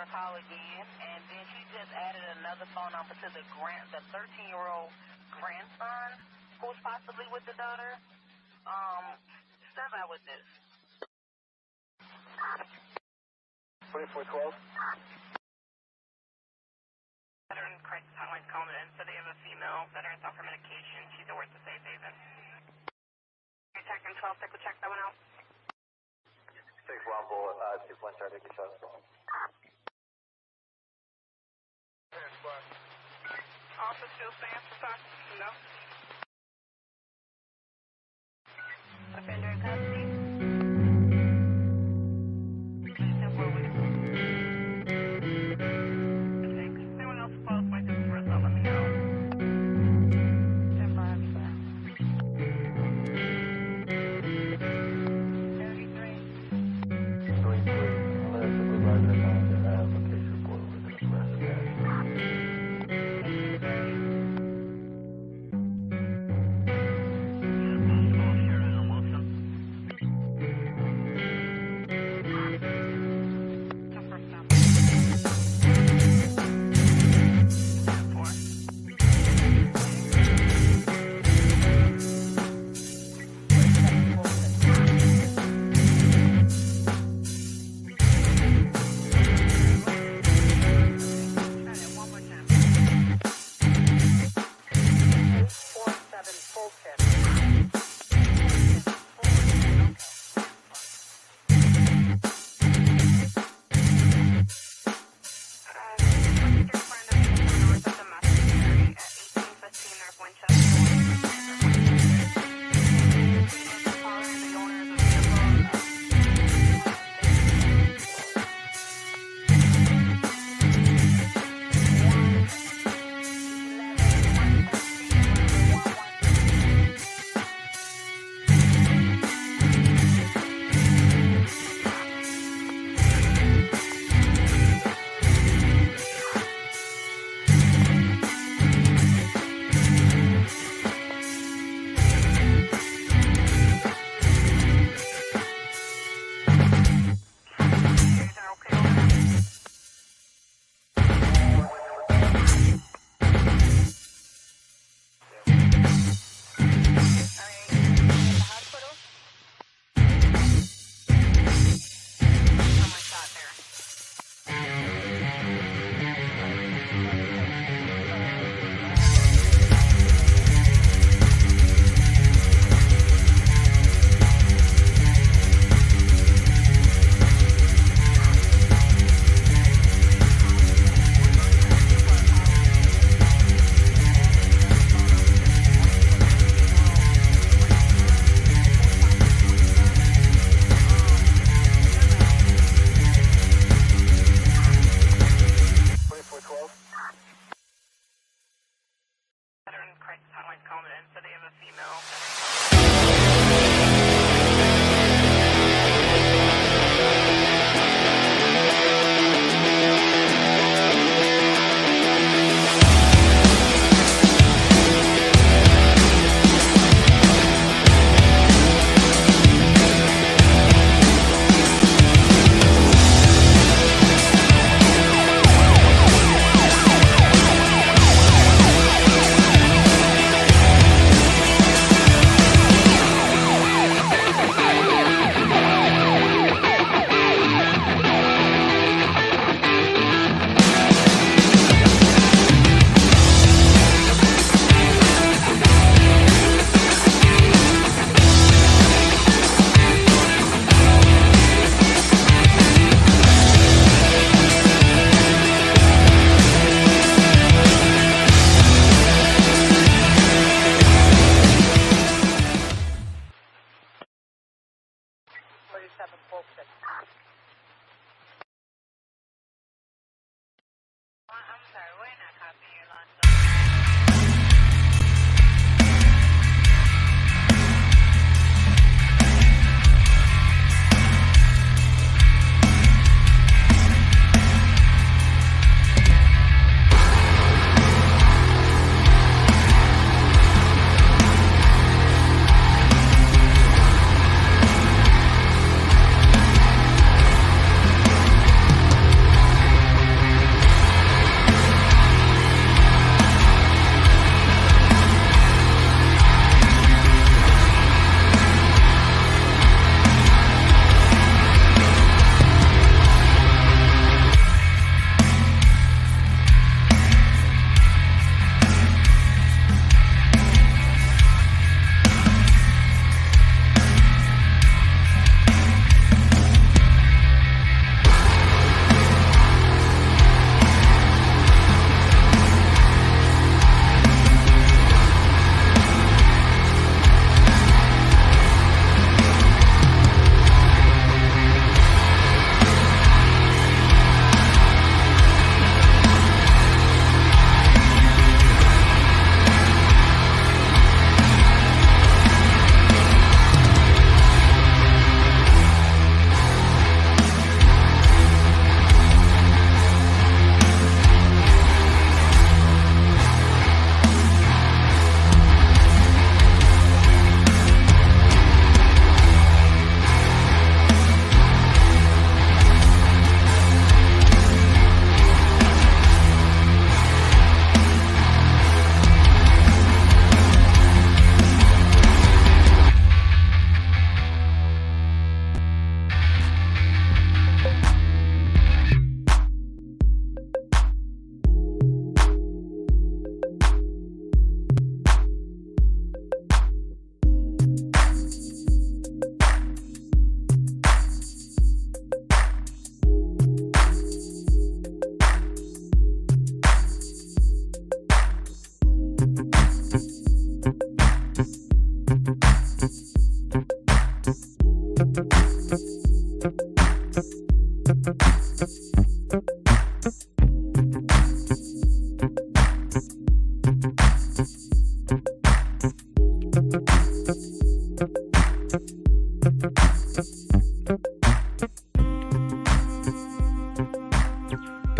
her a call again, and then she just added another phone number to the 13-year-old grandson who's possibly with the daughter. Step out with this. 2412. Veteran crisis hotline's calling in, so they have a female veteran off her medication. She's at work to Safe Haven. Detective 12, take a check that one out. 6 1 bullet, 2 point start, take a shot. Officer still stands for time? No. Offender in custody. Anyone else close by this first, let me know. Stand by, I'll be back. 33. 33. I'm going to supervise that now, and I have a case report with the rest of that.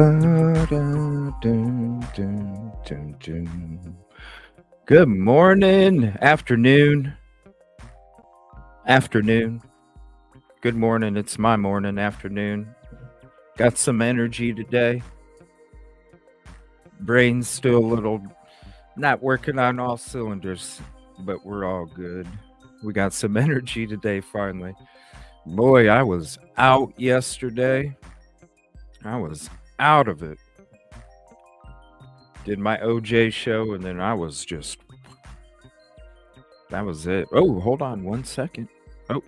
Good morning, afternoon. Good morning. It's my morning, afternoon. Got some energy today. Brain's still a little not working on all cylinders, but we're all good. We got some energy today, finally. Boy, I was out yesterday. I was out of it. Did my OJ show, and then I was just. That was it. Oh, hold on 1 second. Oh,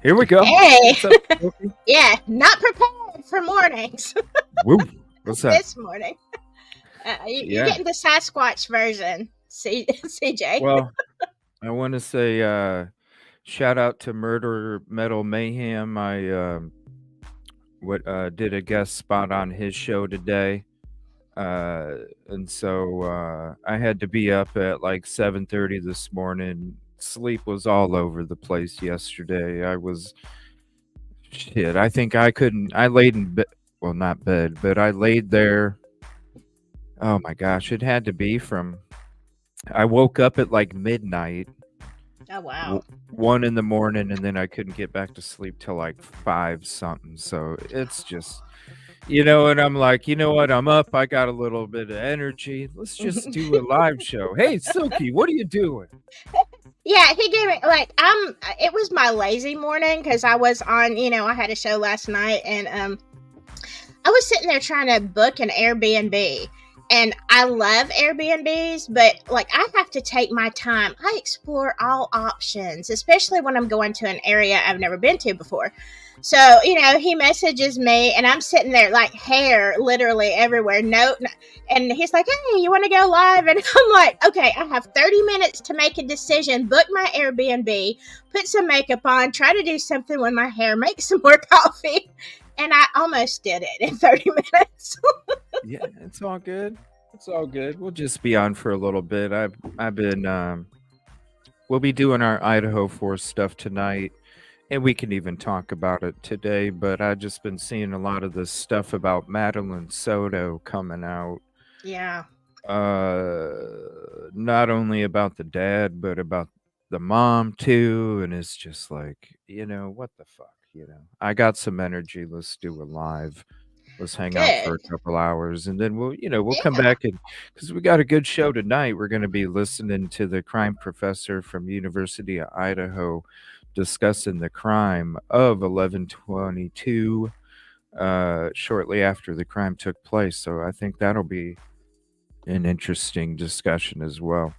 here we go. Hey. What's up, Smokey? Yeah, not prepared for mornings. Woo. What's that? This morning. You're getting the Sasquatch version, CJ. Well, I want to say shout out to Murder Metal Mayhem. I did a guest spot on his show today. And so I had to be up at like 7:30 this morning. Sleep was all over the place yesterday. I think I couldn't. I laid in bed. Well, not bed, but I laid there. Oh my gosh, it had to be from. I woke up at like midnight. Oh wow. 1 in the morning, and then I couldn't get back to sleep till like 5 something. So it's just. And I'm like, you know what? I'm up. I got a little bit of energy. Let's just do a live show. Hey, Silky, what are you doing? Yeah, he gave it it was my lazy morning because I was on, I had a show last night and I was sitting there trying to book an Airbnb. And I love Airbnbs, but like I have to take my time. I explore all options, especially when I'm going to an area I've never been to before. So, he messages me and I'm sitting there like hair literally everywhere. And he's like, hey, you want to go live? And I'm like, okay, I have 30 minutes to make a decision, book my Airbnb, put some makeup on, try to do something with my hair, make some more coffee. And I almost did it in 30 minutes. Yeah, it's all good. It's all good. We'll just be on for a little bit. I've been we'll be doing our Idaho Force stuff tonight, and we can even talk about it today, but I've just been seeing a lot of this stuff about Madeline Soto coming out. Yeah. Not only about the dad, but about the mom too, and it's just like, what the fuck, I got some energy. Let's do a live. Let's hang out for a couple hours, and then we'll come back, and because we got a good show tonight. We're going to be listening to the crime professor from University of Idaho discussing the crime of 11/22 shortly after the crime took place. So I think that'll be an interesting discussion as well.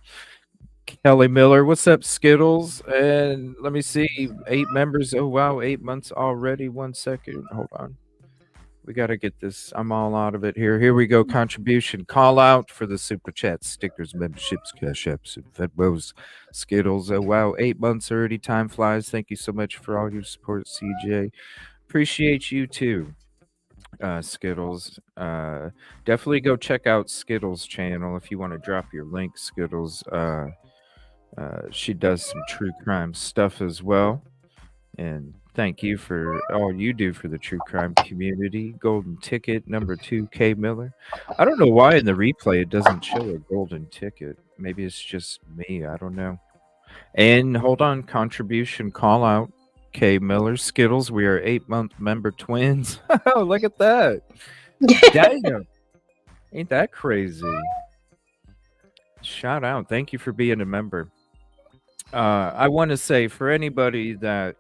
Kelly Miller, what's up, Skittles? And let me see, 8 members. Oh wow, 8 months already. 1 second, hold on. We got to get this. I'm all out of it here. Here we go. Contribution. Call out for the super chats, stickers, memberships, cash apps, and Fedbos, Skittles. Oh, wow. 8 months already. Time flies. Thank you so much for all your support, CJ. Appreciate you too, Skittles. Definitely go check out Skittles' channel if you want to drop your link, Skittles. She does some true crime stuff as well. And thank you for all you do for the true crime community. Golden ticket number 2, K Miller. I don't know why in the replay it doesn't show a golden ticket. Maybe it's just me. I don't know. And hold on, contribution call out, K Miller. Skittles, we are 8-month member twins. Oh, look at that. Damn. Ain't that crazy? Shout out. Thank you for being a member. I want to say for anybody that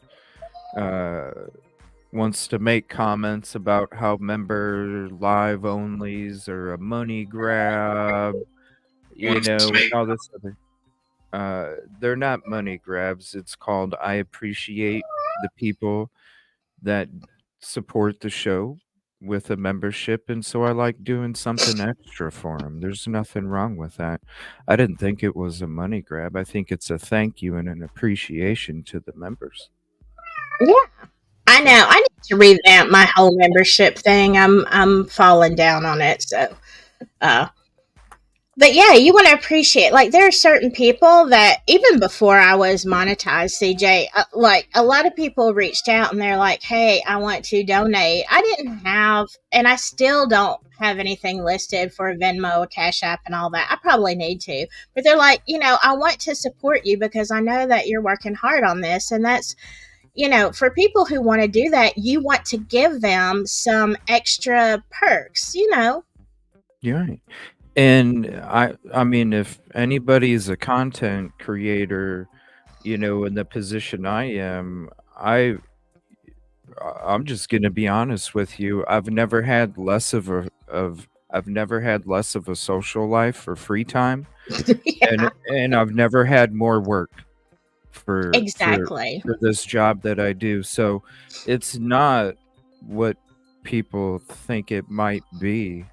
wants to make comments about how member live onlys are a money grab, all this other. They're not money grabs. It's called I appreciate the people that support the show with a membership, and so I like doing something extra for them. There's nothing wrong with that. I didn't think it was a money grab. I think it's a thank you and an appreciation to the members. Yeah, I know. I need to revamp my whole membership thing. I'm falling down on it. So, But yeah, you want to appreciate, like, there are certain people that even before I was monetized, CJ, like a lot of people reached out and they're like, hey, I want to donate. I didn't have, and I still don't have anything listed for Venmo, Cash App, and all that. I probably need to, but they're like, I want to support you because I know that you're working hard on this. And that's, for people who want to do that, you want to give them some extra perks. You're right. And I mean, if anybody is a content creator, in the position I am, I'm just gonna be honest with you. I've never had less of a social life or free time, Yeah, and I've never had more work for for exactly. for this job that I do. So it's not what people think it might be.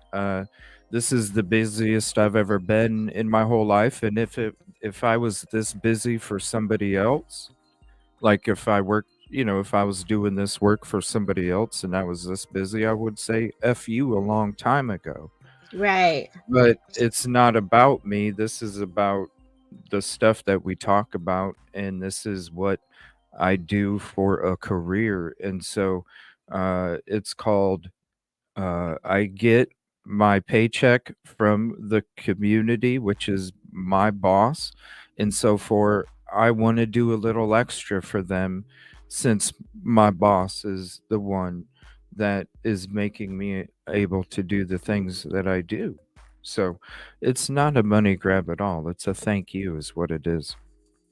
This is the busiest I've ever been in my whole life, and if I was this busy for somebody else, like if I was doing this work for somebody else and I was this busy, I would say F you a long time ago. Right. But it's not about me. This is about the stuff that we talk about, and this is what I do for a career. And so it's called I get my paycheck from the community, which is my boss. And so for I want to do a little extra for them since my boss is the one that is making me able to do the things that I do. So it's not a money grab at all. It's a thank you is what it is.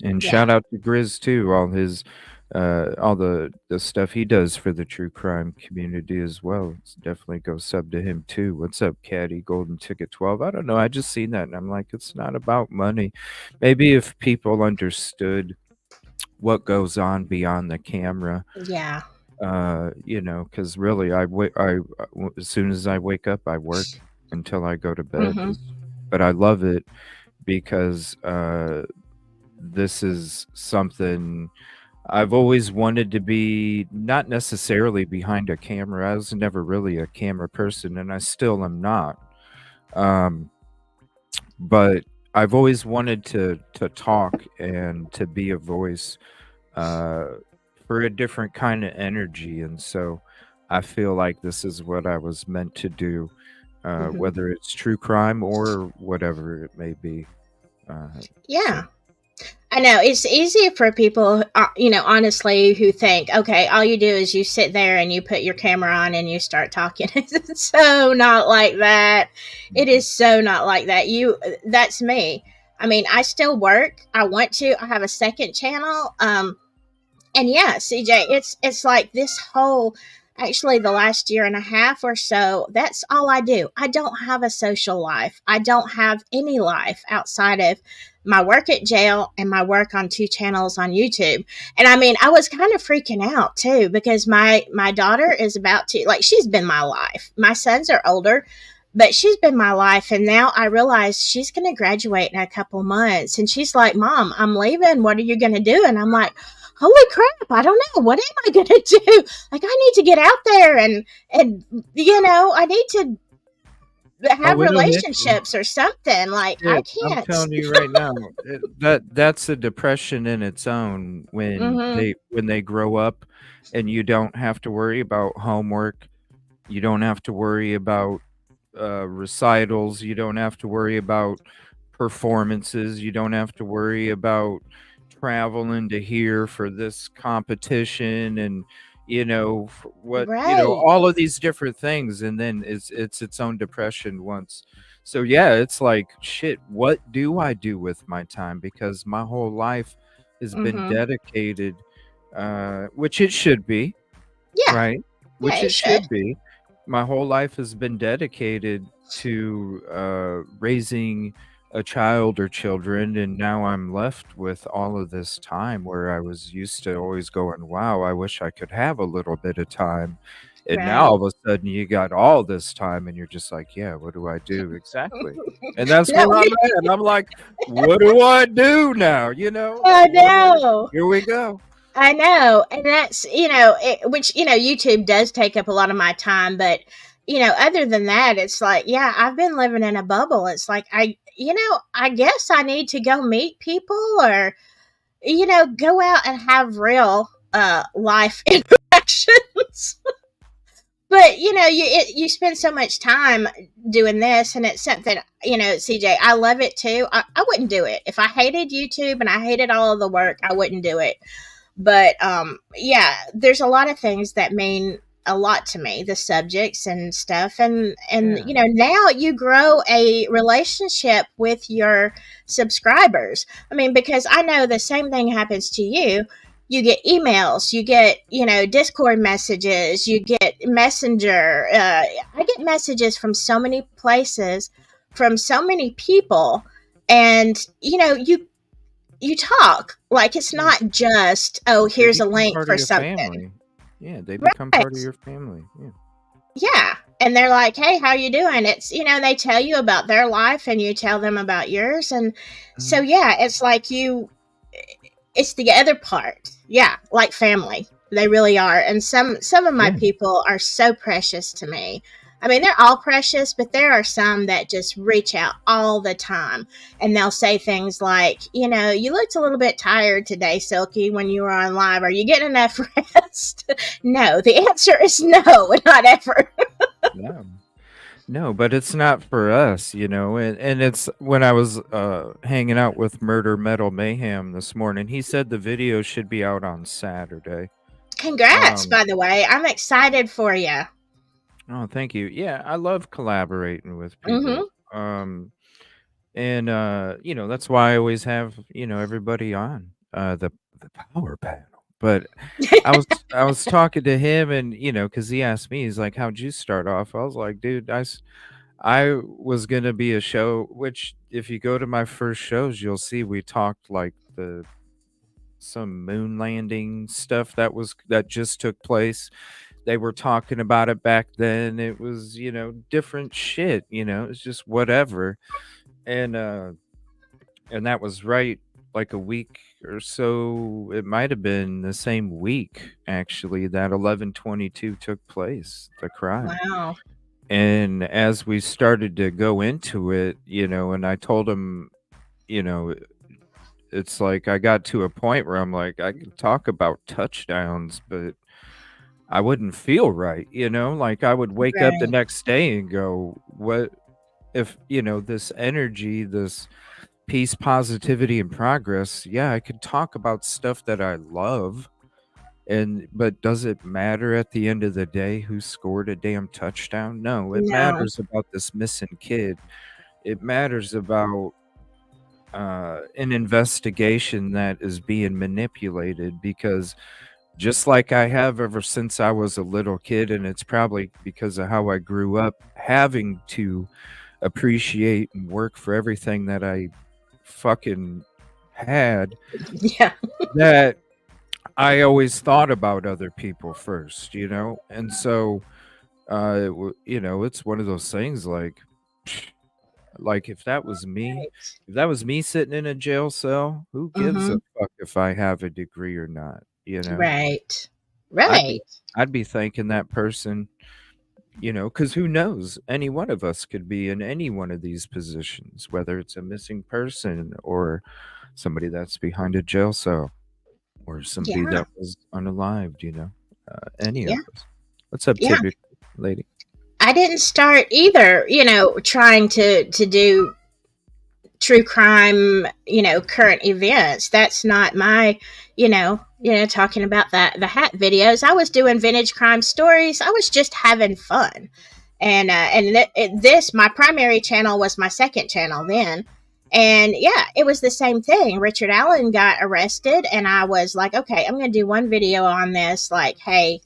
And Yeah. shout out to Grizz too, all the stuff he does for the true crime community as well. Definitely go sub to him too. What's up, Caddy? Golden Ticket 12. I don't know. I just seen that and I'm like, it's not about money. Maybe if people understood what goes on beyond the camera, Yeah. because really, as soon as I wake up, I work until I go to bed. Hmm. But I love it because this is something I've always wanted to be, not necessarily behind a camera. I was never really a camera person, and I still am not. Um, but I've always wanted to talk and to be a voice uh, for a different kind of energy, and so I feel like this is what I was meant to do, Hmm. whether it's true crime or whatever it may be. So Yeah. I know it's easy for people, honestly, who think, okay, all you do is you sit there and you put your camera on and you start talking. It's so not like that. It mhm. is so not like that. That's me. I mean, I still work. I want to. I have a second channel. And yeah, CJ, it's like this whole, actually the last year and a half or so, that's all I do. I don't have a social life. I don't have any life outside of my work at jail and my work on 2 channels on YouTube. And I mean, I was kind of freaking out too because my daughter is about to, like, she's been my life. My sons are older, but she's been my life, and now I realize she's going to graduate in a couple months, and she's like, Mom, I'm leaving, what are you going to do? And I'm like, holy crap, I don't know, what am I going to do? Like, I need to get out there and I need to have Oh, it'll hit you. relationships or something. Like, I Shit, I'm can't. telling you right now, that's a depression in its own when Mm-hmm. they grow up and you don't have to worry about homework, you don't have to worry about recitals, you don't have to worry about performances, you don't have to worry about traveling to here for this competition and Right. all of these different things, and then it's its own depression once. So yeah, it's like shit, what do I do with my time? Because my whole life has been Mm-hmm. dedicated, which it should be, Yeah. right? Yeah, Which it it should. should be. My whole life has been dedicated to raising a child or children, and now I'm left with all of this time where I was used to always going, wow, I wish I could have a little bit of time. And now Right. all of a sudden you got all this time and you're just like, yeah, what do I do? Exactly. And that's No, where I'm at. And I'm like, what do I do now? Like I know. here we go. I know, and that's which YouTube does take up a lot of my time, but other than that, it's like, yeah, I've been living in a bubble. It's like I guess I need to go meet people, or go out and have real life interactions. But you spend so much time doing this, and it's something, CJ, I love it too. I wouldn't do it if I hated YouTube and I hated all of the work. I wouldn't do it. But yeah, there's a lot of things that mean a lot to me, the subjects and stuff, and Yeah. now you grow a relationship with your subscribers. I mean, because I know the same thing happens to you. You get emails, you get Discord messages, you get Messenger. I get messages from so many places, from so many people, and you talk, like it's Yeah. not just, oh, They here's a become link part of for your something. family. Yeah, they become part of your family. Yeah. Yeah. And they're like, hey, how you doing? It's, they tell you about their life and you tell them about yours. And so, Mhm. yeah, it's like it's the other part. Yeah. Like family. They really are. And some of my Yeah. people are so precious to me. I mean, they're all precious, but there are some that just reach out all the time. And they'll say things like, you looked a little bit tired today, Silky, when you were on live. Are you getting enough rest? No, the answer is no, not ever. No. No, but it's not for us, and it's when I was hanging out with Murder Metal Mayhem this morning, he said the video should be out on Saturday. Congrats, Um by the way. I'm excited for you. oh, thank you. Yeah, I love collaborating with Mm-hmm. people. And that's why I always have, everybody on the power panel. But I was talking to him, and because he asked me, he's like, "How'd you start off?" I was like, "Dude, I was gonna be a show." Which, if you go to my first shows, you'll see we talked like some moon landing stuff that just took place. They were talking about it back then. It was different shit. It's just whatever, and that was right like a week or so. It might have been the same week actually that 11/22 took place, the crime. Wow. And as we started to go into it, and I told him, you know, it's like I got to a point where I'm like, I can talk about touchdowns, but I wouldn't feel right, like I would wake up the Right. next day and go, what if, this energy, this peace, positivity, and progress, yeah, I could talk about stuff that I love. But does it matter at the end of the day who scored a damn touchdown? No, it No. matters about this missing kid. It matters about an investigation that is being manipulated, because just like I have ever since I was a little kid, and it's probably because of how I grew up, having to appreciate and work for everything that I fucking had, Yeah. that I always thought about other people first, and so it's one of those things like if that was me, Right. if that was me sitting in a jail cell, who gives Mm-hmm. a fuck if I have a degree or not? Right. I'd be Right. I'd be thanking that person, because who knows? Any one of us could be in any one of these positions, whether it's a missing person or somebody that's behind a jail cell or somebody Yeah. that was unalived, any of Yeah. us. What's up, Yeah. typical lady? I didn't start either, trying to do true crime, current events. That's not my, talking about the hat videos. I was doing vintage crime stories. I was just having fun. And this, my primary channel was my second channel then. And yeah, it was the same thing. Richard Allen got arrested, and I was like, okay, I'm going to do one video on this. Like, hey,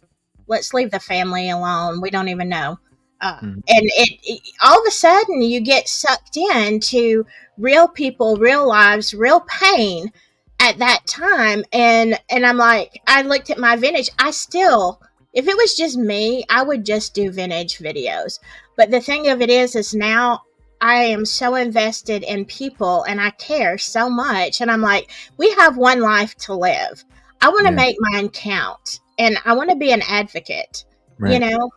let's leave the family alone. We don't even know. Mhm. And it all of a sudden you get sucked into real people, real lives, real pain at that time. And I'm like, I looked at my vintage. I still, if it was just me, I would just do vintage videos. But the thing of it is now I am so invested in people and I care so much. And I'm like, we have one life to live. I want to Yeah, make mine count, and I want to be an advocate, you right. know?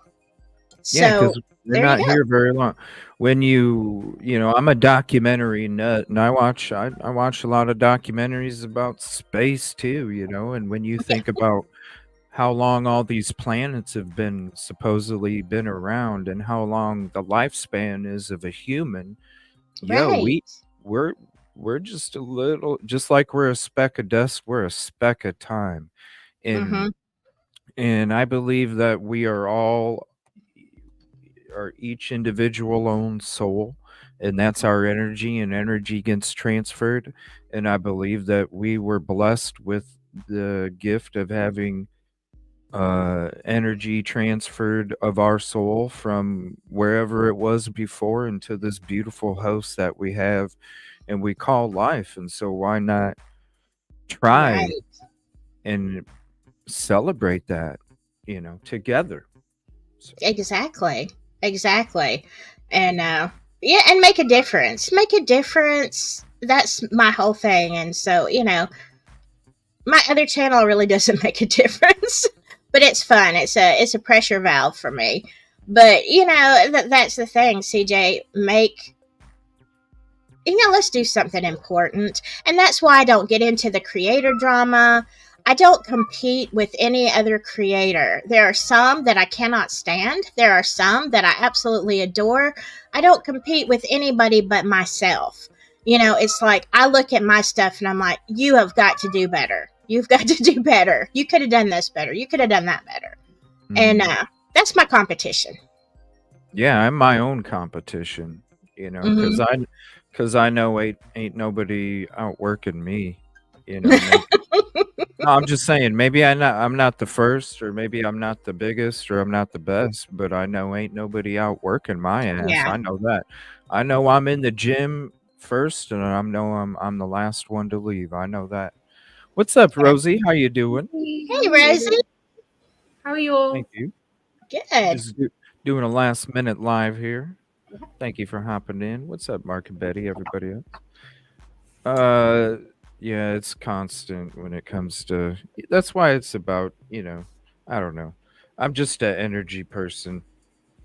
Yeah, So because they're there you not go. here very long. When I'm a documentary nut, and I watch a lot of documentaries about space too. And when you Yeah, think about how long all these planets have been supposedly been around, and how long the lifespan is of a human, yo, right. we're just a little, just like we're a speck of dust, we're a speck of time, Mm-hmm. and I believe that we are each individual own soul, and that's our energy, and energy gets transferred. And I believe that we were blessed with the gift of having energy transferred of our soul from wherever it was before into this beautiful house that we have and we call life. And so why not try Right. and celebrate that, together. So Exactly. Exactly. And yeah, and make a difference. Make a difference. That's my whole thing. And so, my other channel really doesn't make a difference. But it's fun. It's a pressure valve for me. But that's the thing, CJ. Let's do something important. And that's why I don't get into the creator drama. I don't compete with any other creator. There are some that I cannot stand. There are some that I absolutely adore. I don't compete with anybody but myself. It's like I look at my stuff and I'm like, you have got to do better. You've got to do better. You could have done this better. You could have done that better. And that's my competition. yeah, I'm my own competition, Hmm. because I know ain't nobody outworking me, maybe. No, I'm just saying, maybe I'm not the first, or maybe I'm not the biggest, or I'm not the best, but I know ain't nobody outworking my ass. Yeah. I know that. I know I'm in the gym first, and I know I'm the last one to leave. I know that. What's up, Yeah. Rosie? How you doing? Hey, how Hey, are you? Rosie. How are you all? Thank you. Good. Just doing a last minute live here. Thank you for hopping in. What's up, Mark and Betty? Everybody else? Uh, yeah, it's constant when it comes to. That's why it's about. I don't know. I'm just an energy person,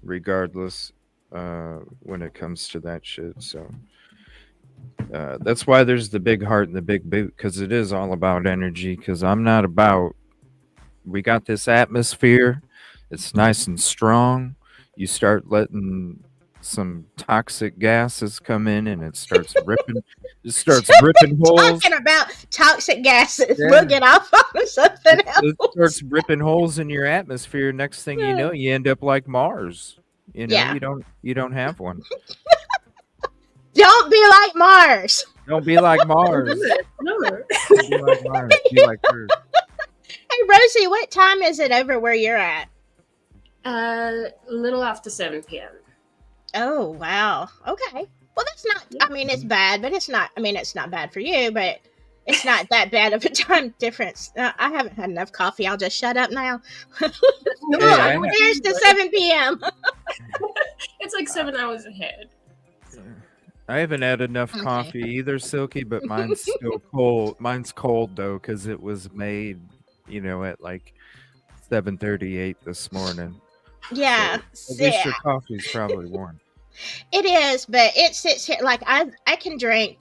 regardless. When it comes to that shit, so that's why there's the big heart and the big boot, because it is all about energy. Because I'm not about. We got this atmosphere. It's nice and strong. You start letting some toxic gases come in, and it starts ripping holes. Talking about toxic gases, we'll Yeah. get off on something It else. starts ripping holes in your atmosphere. Next thing you know, you end up like Mars. Yeah. You don't have one. Don't be like Mars. Don't be like Mars. No. Don't be like Mars. Be like Earth. Hey, Rosie, what time is it over where you're at? A little after 7 p.m. Oh, wow. Okay. Well, that's not, I mean, it's bad, but it's not, I mean, it's not bad for you, but it's not that bad of a time difference. I haven't had enough coffee. I'll just shut up now. No, Hey, I I don't ha- Here's the 7 p.m. It's like 7 hours ahead. I haven't had enough Okay. coffee either, Silky, but mine's still cold. Mine's cold though, because it was made, at like 7:38 this morning. Yeah. So at least your coffee's probably warm. It is, but it sits here like I can drink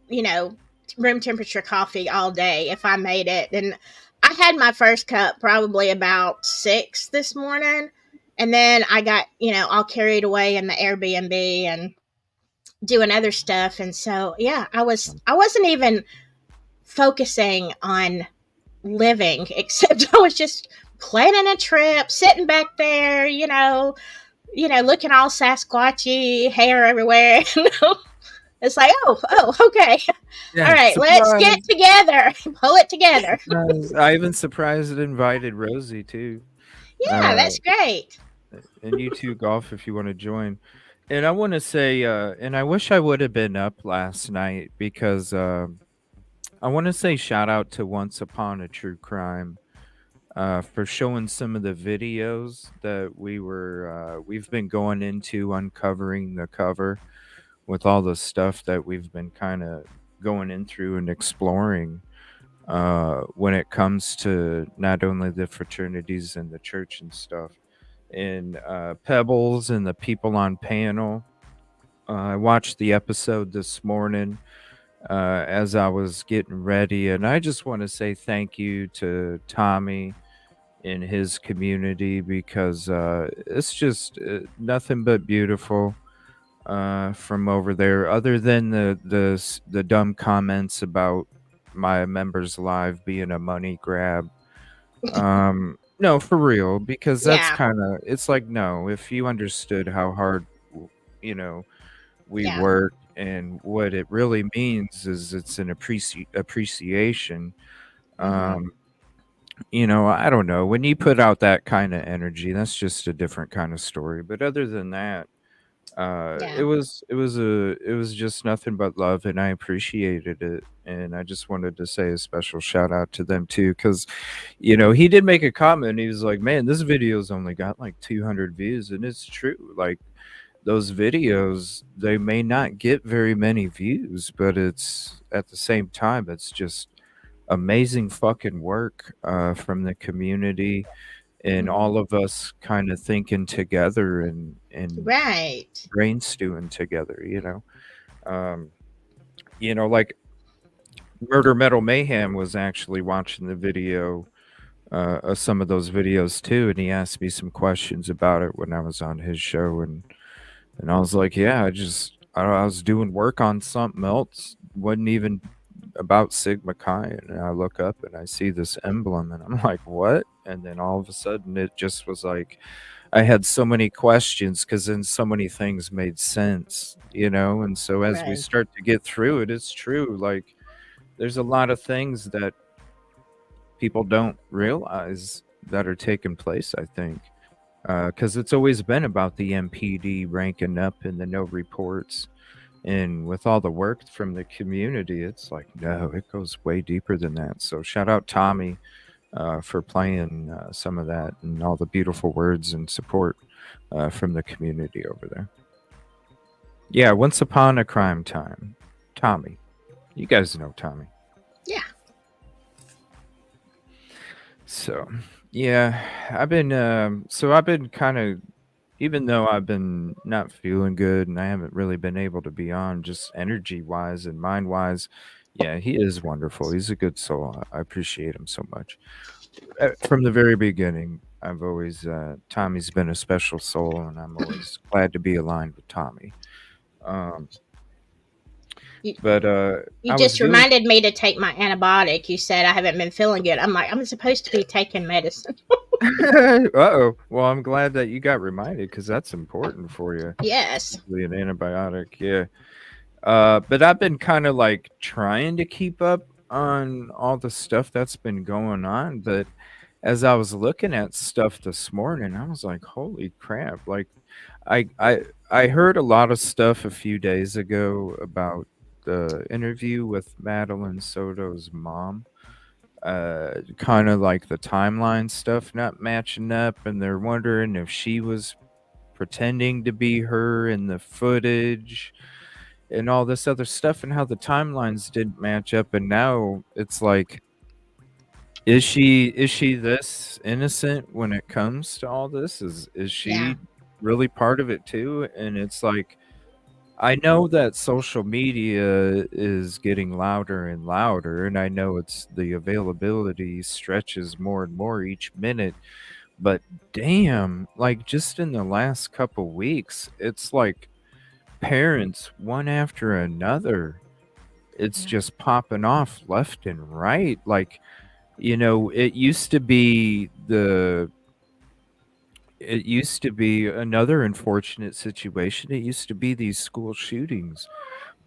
you know, room temperature coffee all day if I made it. And I had my first cup probably about 6 this morning, and then I got, all carried away in the Airbnb and doing other stuff. And so, yeah, I wasn't even focusing on living except I was just planning a trip, sitting back there, looking all Sasquatchy, hair everywhere. It's like, oh, okay. Yeah, All right, let's get together. Pull it together. surprise. I even surprised and invited Rosie too. Yeah, Uh, that's great. and you too, Golf, if you want to join. And I want to say, and I wish I would have been up last night, because I want to say shout out to Once Upon a True Crime for showing some of the videos that we've been going into, uncovering the cover with all the stuff that we've been kind of going in through and exploring when it comes to not only the fraternities and the church and stuff. and Pebbles and the people on panel. I watched the episode this morning as I was getting ready, and I just want to say thank you to Tommy and his community because it's just nothing but beautiful from over there. Other than the dumb comments about my members live being a money grab. No, for real, because that's Yeah. kind of it's like no, if you understood how hard you know we Yeah. work and what it really means is it's an appreciation. Um, I don't know. When you put out that kind of energy, that's just a different kind of story. But other than that, Yeah. it was just nothing but love, and I appreciated it. And I just wanted to say a special shout out to them too, because he did make a comment. He was like, "Man, this video's only got like 200 views," and it's true. Like those videos, they may not get very many views, but it's at the same time, it's just amazing fucking work from the community and all of us kind of thinking together and Right. brain stewing together, like Murder Metal Mayhem was actually watching the video of some of those videos too, and he asked me some questions about it when I was on his show, and I was like, yeah, I was doing work on something else, wasn't even about Sigma Chi, and I look up and I see this emblem, and I'm like, what? And then all of a sudden, it just was like I had so many questions because then so many things made sense, and so as we Right. start to get through it, it's true. Like there's a lot of things that people don't realize that are taking place, I think. Because it's always been about the MPD ranking up in the no reports. And with all the work from the community, it's like, no, it goes way deeper than that. So shout out Tommy for playing some of that and all the beautiful words and support from the community over there. Yeah, Once Upon a Crime Time. Tommy. You guys know Tommy. Yeah. So, yeah, I've been kind of, even though I've been not feeling good and I haven't really been able to be on just energy wise and mind wise. Yeah, he is wonderful. He's a good soul. I appreciate him so much. From the very beginning, I've always, Tommy's been a special soul, and I'm always glad to be aligned with Tommy. But You just reminded me to take my antibiotic. You said I haven't been feeling good. I'm like, I'm supposed to be taking medicine. Uh-oh. Well, I'm glad that you got reminded because that's important for you. Yes. An antibiotic, yeah. But I've been kind of like trying to keep up on all the stuff that's been going on. But as I was looking at stuff this morning, I was like, holy crap. Like I heard a lot of stuff a few days ago about the interview with Madeline Soto's mom. Kind of like the timeline stuff not matching up, and they're wondering if she was pretending to be her in the footage and all this other stuff, and how the timelines didn't match up. And now it's like, is she this innocent when it comes to all this? Is she really part of it too? And it's like, I know that social media is getting louder and louder, and I know it's the availability stretches more and more each minute. But damn, like just in the last couple weeks, it's like parents one after another. It's just popping off left and right. Like, it used to be another unfortunate situation. It used to be these school shootings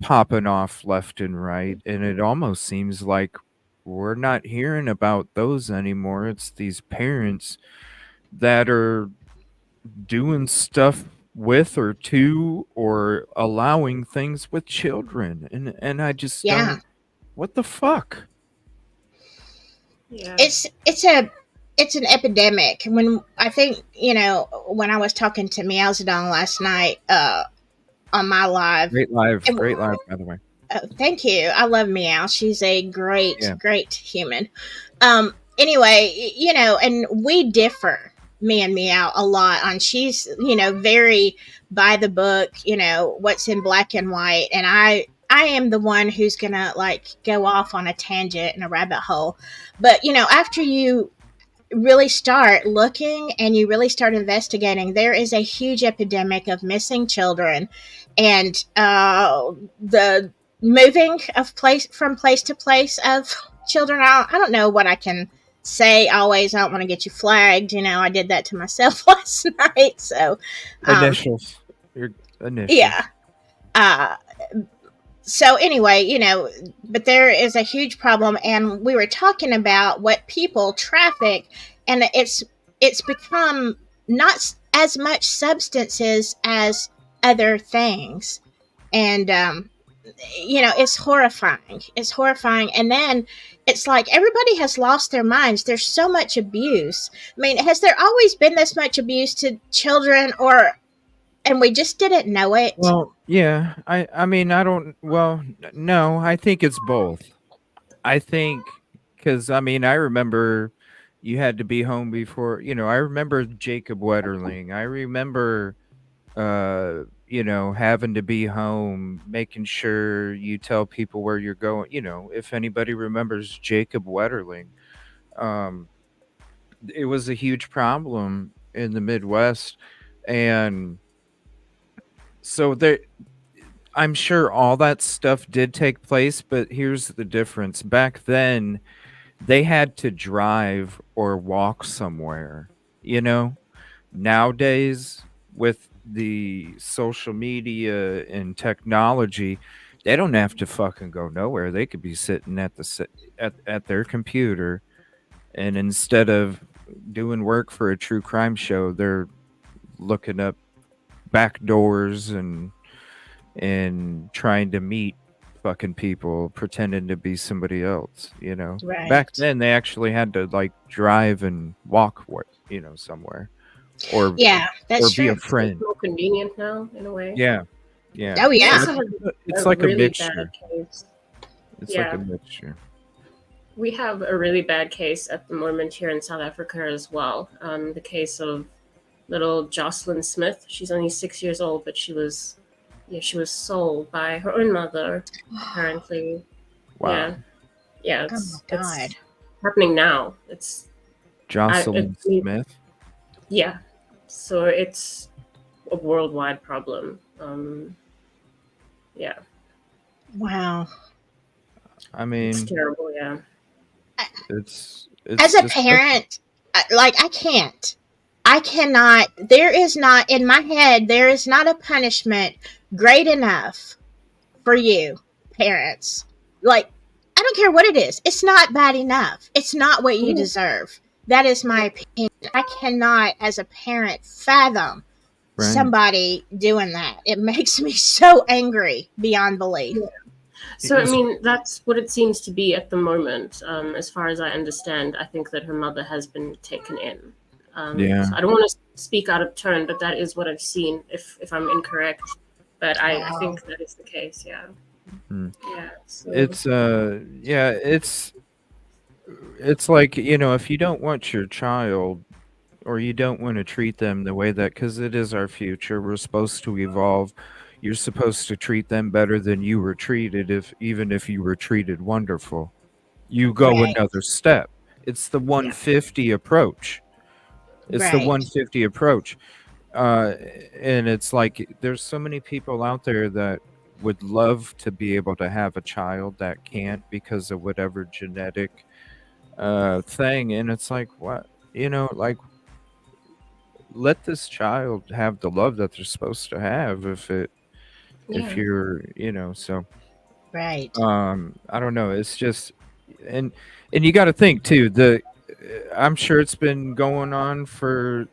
popping off left and right, and it almost seems like we're not hearing about those anymore. It's these parents that are doing stuff with or to or allowing things with children, and I just don't. What the fuck? Yeah. It's an epidemic. When I think, when I was talking to Meowsdong last night on my live. Great live, by the way. Thank you. I love Meow. She's a great human. Anyway, and we differ. me and me out a lot on, she's, very by the book, what's in black and white. And I am the one who's gonna like go off on a tangent and a rabbit hole. But after you really start looking and you really start investigating, there is a huge epidemic of missing children, and the moving of place from place to place of children. I don't know what I can say always. I don't want to get you flagged. I did that to myself last night. So, Initials. Your initials. yeah. So anyway, but there is a huge problem, and we were talking about what people traffic, and it's become not as much substances as other things, and it's horrifying. It's horrifying, and then it's like everybody has lost their minds. There's so much abuse. I mean, has there always been this much abuse to children, and we just didn't know it? Well, yeah. I mean, I don't. Well, no. I think it's both. I think because I mean, I remember you had to be home before. I remember Jacob Wetterling. I remember, having to be home, making sure you tell people where you're going. If anybody remembers Jacob Wetterling, it was a huge problem in the Midwest, and so I'm sure all that stuff did take place, but here's the difference. Back then, they had to drive or walk somewhere. Nowadays, with the social media and technology, they don't have to fucking go nowhere. They could be sitting at their computer, and instead of doing work for a true crime show, they're looking up back doors and trying to meet fucking people pretending to be somebody else. Right. Back then they actually had to like drive and walk somewhere, or that's or true. be a friend. It's more convenient now, in a way. Yeah. Oh yeah. It's like really a mixture. bad case. It's like a mixture. We have a really bad case at the moment here in South Africa as well. The case of little Jocelyn Smith. She's only 6 years old, but she was sold by her own mother, apparently. Wow. Yeah. Oh my God. It's happening now. It's Jocelyn Smith. Yeah. So it's a worldwide problem. Yeah. Wow. I mean, It's terrible. Yeah. it's As a parent, I cannot, there is not, in my head, there is not a punishment great enough for you, parents. Like, I don't care what it is. It's not bad enough. It's not what you deserve. That is my opinion. I cannot, as a parent, fathom somebody doing that. It makes me so angry beyond belief. Yeah. So, I mean, that's what it seems to be at the moment. As far as I understand, I think that her mother has been taken in. Yeah. So I don't want to speak out of turn, but that is what I've seen, if I'm incorrect. But I think that is the case, yeah. Yeah. So. It's like, if you don't want your child, or you don't want to treat them the way that, because it is our future, we're supposed to evolve. You're supposed to treat them better than you were treated, even if you were treated wonderful. You go another step. It's the 150 approach. It's the 150 approach. And it's like there's so many people out there that would love to be able to have a child that can't because of whatever genetic thing. And it's like, what? Like, let this child have the love that they're supposed to have if you're, so. Right. I don't know. It's just, and you got to think too, I'm sure it's been going on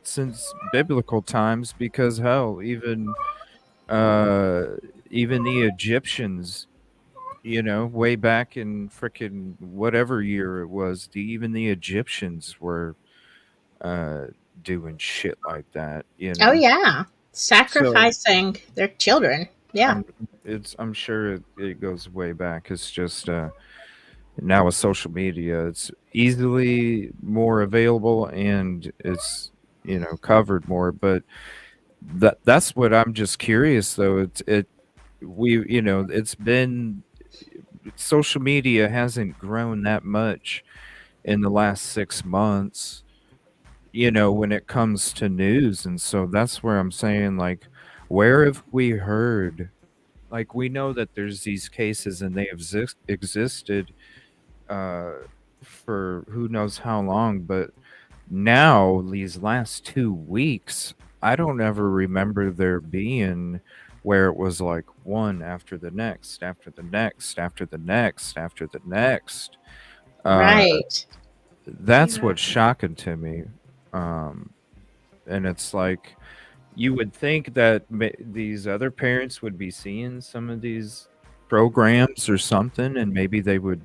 since biblical times, because hell, even the Egyptians, way back in frickin' whatever year it was, even the Egyptians were doing shit like that. Oh yeah, sacrificing their children. Yeah. I'm sure it goes way back. It's just now with social media, it's easily more available, and it's covered more. But that's what I'm just curious though. It's been, social media hasn't grown that much in the last 6 months, when it comes to news. And so that's where I'm saying, like, where have we heard, like, we know that there's these cases and they have existed for who knows how long, but now these last 2 weeks, I don't ever remember there being where it was like one after the next, after the next, after the next, after the next. Right. That's Yeah. what's shocking to me. And it's like, you would think that these other parents would be seeing some of these programs or something, and maybe they would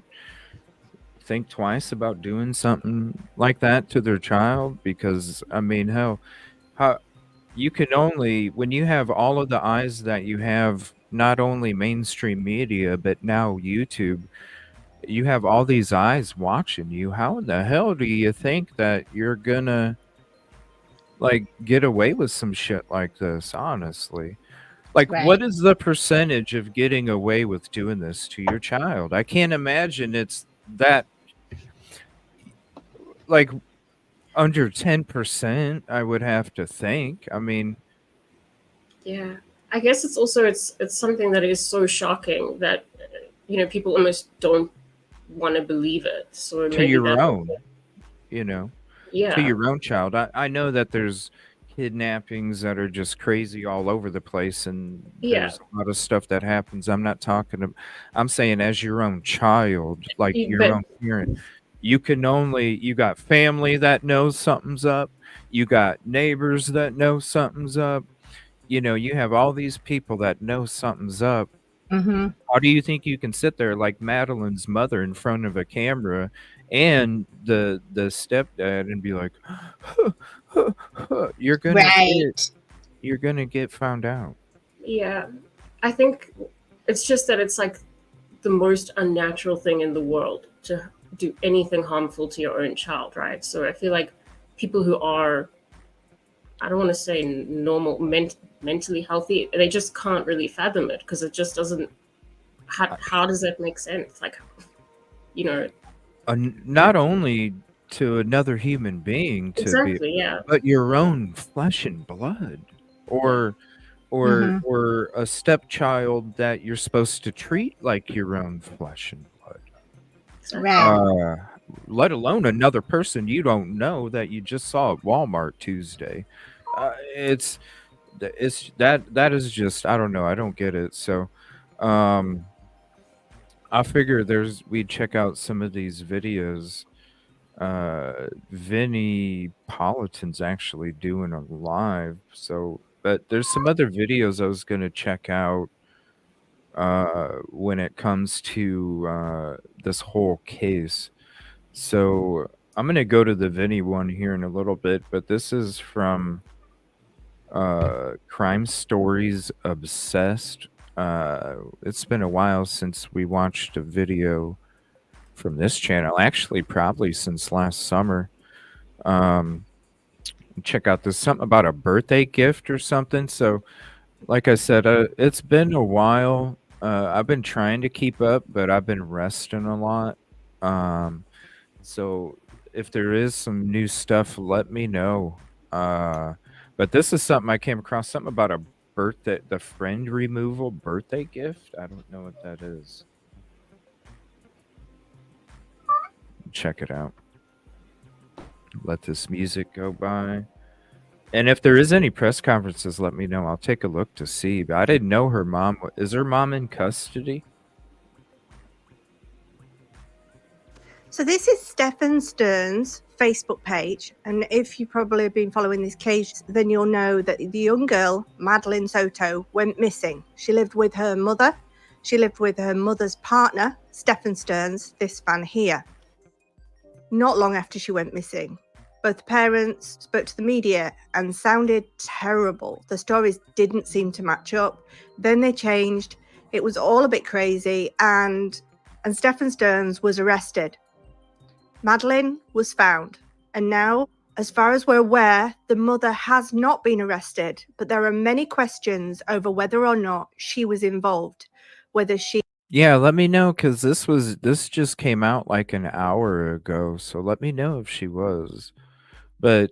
think twice about doing something like that to their child. Because I mean, hell, how you can only, when you have all of the eyes that you have, not only mainstream media but now YouTube, you have all these eyes watching you. How in the hell do you think that you're gonna, like, get away with some shit like this? Honestly, like, Right. what is the percentage of getting away with doing this to your child? I can't imagine it's that, like, under 10%, I would have to think. I mean, Yeah, I guess it's also it's something that is so shocking that people almost don't want to believe it. So to maybe your that own, to yeah, your own child. I know that there's kidnappings that are just crazy all over the place, and yeah. there's a lot of stuff that happens. I'm saying as your own child, like your But own parent, you got family that knows something's up. You got neighbors that know something's up. You have all these people that know something's up. Mm-hmm. How do you think you can sit there like Madeline's mother in front of a camera and the stepdad and be like, you're gonna get found out. yeah, I think it's just that it's like the most unnatural thing in the world to do anything harmful to your own child, right? So I feel like people who are, I don't want to say normal, mentally healthy, they just can't really fathom it because it just doesn't. How does that make sense? Like, Not only to another human being exactly, yeah. but your own flesh and blood, or Mm-hmm. or a stepchild that you're supposed to treat like your own flesh and blood. Exactly. Right. Let alone another person you don't know that you just saw at Walmart Tuesday. It's that is just, I don't know, I don't get it. So I figure we'd check out some of these videos. Vinny Politan's actually doing a live, but there's some other videos I was gonna check out when it comes to this whole case. So I'm gonna go to the Vinny one here in a little bit, but this is from Crime Stories Obsessed. It's been a while since we watched a video from this channel, actually probably since last summer. Check out this, something about a birthday gift or something. So like I said, it's been a while. I've been trying to keep up, but I've been resting a lot. So if there is some new stuff, let me know. But this is something I came across, something about the friend removal birthday gift. I don't know what that is. Check it out. Let this music go by. And if there is any press conferences, let me know. I'll take a look to see. But I didn't know her mom. Is her mom in custody? So this is Stephen Stern's Facebook page. And if you probably have been following this case, then you'll know that the young girl, Madeline Soto, went missing. She lived with her mother. She lived with her mother's partner, Stephen Stern's, this man here. Not long after she went missing, both parents spoke to the media and sounded terrible. The stories didn't seem to match up. Then they changed. It was all a bit crazy, and Stephen Stearns was arrested. Madeline was found, and now As far as we're aware, the mother has not been arrested, but there are many questions over whether or not she was involved, whether she... Yeah, let me know, because this just came out like an hour ago, so let me know if she was. But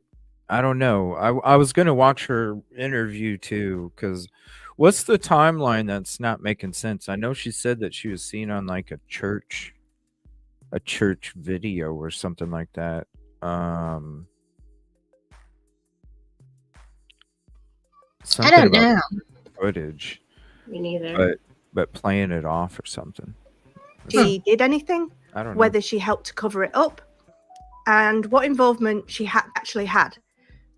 I don't know. I was gonna watch her interview too, because what's the timeline that's not making sense? I know she said that she was seen on like a church video or something like that. I Something don't about know. footage, Me neither. but playing it off or something. she did anything, I don't know. whether she helped to cover it up, and what involvement she actually had.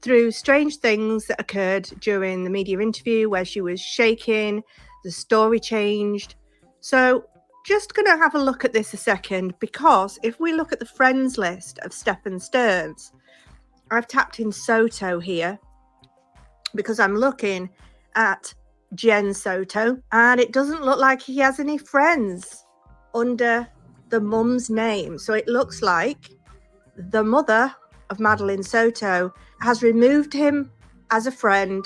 Through strange things that occurred during the media interview where she was shaking, the story changed. So just going to have a look at this a second, because if we look at the friends list of Stephen Stearns, I've tapped in Soto here because I'm looking at Jen Soto, and it doesn't look like he has any friends under the mum's name. So it looks like the mother of Madeline Soto has removed him as a friend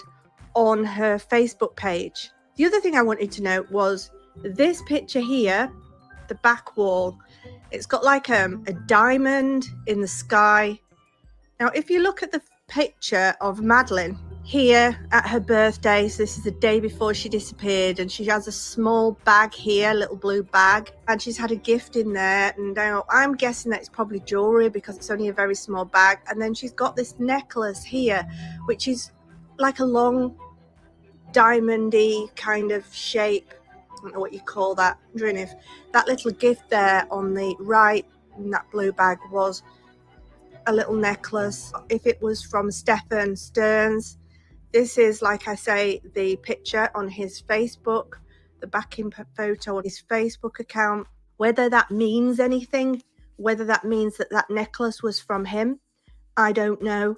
on her Facebook page. The other thing I wanted to note was this picture here, the back wall. It's got like a diamond in the sky. Now, if you look at the picture of Madeline here at her birthday, so this is the day before she disappeared, and she has a small bag here, a little blue bag, and she's had a gift in there, and now I'm guessing that it's probably jewelry because it's only a very small bag. And then she's got this necklace here, which is like a long diamondy kind of shape. I don't know what you call that. I'm wondering if that little gift there on the right in that blue bag was a little necklace. If it was from Stephen Stearns, this is, like I say, the picture on his Facebook, the backing photo on his Facebook account. Whether that means anything, whether that means that that necklace was from him, I don't know.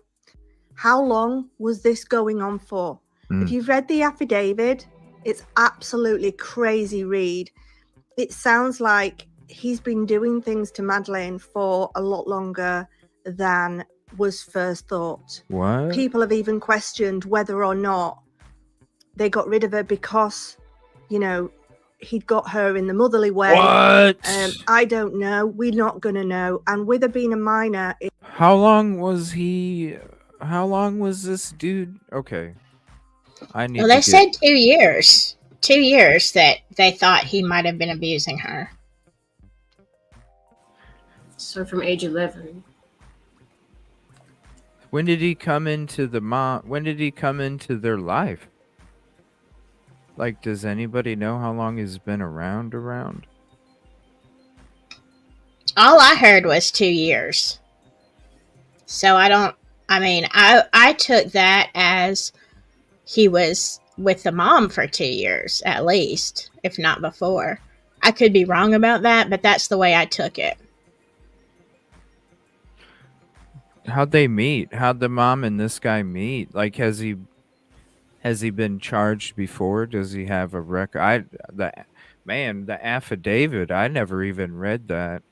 How long was this going on for? If you've read the affidavit, it's absolutely crazy read. It sounds like he's been doing things to Madeline for a lot longer than was first thought. What? People have even questioned whether or not they got rid of her because, you know, he'd got her in the motherly way. What? I don't know. We're not going to know. And with her being a minor... How long was this dude? Okay. Well, they said 2 years. 2 years that they thought he might have been abusing her. So from age 11. When did he come into when did he come into their life? Like, does anybody know how long he's been around? All I heard was 2 years. So I took that as he was with the mom for 2 years at least, if not before. I could be wrong about that, but that's the way I took it. How'd they meet? How'd the mom and this guy meet? Like, has he been charged before? Does he have a record? The affidavit, I never even read that.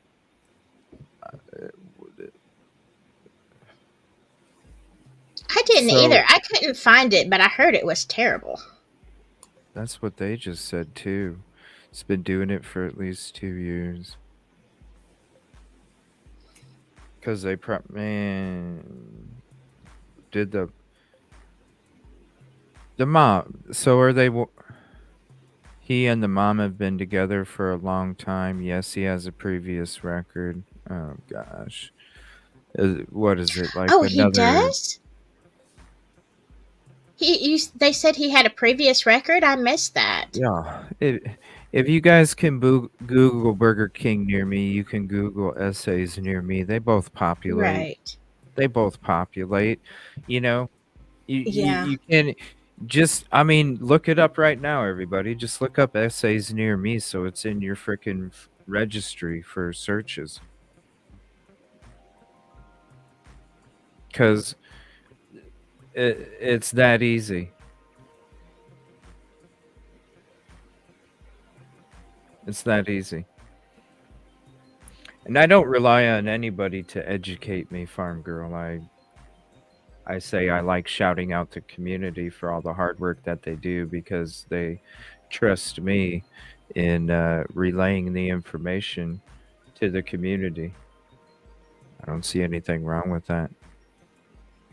I didn't either. I couldn't find it, but I heard it was terrible. That's what they just said too. It's been doing it for at least 2 years. Because they did the mom. So are they? He and the mom have been together for a long time. Yes, he has a previous record. Oh gosh, what is it like? Oh, he does. They said he had a previous record. I missed that. Yeah. If you guys can Google Burger King near me, you can Google essays near me. They both populate. Right. They both populate. You know, Yeah. you can just, look it up right now, everybody. Just look up essays near me so it's in your freaking registry for searches. Because it's that easy. It's that easy. And I don't rely on anybody to educate me, farm girl. I say I like shouting out the community for all the hard work that they do because they trust me in relaying the information to the community. I don't see anything wrong with that.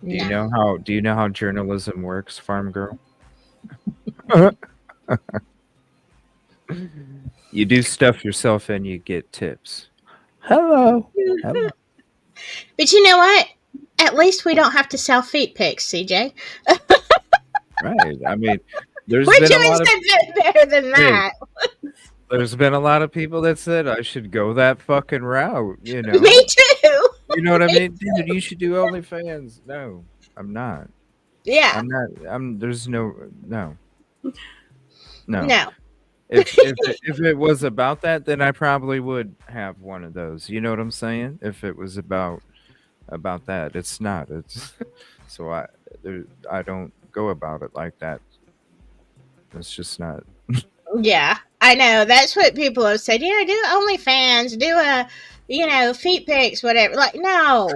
Do you No. know how journalism works, Farm Girl? You do stuff yourself and you get tips. Hello. Hello. But you know what? At least we don't have to sell feet pics, CJ. Right. I mean, there's We're been a doing lot of something better than hey, that. there's been a lot of people that said I should go that fucking route, you know. Me too. You know what I mean? Dude, you should do OnlyFans. No, I'm not. Yeah. I'm not. There's no. No. No. If it was about that, then I probably would have one of those. You know what I'm saying? If it was about that, it's not. It's so I don't go about it like that. It's just not. Yeah, I know. That's what people have said. Do OnlyFans, do feet pics, whatever. Like, no.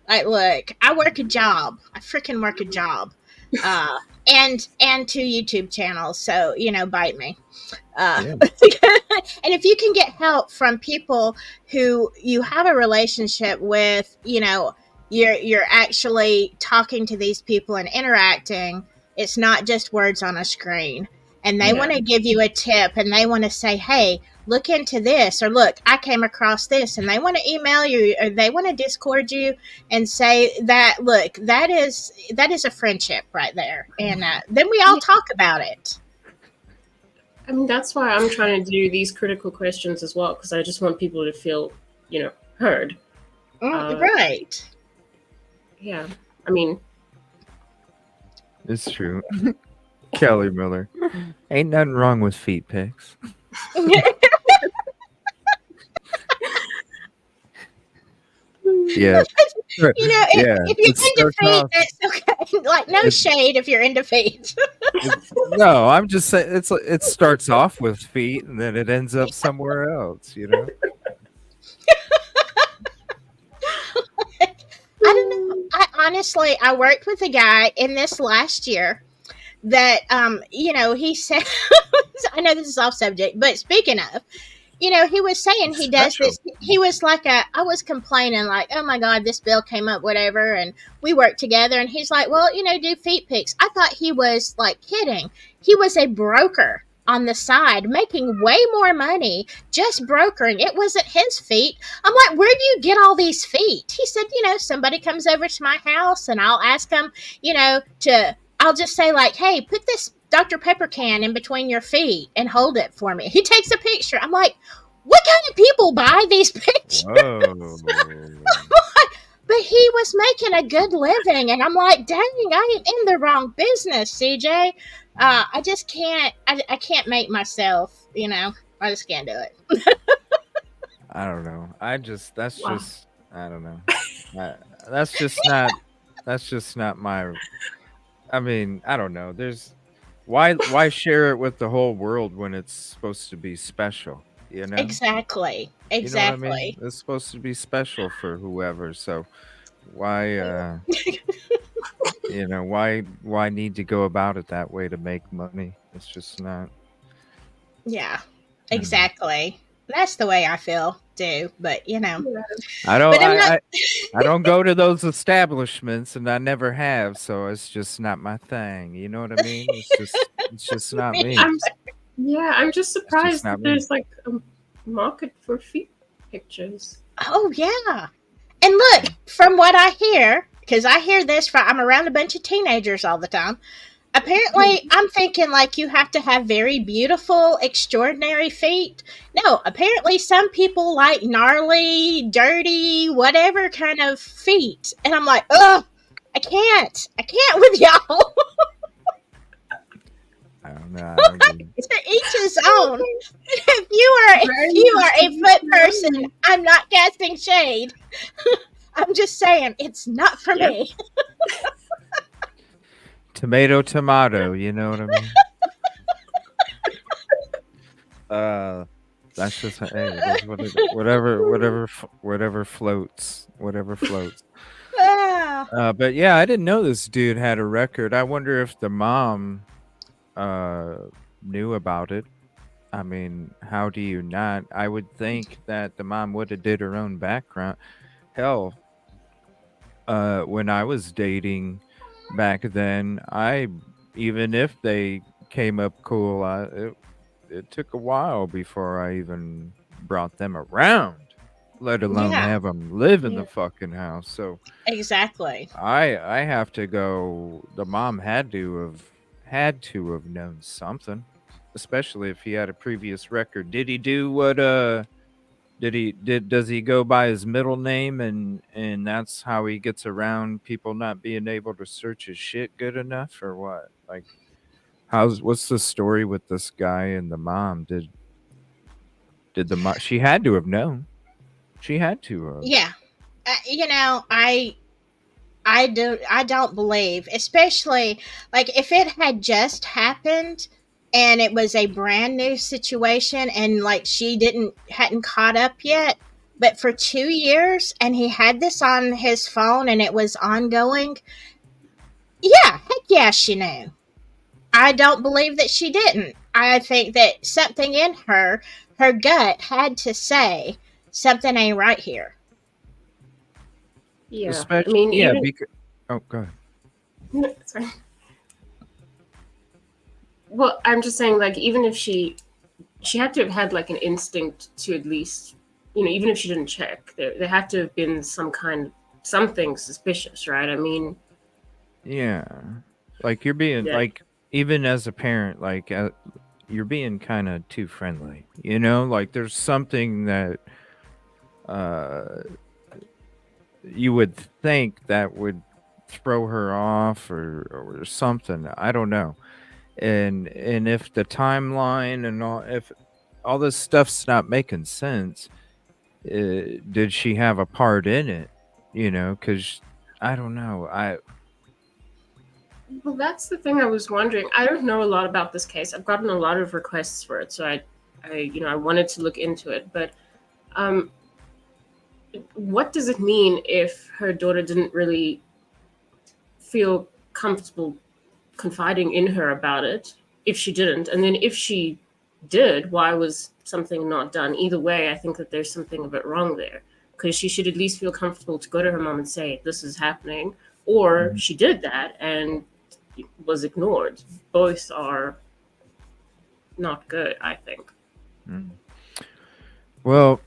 Like, look, I work a job. I freaking work a job. And 2 YouTube channels, so, bite me. Yeah. And if you can get help from people who you have a relationship with, you're actually talking to these people and interacting. It's not just words on a screen. And they want to give you a tip and they want to say, hey, look into this, or look, I came across this, and they want to email you or they want to Discord you and say that, look, that is a friendship right there. And then we all talk about it. I mean, that's why I'm trying to do these critical questions as well, because I just want people to feel, heard. Right. Yeah. I mean, It's true. Kelly Miller. Ain't nothing wrong with feet pics. Yeah. If you're into feet, that's okay. Like, no shade if you're into feet. No, I'm just saying it starts off with feet and then it ends up somewhere else, I don't know. I worked with a guy in this last year that, he said, I know this is off subject, but speaking of, he was saying he does this. He was like I was complaining like, oh my God, this bill came up, whatever. And we worked together and he's like, well, do feet pics. I thought he was like kidding. He was a broker on the side making way more money just brokering. It wasn't his feet. I'm like, where do you get all these feet? He said, somebody comes over to my house and I'll ask them, I'll just say like, hey, put this Dr. Pepper can in between your feet and hold it for me. He takes a picture. I'm like, what kind of people buy these pictures? Whoa. But he was making a good living. And I'm like, dang, I am in the wrong business, CJ. I just can't, I can't make myself, I just can't do it. I don't know. I don't know. That's just not my, I mean, I don't know. Why share it with the whole world when it's supposed to be special? Exactly. You know what I mean? It's supposed to be special for whoever. So why why need to go about it that way to make money? It's just not. Yeah. Exactly. That's the way I feel too, but I don't. I don't go to those establishments, and I never have. So it's just not my thing. You know what I mean? It's just not me. I'm just surprised that there's like a market for feet pictures. Oh yeah, and look, from what I hear, because I hear this I'm around a bunch of teenagers all the time. Apparently, I'm thinking like you have to have very beautiful, extraordinary feet. No, apparently some people like gnarly, dirty, whatever kind of feet. And I'm like, ugh, I can't with y'all. I don't know. To each his own. If you are a foot person, I'm not casting shade. I'm just saying it's not for me. Tomato, you know what I mean? That's just whatever floats. But yeah, I didn't know this dude had a record. I wonder if the mom uh knew about it. I mean, how do you not? I would think that the mom would have did her own background. Hell, when I was dating back then, I even if they came up cool, it took a while before I even brought them around, let alone Yeah, have them live in Yeah. the fucking house. So exactly. I have to go. The mom had to have known something, especially if he had a previous record. Did he do what? Does he go by his middle name and that's how he gets around people not being able to search his shit good enough or what? Like what's the story with this guy and the mom? Did the mom she had to have known. She had to have. Yeah. You know, I don't believe, especially like if it had just happened and it was a brand new situation and like she hadn't caught up yet, but for 2 years and he had this on his phone and it was ongoing. Yeah, heck yeah, she knew. I don't believe that she didn't. I think that something in her gut had to say something ain't right here. Yeah. I Especially mean, yeah, even because oh go ahead. no, sorry. Well, I'm just saying, like, even if she had to have had like an instinct to at least, even if she didn't check, there had to have been something suspicious, right? I mean, Yeah. Like you're being yeah, like even as a parent like you're being kind of too friendly. You know, like there's something that uh you would think that would throw her off or something. I don't know. And if the timeline and all if all this stuff's not making sense, did she have a part in it? You know, cuz I don't know. well, that's the thing I was wondering. I don't know a lot about this case. I've gotten a lot of requests for it, so I wanted to look into it. But um, what does it mean if her daughter didn't really feel comfortable confiding in her about it? If she didn't, and then if she did, why was something not done? Either way, I think that there's something a bit wrong there because she should at least feel comfortable to go to her mom and say this is happening, or Mhm. she did that and was ignored. Both are not good, I think. Mm. Well,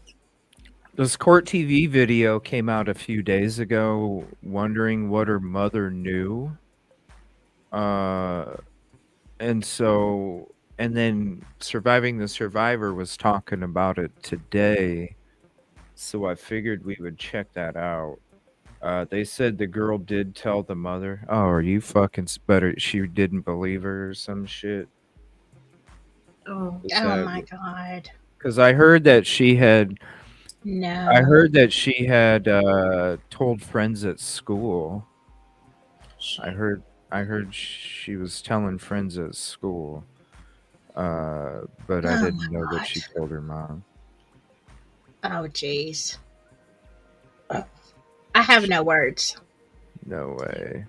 this court TV video came out a few days ago wondering what her mother knew. Uh and so and then Surviving the Survivor was talking about it today. So I figured we would check that out. They said the girl did tell the mother. Oh, are you fucking better? She didn't believe her or some shit. Oh, Is Oh that my god. because I heard that she had I No. heard that she had told friends at school. I shit. heard I heard she was telling friends at school. But I Oh my didn't know that god. she told her mom. Oh jeez. I have no words. No way.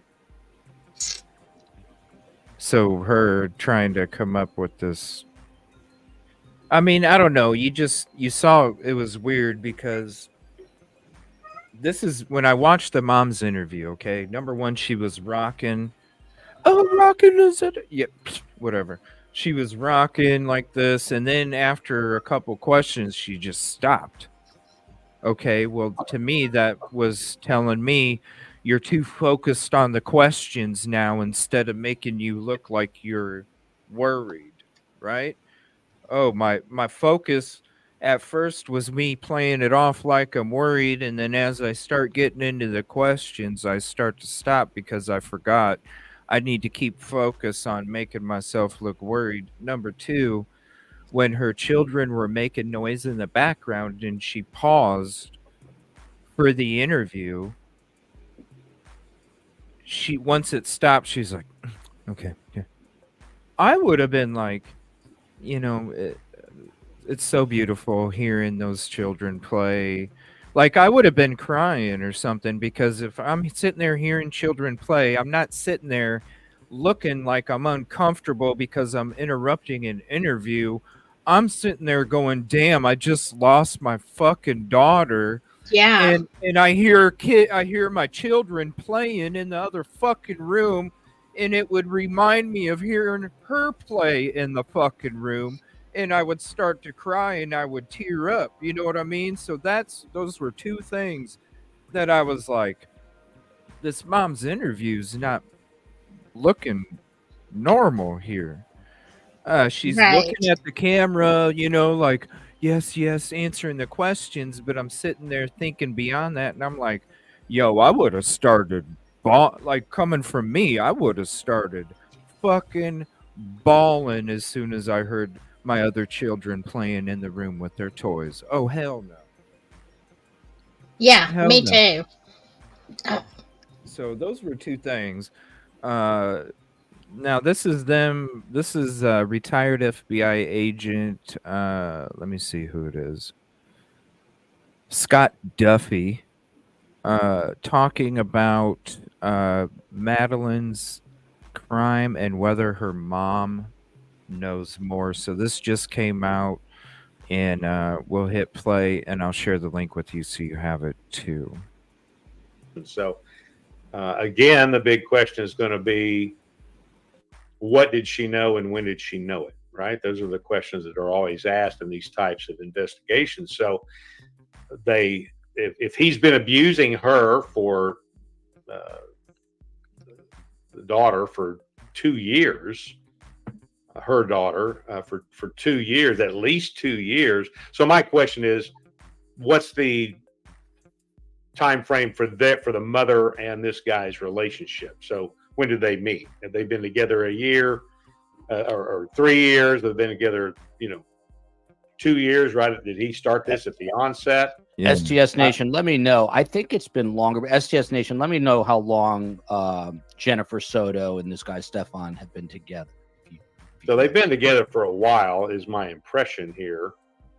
So her trying to come up with this. I mean, I don't know. You saw it was weird because this is when I watched the mom's interview. Okay, number one, she was rocking. Oh, rocking is it? Yep, whatever. She was rocking like this, and then after a couple questions, she just stopped. Okay, well, to me, that was telling me you're too focused on the questions now instead of making you look like you're worried, right? Oh, my focus at first was me playing it off like I'm worried, and then as I start getting into the questions, I start to stop because I forgot I need to keep focus on making myself look worried. Number two, when her children were making noise in the background and she paused for the interview, she once it stopped, she's like, okay, yeah. I would have been like, you know, it's so beautiful hearing those children play Like, I would have been crying or something, because if I'm sitting there hearing children play, I'm not sitting there looking like I'm uncomfortable because I'm interrupting an interview. I'm sitting there going, "Damn, I just lost my fucking daughter." Yeah. And I hear my children playing in the other fucking room, and it would remind me of hearing her play in the fucking room, and I would start to cry and I would tear up. You know what I mean? So those were two things that I was like, this mom's interview's not looking normal here. She's looking Right. at the camera, like, yes, yes, answering the questions, but I'm sitting there thinking beyond that, and I'm like, yo, I would have started, like, coming from me, I would have started fucking bawling as soon as I heard my other children playing in the room with their toys. Oh, hell no. Yeah, Hell me no. too. So those were two things. Now this is them. This is retired FBI agent. Let me see who it is. Scott Duffy, talking about Madeline's crime and whether her mom knows more. So this just came out, and we'll hit play, and I'll share the link with you so you have it too. So again, the big question is going to be, what did she know and when did she know it, right? Those are the questions that are always asked in these types of investigations. So if he's been abusing her for the daughter for 2 years, her daughter for 2 years, at least 2 years. So my question is, what's the time frame for the mother and this guy's relationship? So when did they meet? Have they been together a year or 3 years? They've been together, 2 years, right? Did he start this at the onset? Yeah. STS Nation, let me know. I think it's been longer, but STS Nation, let me know how long Jennifer Soto and this guy Stefan have been together. So they've been together for a while, is my impression here,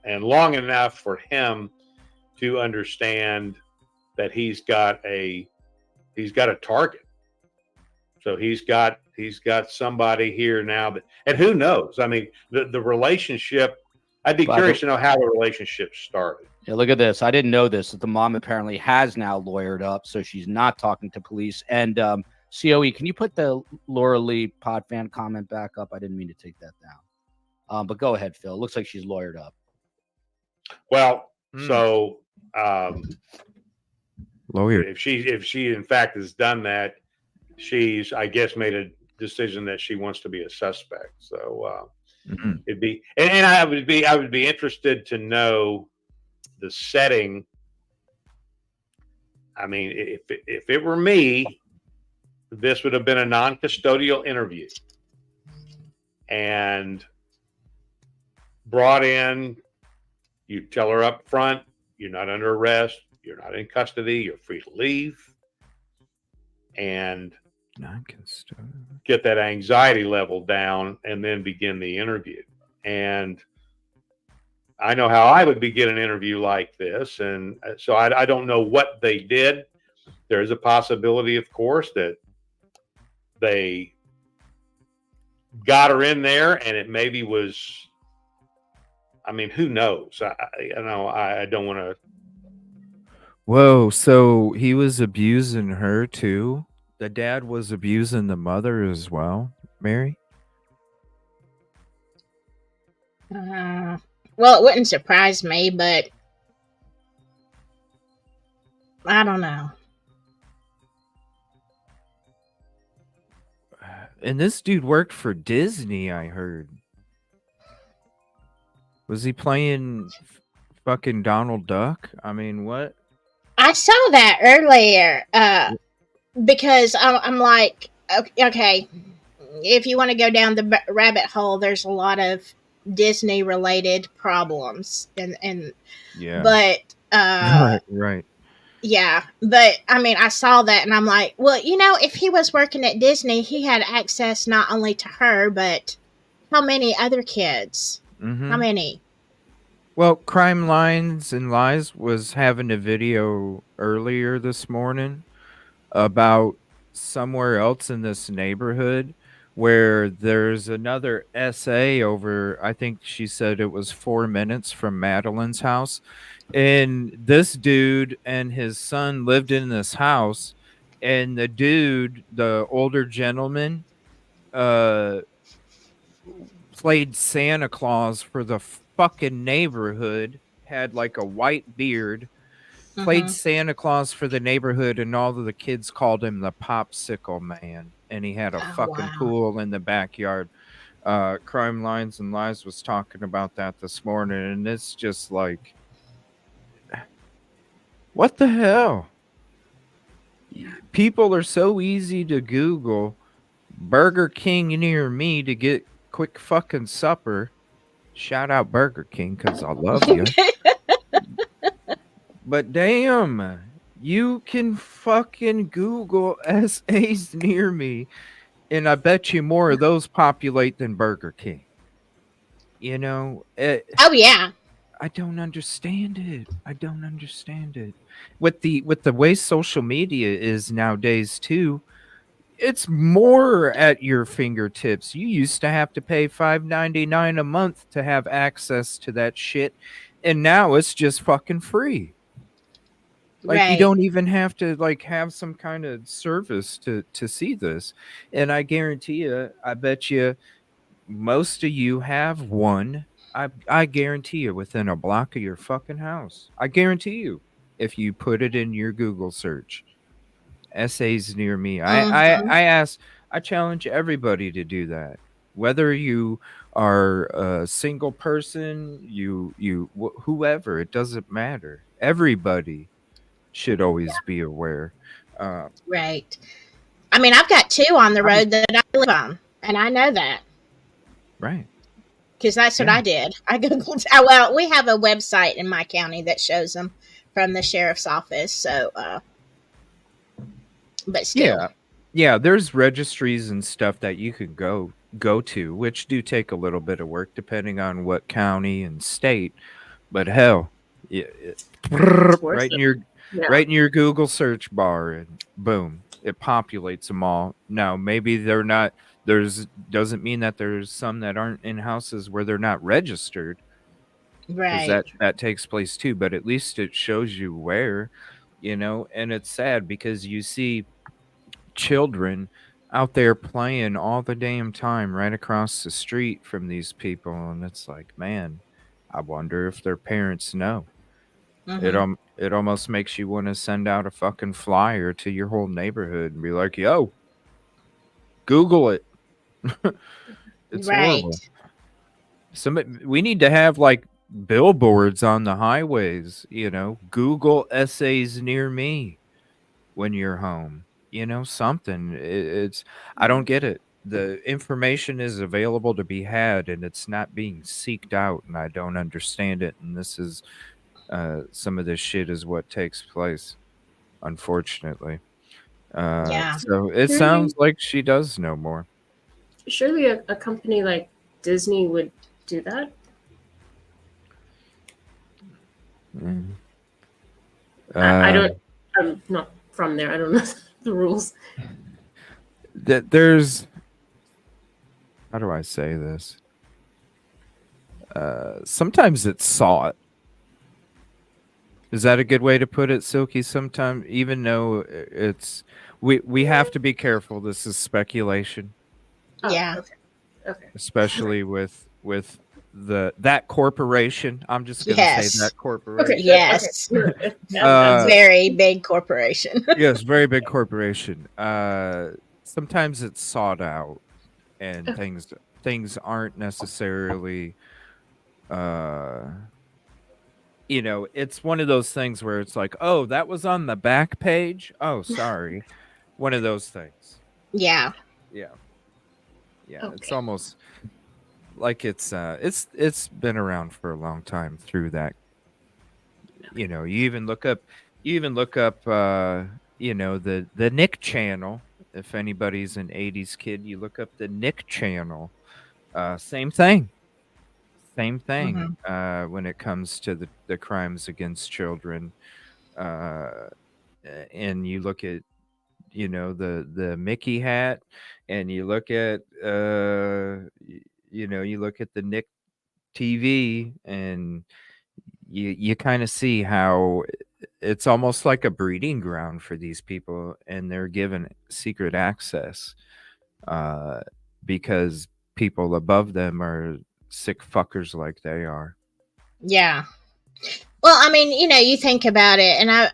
and long enough for him to understand that he's got a target. So he's got somebody here now and who knows? I mean, the relationship. I'd be curious to know how the relationship started. Yeah, look at this. I didn't know this. That the mom apparently has now lawyered up, so she's not talking to police. And COE, can you put the Laura Lee pod fan comment back up? I didn't mean to take that down. But go ahead, Phil. It looks like she's lawyered up. Well, so lawyer. If she in fact has done that, she's, I guess, made a decision that she wants to be a suspect. So it'd be, and I would be interested to know the setting. I mean, if it were me, this would have been a non-custodial interview and brought in. You tell her up front, you're not under arrest, you're not in custody, you're free to leave, and get that anxiety level down, and then begin the interview. And I know how I would begin an interview like this, and so I don't know what they did. There is a possibility, of course, that they got her in there, and it maybe was. I mean, who knows? I don't want to. Whoa! So he was abusing her too. The dad was abusing the mother as well, Mary? Well, it wouldn't surprise me, but I don't know. And this dude worked for Disney, I heard. Was he playing fucking Donald Duck? I mean, what? I saw that earlier because I'm like, okay, if you want to go down the rabbit hole, there's a lot of Disney related problems, and yeah, but right. Yeah, but I mean, I saw that and I'm like, well, if he was working at Disney, he had access not only to her, but how many other kids? Mm-hmm. How many? Well, Crime Lines and Lies was having a video earlier this morning about somewhere else in this neighborhood where there's another SA over, I think she said it was 4 minutes from Madeline's house. And this dude and his son lived in this house. And the dude, the older gentleman, uh, played Santa Claus for the fucking neighborhood, had like a white beard, played Mm-hmm. Santa Claus for the neighborhood, and all of the kids called him the Popsicle Man. And he had a Oh, fucking wow. pool in the backyard. Crime Lines and Lies was talking about that this morning, and it's just like, what the hell? People are so easy to Google Burger King near me to get quick fucking supper. Shout out Burger King because I love you. But damn, you can fucking Google SAs near me, and I bet you more of those populate than Burger King. You know, Oh yeah. I don't understand it. I don't understand it. With the way social media is nowadays too, it's more at your fingertips. You used to have to pay $5.99 a month to have access to that shit, and now it's just fucking free. Like you Right. don't even have to like have some kind of service to see this. And I guarantee you, I bet you most of you have one. I guarantee you within a block of your fucking house. I guarantee you if you put it in your Google search. Essays near me. Mm-hmm. I challenge everybody to do that. Whether you are a single person, whoever, it doesn't matter. Everybody should always be aware. Uh, Right. I mean, I've got two on the I'm road that I live on, and I know that right. because that's what Yeah. I did. I googled. Oh, well, we have a website in my county that shows them from the sheriff's office. So, but still, Yeah, there's registries and stuff that you could go to, which do take a little bit of work depending on what county and state. But hell, It's worth right in it. your Yeah. right in your Google search bar, and boom, it populates them all. Now, maybe they're not. Doesn't mean that there's some that aren't in houses where they're not registered, because right. that takes place too. But at least it shows you where, and it's sad because you see children out there playing all the damn time right across the street from these people, and it's like, man, I wonder if their parents know. Mm-hmm. It almost makes you want to send out a fucking flyer to your whole neighborhood and be like, yo, Google it. It's horrible. We need to have like billboards on the highways, Google essays near me when you're home. Something. I don't get it. The information is available to be had, and it's not being seeked out, and I don't understand it. And this is some of this shit is what takes place, unfortunately. Yeah. So it Surely- sounds like she does know more. Surely a company like Disney would do that. Mm. I don't. I'm not from there. I don't know the rules. That there's. How do I say this? Sometimes it's sought. Is that a good way to put it, Silky? Sometimes, even though it's, we have to be careful. This is speculation, Oh, Yeah. Okay. especially with that corporation. I'm just gonna Yes. say that corporation. Okay. Yes. Okay. That's Very big corporation. Yes, very big corporation. Sometimes it's sought out, and Okay. things aren't necessarily. It's one of those things where it's like, oh, that was on the back page. Oh, sorry. One of those things. Yeah. Yeah. Yeah. It's Okay. almost like it's been around for a long time through that. You even look up the Nick channel. If anybody's an 80s kid, you look up the Nick channel. Same thing. Same thing Mm-hmm. when it comes to the crimes against children. Uh, and you look at, the Mickey hat, and you look at, you look at the Nick TV, and you kind of see how it's almost like a breeding ground for these people, and they're given secret access uh, because people above them are sick fuckers like they are. Yeah. Well, I mean, you think about it, and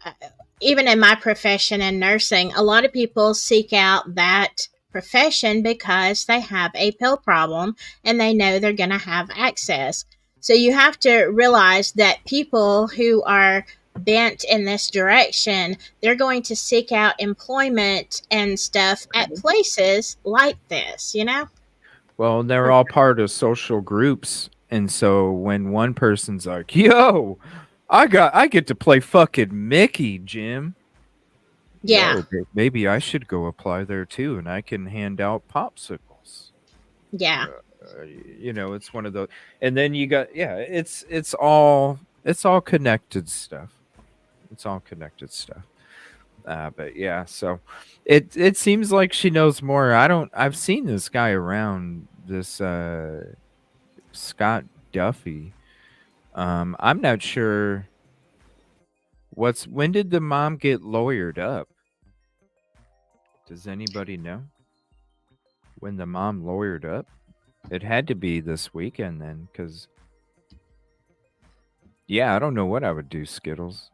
even in my profession in nursing, a lot of people seek out that profession because they have a pill problem and they know they're going to have access. So you have to realize that people who are bent in this direction, they're going to seek out employment and stuff at places like this. Well, they're all part of social groups, and so when one person's like, "Yo, I get to play fucking Mickey, Jim." Yeah. Yo, maybe I should go apply there too, and I can hand out popsicles. Yeah. It's one of those, and then you got it's all connected stuff. It's all connected stuff. But yeah, so it seems like she knows more. I've seen this guy around, this Scott Duffy. I'm not sure when did the mom get lawyered up? Does anybody know when the mom lawyered up? It had to be this weekend then, because yeah, I don't know what I would do, Skittles.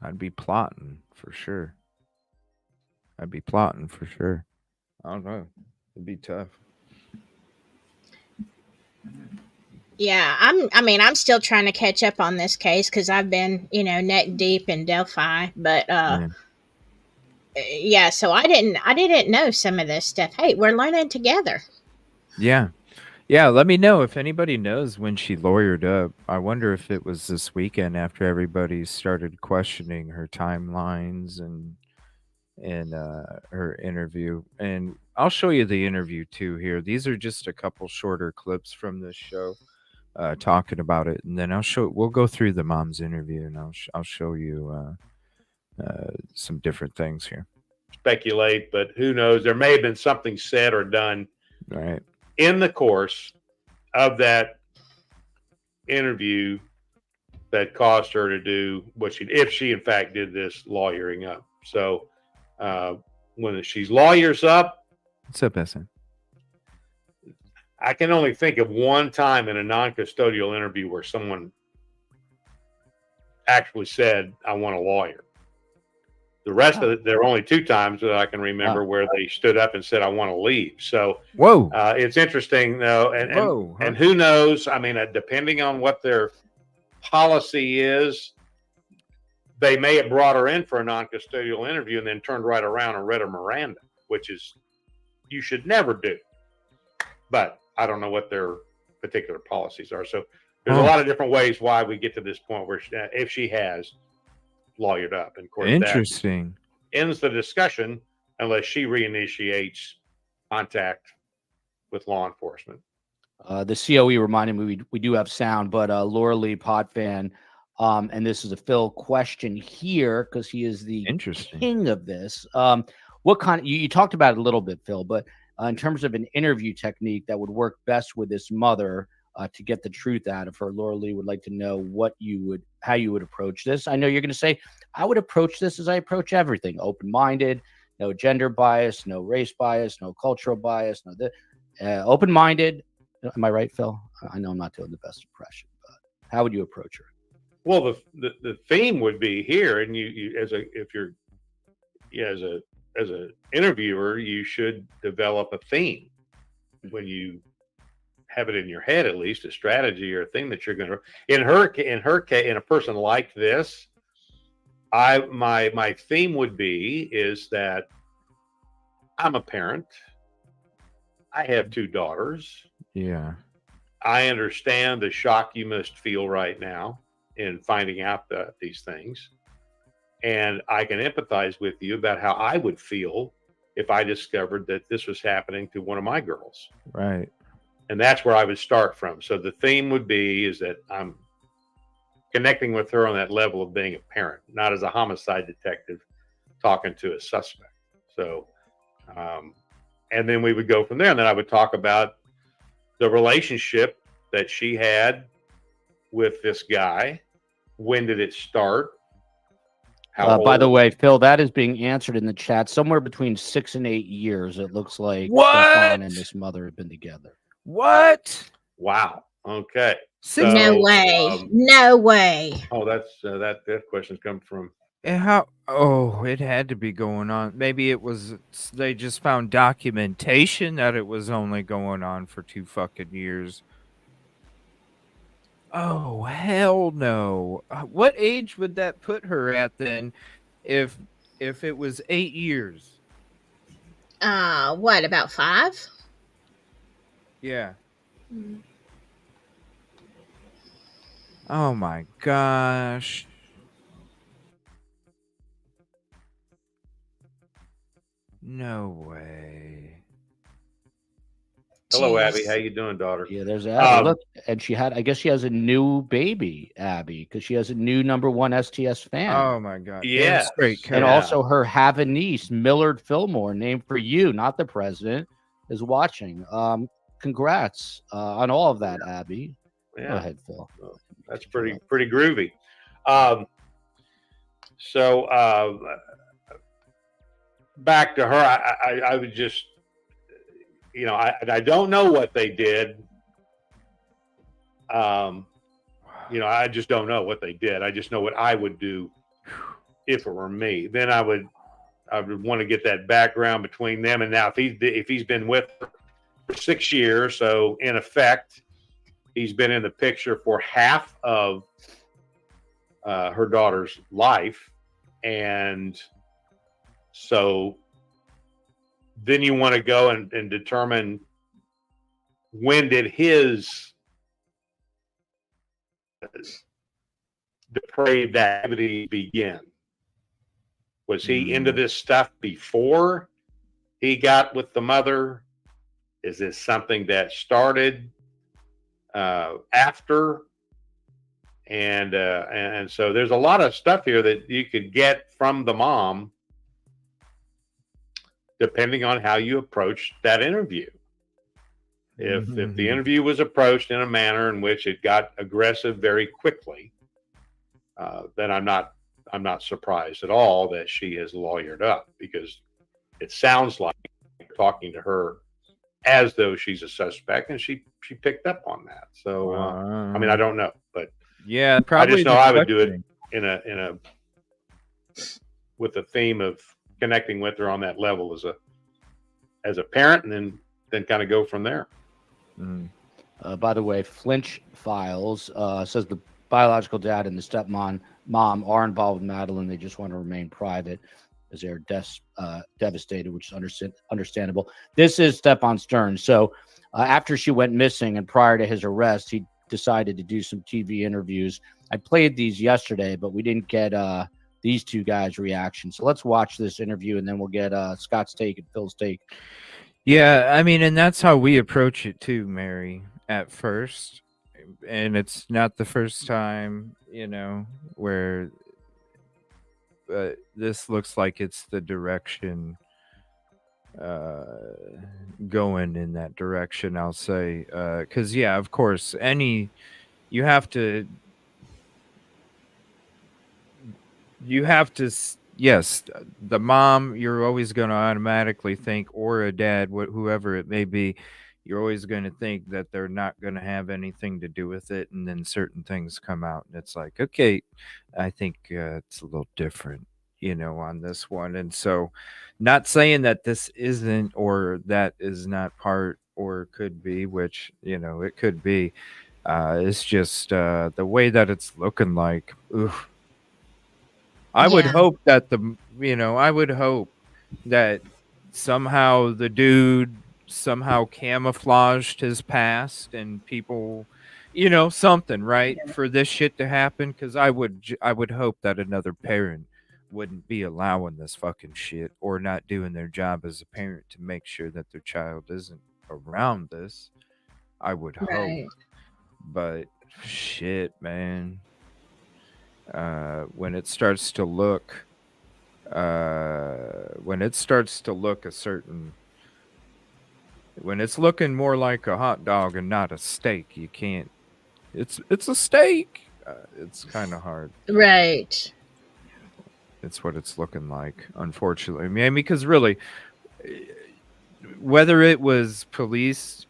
I'd be plotting for sure. I don't know. It'd be tough. Yeah, I'm still trying to catch up on this case because I've been, neck deep in Delphi. But Yeah. yeah, so I didn't know some of this stuff. Hey, we're learning together. Yeah. Yeah, let me know if anybody knows when she lawyered up. I wonder if it was this weekend after everybody started questioning her timelines and her interview. And I'll show you the interview too here. These are just a couple shorter clips from this show talking about it, and then we'll go through the mom's interview, and I'll show you some different things here. Speculate, but who knows? There may have been something said or done Right in the course of that interview that caused her to do what if she in fact did this lawyering up. So when she's lawyers up, what's up, SN? I can only think of one time in a non-custodial interview where someone actually said, "I want a lawyer." The rest of it, there are only two times that I can remember where they stood up and said, "I want to leave." So, whoa, it's interesting though, and who knows? I mean, depending on what their policy is, they may have brought her in for a non-custodial interview and then turned right around and read a Miranda, which is you should never do. But I don't know what their particular policies are. So there's a lot of different ways why we get to this point where if she has lawyered up, and of course interesting, that ends the discussion unless she reinitiates contact with law enforcement. The COE reminded me we do have sound, but Laura Lee Potvin, and this is a Phil question here because he is the king of this. What kind of, you talked about it a little bit, Phil, but in terms of an interview technique that would work best with this mother to get the truth out of her, Laura Lee would like to know how you would approach this. I know you're going to say, I would approach this as I approach everything: open-minded, no gender bias, no race bias, no cultural bias, open-minded. Am I right, Phil? I know I'm not doing the best impression, but how would you approach her? Well, the theme would be here, and you as an interviewer, you should develop a theme when you have it in your head, at least a strategy or a thing that you're going to. In her case, in a person like this, my theme would be is that I'm a parent. I have two daughters. Yeah. I understand the shock you must feel right now in finding out these things. And I can empathize with you about how I would feel if I discovered that this was happening to one of my girls. Right. And that's where I would start from. So the theme would be is that I'm connecting with her on that level of being a parent, not as a homicide detective talking to a suspect. So, and then we would go from there. And then I would talk about the relationship that she had with this guy. When did it start? By the way, Phil, that is being answered in the chat. Somewhere between 6 and 8 years, it looks like Stefan and his mother have been together. What? Wow. Okay. So, no way. No way. Oh, that's that question's come from. And how? Oh, it had to be going on. Maybe it was. They just found documentation that it was only going on for 2 fucking years. Oh, hell no. What age would that put her at then if it was 8 years? What, about 5? Yeah. Oh my gosh. No way. Hello, Abby. How you doing, daughter? Yeah, there's Abby. Look, and I guess she has a new baby, Abby, because she has a new #1 STS fan. Oh my god. Yeah. And also her have a niece, Millard Fillmore, named for you, not the president, is watching. Congrats on all of that, Abby. Yeah. Go ahead, Phil. That's pretty groovy. Back to her, I would just, I don't know what they did. I just don't know what they did. I just know what I would do if it were me. Then I would want to get that background between them. And now if he's been with her for 6 years, so in effect, he's been in the picture for half of her daughter's life. And so then you want to go and determine when did his depraved activity begin. Was he into this stuff before he got with the mother? Is this something that started after? And so there's a lot of stuff here that you could get from the mom, depending on how you approach that interview. If the interview was approached in a manner in which it got aggressive very quickly, then I'm not surprised at all that she has lawyered up, because it sounds like you're talking to her as though she's a suspect, and she picked up on that. So I don't know, but yeah, probably. I just know I would do it in a with the theme of connecting with her on that level as a parent, and then kind of go from there. By the way, Flinch Files says the biological dad and the stepmom are involved with Madeline. They just want to remain private as they're devastated, which is understandable. This is Stefan Stern. So after she went missing and prior to his arrest, he decided to do some TV interviews. I played these yesterday, but we didn't get these two guys' reaction. So let's watch this interview, and then we'll get Scott's take and Phil's take. Yeah, and that's how we approach it too, Mary, at first. And it's not the first time, where this looks like it's the direction going in that direction, I'll say. Because, yeah, of course, you have to, yes, the mom, you're always going to automatically think, or a dad, whoever it may be, you're always going to think that they're not going to have anything to do with it. And then certain things come out and it's like, okay, I think it's a little different, on this one. And so not saying that this isn't, or that is not part, or could be, which, it could be. It's just the way that it's looking like, oof. I would hope that I would hope that somehow the dude somehow camouflaged his past and people, something, right, for this shit to happen. Because I would hope that another parent wouldn't be allowing this fucking shit or not doing their job as a parent to make sure that their child isn't around this. I would hope. Right. But shit, man. When it starts to look when it starts to look a certain when it's looking more like a hot dog and not a steak, you can't. It's a steak. It's kind of hard. Right. It's what it's looking like, unfortunately. I mean, because really, whether it was police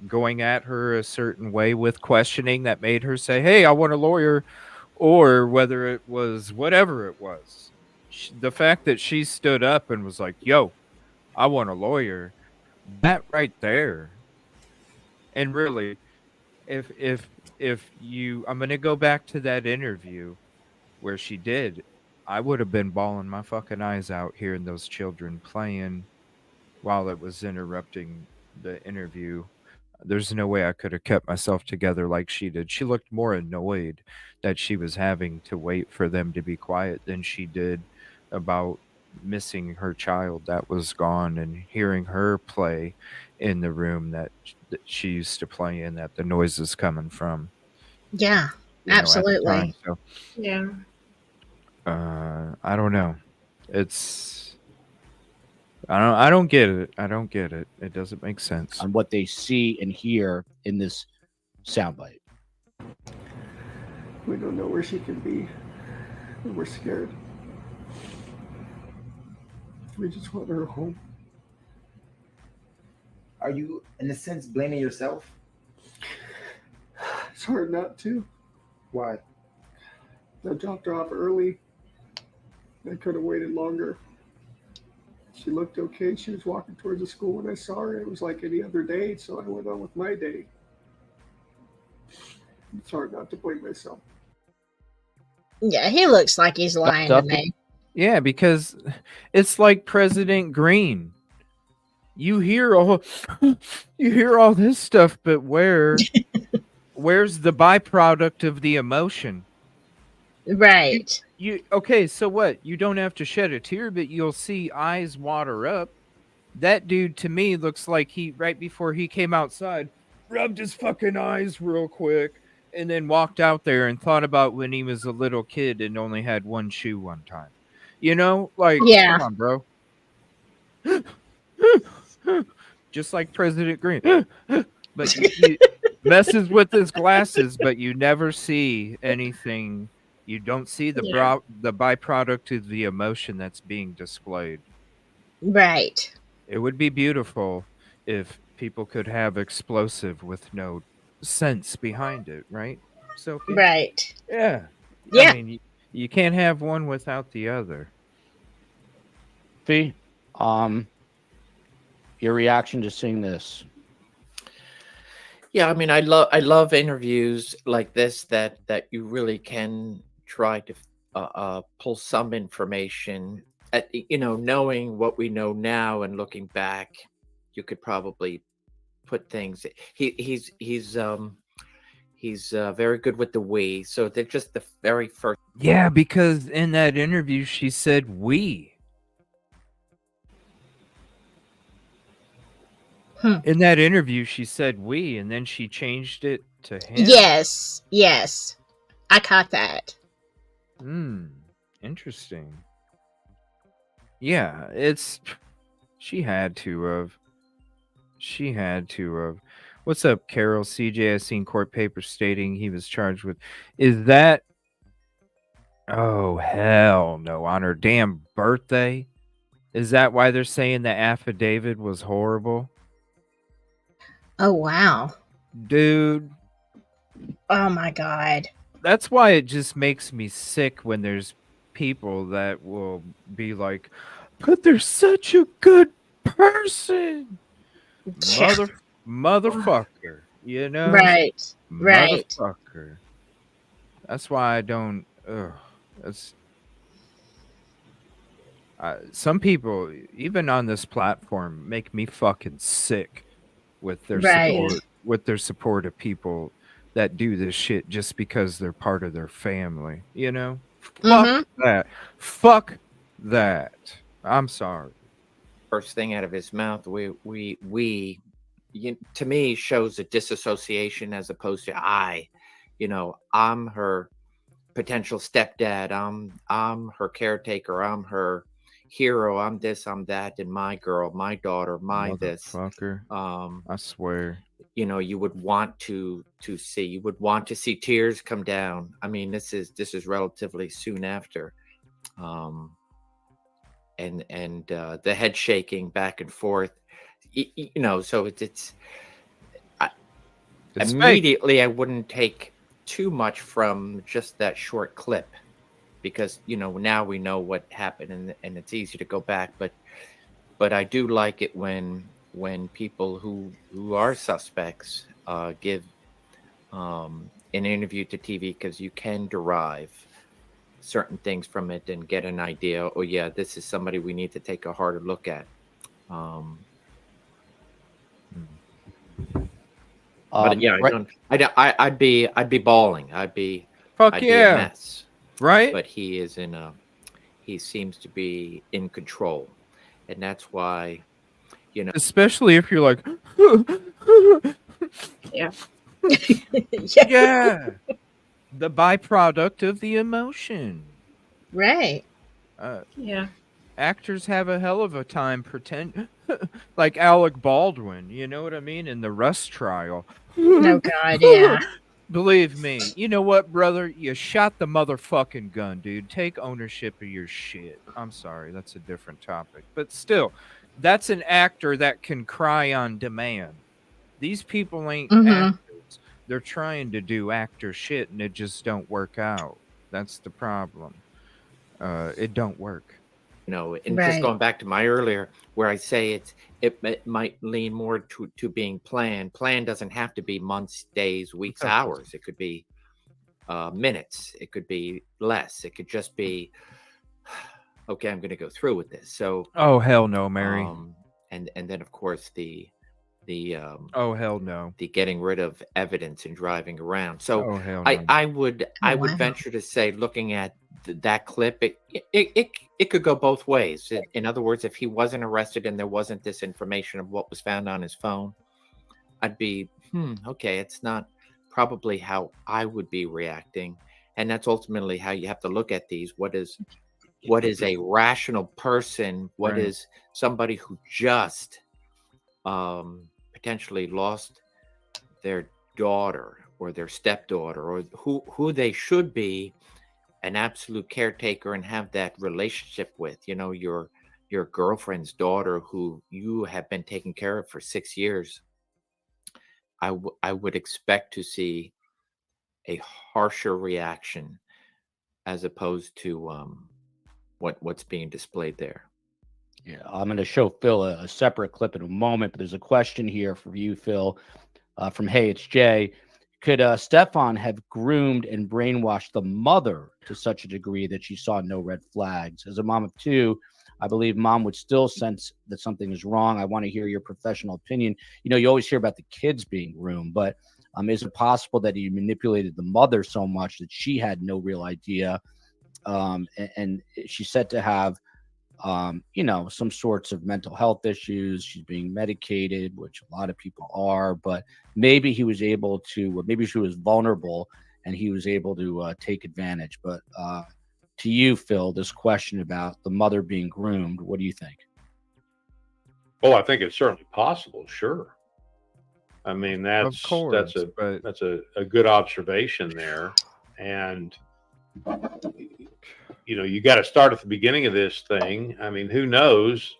going at her a certain way with questioning that made her say, "Hey, I want a lawyer," or whether it was whatever it was, the fact that she stood up and was like, "Yo, I want a lawyer," that right there. And really, if you, I'm gonna go back to that interview where she did. I would have been bawling my fucking eyes out hearing those children playing while it was interrupting the interview. There's no way I could have kept myself together like she did. She looked more annoyed that she was having to wait for them to be quiet than she did about missing her child that was gone and hearing her play in the room that she used to play in, that the noise is coming from. Yeah, you know, at the absolutely. time. So Yeah. I don't know. It's I don't get it. I don't get it. It doesn't make sense. On what they see and hear in this soundbite. We don't know where she can be, and we're scared. We just want her home. Are you, in a sense, blaming yourself? It's hard not to. Why? I dropped her off early. I could have waited longer. She looked okay. She was walking towards the school when I saw her. It was like any other day, so I went on with my day. It's hard not to blame myself. Yeah, he looks like he's lying to me. Yeah, because it's like President Green. You hear all this stuff, but where's the byproduct of the emotion? Right. You okay, so what? You don't have to shed a tear, but you'll see eyes water up. That dude to me looks like he, right before he came outside, rubbed his fucking eyes real quick and then walked out there and thought about when he was a little kid and only had one shoe one time. You know, like, Yeah. come on, bro. Just like President Green. But he messes with his glasses, but you never see anything. You don't see the byproduct of the emotion that's being displayed. Right. It would be beautiful if people could have explosive with no sense behind it, right? So Right. yeah. Yeah. I mean, you can't have one without the other. Fee, your reaction to seeing this? Yeah, I mean, I love interviews like this that you really can try to pull some information. Knowing what we know now and looking back, you could probably put things. He's very good with the we. So they're just the very first. Yeah, because in that interview she said we. In that interview she said we, and then she changed it to him. Yes. I caught that. Interesting. Yeah, she had to have. What's up, Carol? CJ, I seen court papers stating he was charged with. Is that? Oh, hell no. On her damn birthday? Is that why they're saying the affidavit was horrible? Oh, wow. Dude. Oh, my God. That's why it just makes me sick when there's people that will be like, but they're such a good person. Motherfucker. You know? Right. Motherfucker. That's why I don't. Some people, even on this platform, make me fucking sick with their support. With their support of people that do this shit just because they're part of their family. You know? Fuck that. Fuck that. I'm sorry. First thing out of his mouth, to me, shows a disassociation as opposed to I'm her potential stepdad. I'm her caretaker. I'm her hero. I'm this. I'm that. And my girl, my daughter, my this. Motherfucker. I swear. You would want to see. You would want to see tears come down. I mean, this is relatively soon after. And the head shaking back and forth, so it's immediately fake. I wouldn't take too much from just that short clip because now we know what happened and it's easy to go back, but I do like it when people who are suspects give an interview to TV, because you can derive certain things from it and get an idea. Oh yeah, this is somebody we need to take a harder look at. But yeah, right. I'd be bawling. I'd be a mess. Right. But he seems to be in control, and that's why, especially if you're like, yeah. Yeah. The byproduct of the emotion. Right. Yeah. Actors have a hell of a time pretend like Alec Baldwin, you know what I mean? In the Rust trial. Oh God, yeah. Believe me, you know what, brother? You shot the motherfucking gun, dude. Take ownership of your shit. I'm sorry, that's a different topic. But still, that's an actor that can cry on demand. These people ain't actors. They're trying to do actor shit and it just don't work out. That's the problem. It don't work. And just going back to my earlier, where I say it might lean more to being planned. Plan doesn't have to be months, days, weeks, hours. It could be minutes. It could be less. It could just be, okay, I'm going to go through with this. So, oh hell no, Mary. And then of course the oh hell no, the getting rid of evidence and driving around. So oh, hell no. I would venture to say, looking at that clip, it could go both ways. In other words, if he wasn't arrested and there wasn't this information of what was found on his phone, I'd be okay, it's not probably how I would be reacting. And that's ultimately how you have to look at these. What is a rational person? What is somebody who just potentially lost their daughter or their stepdaughter, or who they should be an absolute caretaker and have that relationship with, your girlfriend's daughter who you have been taking care of for 6 years. I would expect to see a harsher reaction as opposed to what's being displayed there. Yeah, I'm going to show Phil a separate clip in a moment, but there's a question here for you, Phil, from Hey, it's Jay. Could Stefan have groomed and brainwashed the mother to such a degree that she saw no red flags? As a mom of two, I believe mom would still sense that something is wrong. I want to hear your professional opinion. You always hear about the kids being groomed, but is it possible that he manipulated the mother so much that she had no real idea? And she's said to have some sorts of mental health issues. She's being medicated, which a lot of people are, but maybe he was able to, maybe she was vulnerable and he was able to take advantage. But to you, Phil, this question about the mother being groomed, what do you think? Oh, I think it's certainly possible. Sure. I mean, that's a good observation there. And you got to start at the beginning of this thing. I mean, who knows?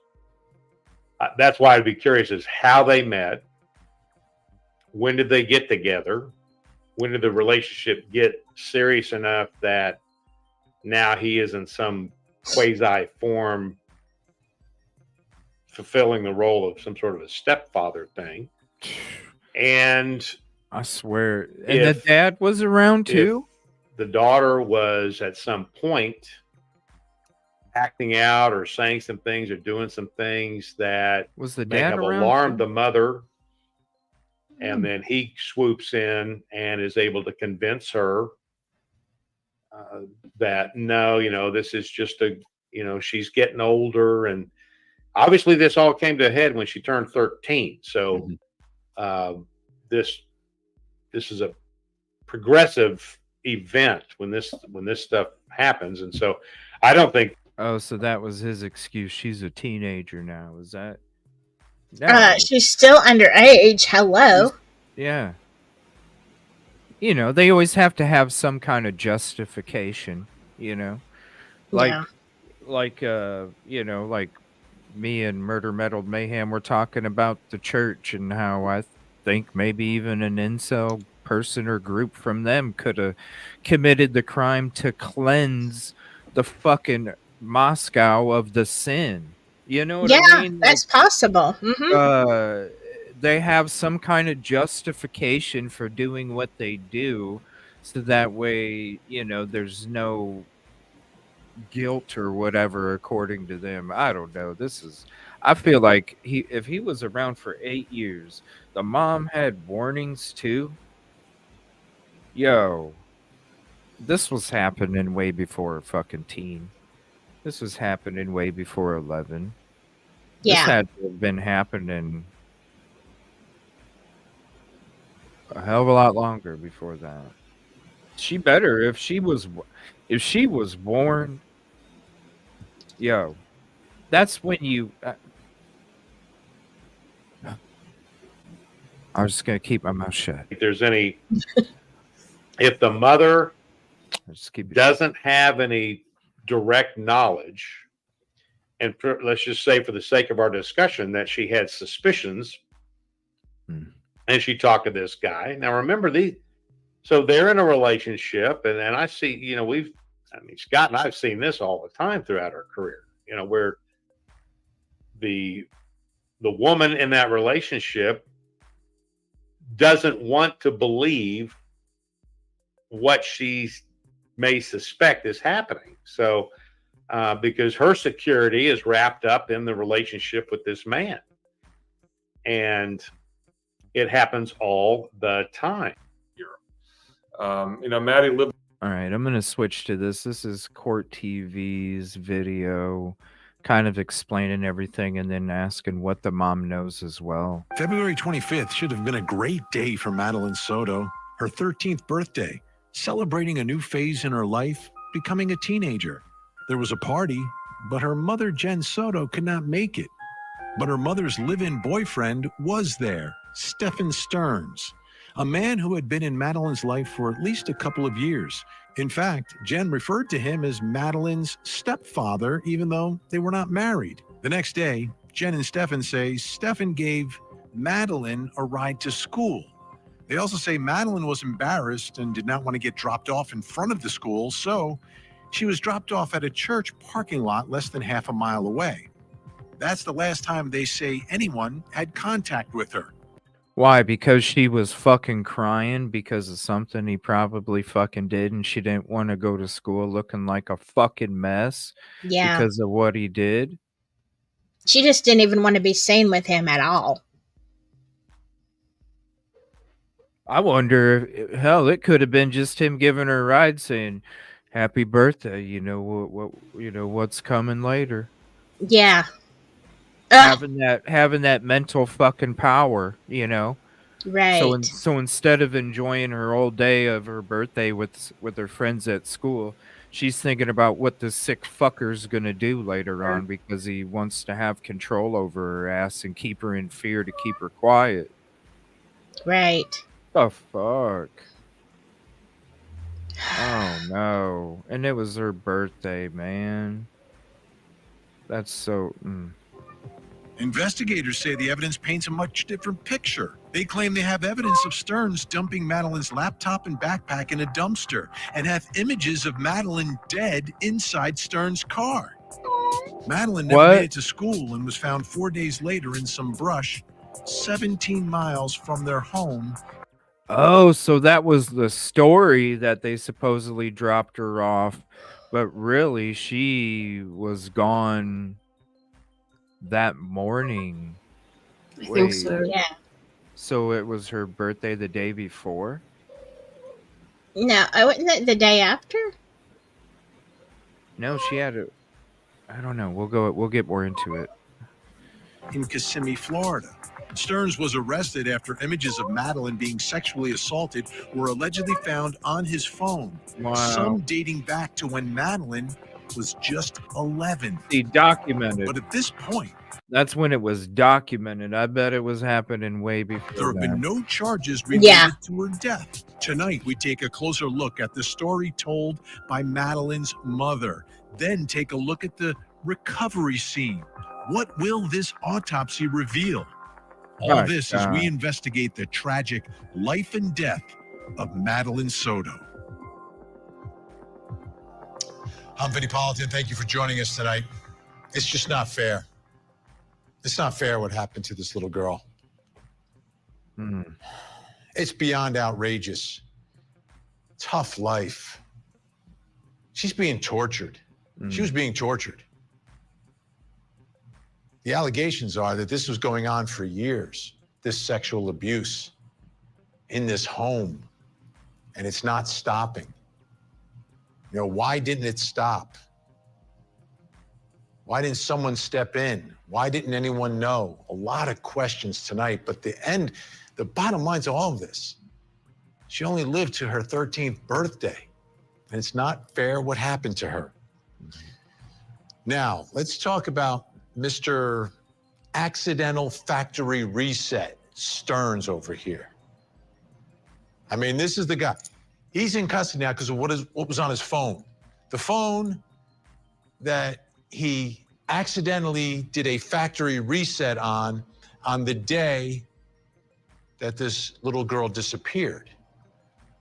That's why I'd be curious as how they met. When did they get together? When did the relationship get serious enough that now he is in some quasi form fulfilling the role of some sort of a stepfather thing? And I swear, and the dad was around too. The daughter was at some point acting out or saying some things or doing some things that may have alarmed the mother, and then he swoops in and is able to convince her that no, this is just she's getting older, and obviously this all came to a head when she turned 13. So this is a progressive event when this stuff happens, and so I don't think. Oh, so that was his excuse. She's a teenager now. Is that? No. She's still underage. Hello. Yeah. They always have to have some kind of justification. Like me and Murder Metal Mayhem were talking about the church and how I think maybe even an incel person or group from them could have committed the crime to cleanse the fucking Moscow of the sin. You know what I mean? That's possible. Mm-hmm. They have some kind of justification for doing what they do, so that way, there's no guilt or whatever according to them. I don't know. I feel like if he was around for 8 years, the mom had warnings too. Yo, this was happening way before fucking teen. This was happening way before 11. Yeah. This had to have been happening a hell of a lot longer before that. She better, if she was born, yo, that's when you. I'm just gonna keep my mouth shut. If there's any, if the mother doesn't have any direct knowledge, and let's just say for the sake of our discussion that she had suspicions, and she talked to this guy. Now remember so they're in a relationship, and I see, Scott and I've seen this all the time throughout our career, where the woman in that relationship doesn't want to believe what she may suspect is happening. So, because her security is wrapped up in the relationship with this man. And it happens all the time. Maddie lived. All right, I'm going to switch to this. This is Court TV's video, kind of explaining everything and then asking what the mom knows as well. February 25th should have been a great day for Madeline Soto, her 13th birthday, celebrating a new phase in her life, becoming a teenager. There was a party, but her mother, Jen Soto, could not make it. But her mother's live-in boyfriend was there, Stephen Stearns, a man who had been in Madeline's life for at least a couple of years. In fact, Jen referred to him as Madeline's stepfather, even though they were not married. The next day, Jen and Stephen say Stephen gave Madeline a ride to school. They also say Madeline was embarrassed and did not want to get dropped off in front of the school, so she was dropped off at a church parking lot less than half a mile away. That's the last time they say anyone had contact with her. Why? Because she was fucking crying because of something he probably fucking did, and she didn't want to go to school looking like a fucking mess because of what he did. She just didn't even want to be seen with him at all. I wonder if, hell, it could have been just him giving her a ride saying, "Happy birthday, what's coming later." Yeah. Having that mental fucking power, Right. So instead of enjoying her whole day of her birthday with her friends at school, she's thinking about what this sick fucker's gonna do later on because he wants to have control over her ass and keep her in fear to keep her quiet. Right. The fuck? Oh no! And it was her birthday, man. That's so. Investigators say the evidence paints a much different picture. They claim they have evidence of Stearns dumping Madeline's laptop and backpack in a dumpster and have images of Madeline dead inside Stearns' car. Madeline never made it to school and was found 4 days later in some brush 17 miles from their home. Oh, so that was the story that they supposedly dropped her off, but really she was gone that morning. I think so. Yeah. So it was her birthday the day before? No, wasn't it the day after? No, she had a. I don't know. We'll get more into it. In Kissimmee, Florida, Stearns was arrested after images of Madeline being sexually assaulted were allegedly found on his phone. Wow. Some dating back to when Madeline was just 11. See, documented. But at this point, that's when it was documented. I bet it was happening way before. There have been no charges related to her death. Tonight, we take a closer look at the story told by Madeline's mother. Then take a look at the recovery scene. What will this autopsy reveal? All this as we investigate the tragic life and death of Madeline Soto. I'm Vinnie Politan. Thank you for joining us tonight. It's just not fair. It's not fair what happened to this little girl. It's beyond outrageous. Tough life. She's being tortured. She was being tortured. The allegations are that this was going on for years, this sexual abuse in this home, and it's not stopping. You know, why didn't it stop? Why didn't someone step in? Why didn't anyone know? A lot of questions tonight, but the bottom line to all of this, she only lived to her 13th birthday, and it's not fair what happened to her. Now, let's talk about Mr. Accidental Factory Reset, Stearns over here. I mean, this is the guy. He's in custody now because of what was on his phone. The phone that he accidentally did a factory reset on the day that this little girl disappeared.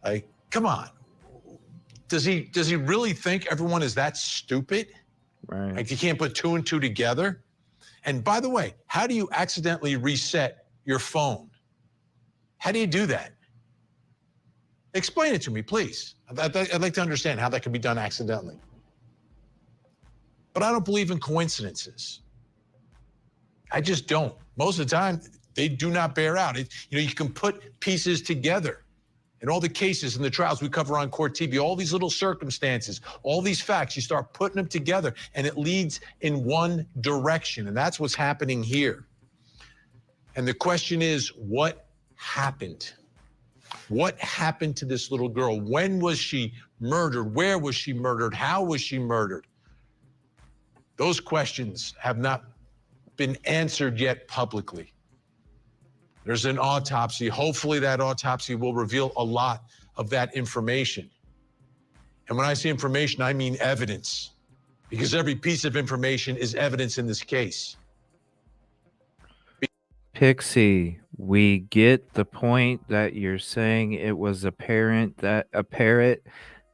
Like, come on. Does he really think everyone is that stupid? Right. Like, you can't put two and two together? And by the way, how do you accidentally reset your phone? How do you do that? Explain it to me, please. I'd like to understand how that can be done accidentally. But I don't believe in coincidences. I just don't. Most of the time, they do not bear out. You can put pieces together. In all the cases and the trials we cover on Court TV, all these little circumstances, all these facts, you start putting them together and it leads in one direction. And that's what's happening here. And the question is, what happened? What happened to this little girl? When was she murdered? Where was she murdered? How was she murdered? Those questions have not been answered yet publicly. There's an autopsy. Hopefully that autopsy will reveal a lot of that information. And when I say information, I mean evidence, because every piece of information is evidence in this case. Pixie, we get the point that you're saying it was a parrot.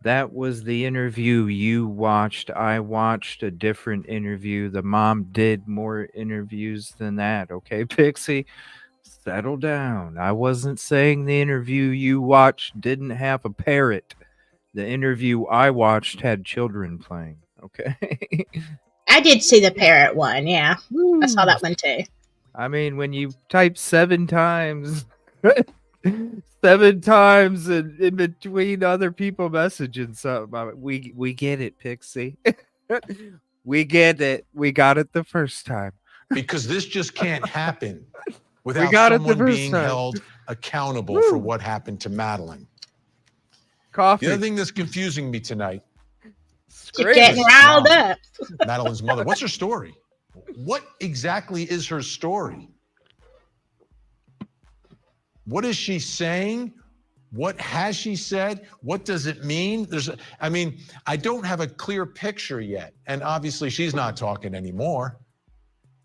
That was the interview you watched. I watched a different interview. The mom did more interviews than that. Okay, Pixie? Settle down. I wasn't saying the interview you watched didn't have a parrot. The interview I watched had children playing. Okay. I did see the parrot one. Yeah, I saw that one too. I mean, when you type 7 times, 7 times in between other people messaging something, we get it, Pixie. We get it. We got it the first time. Because this just can't happen without someone being held accountable for what happened to Madeline. Coffee. The other thing that's confusing me tonight. You're getting riled up. Madeline's mother. What's her story? What exactly is her story? What is she saying? What has she said? What does it mean? I don't have a clear picture yet. And obviously she's not talking anymore.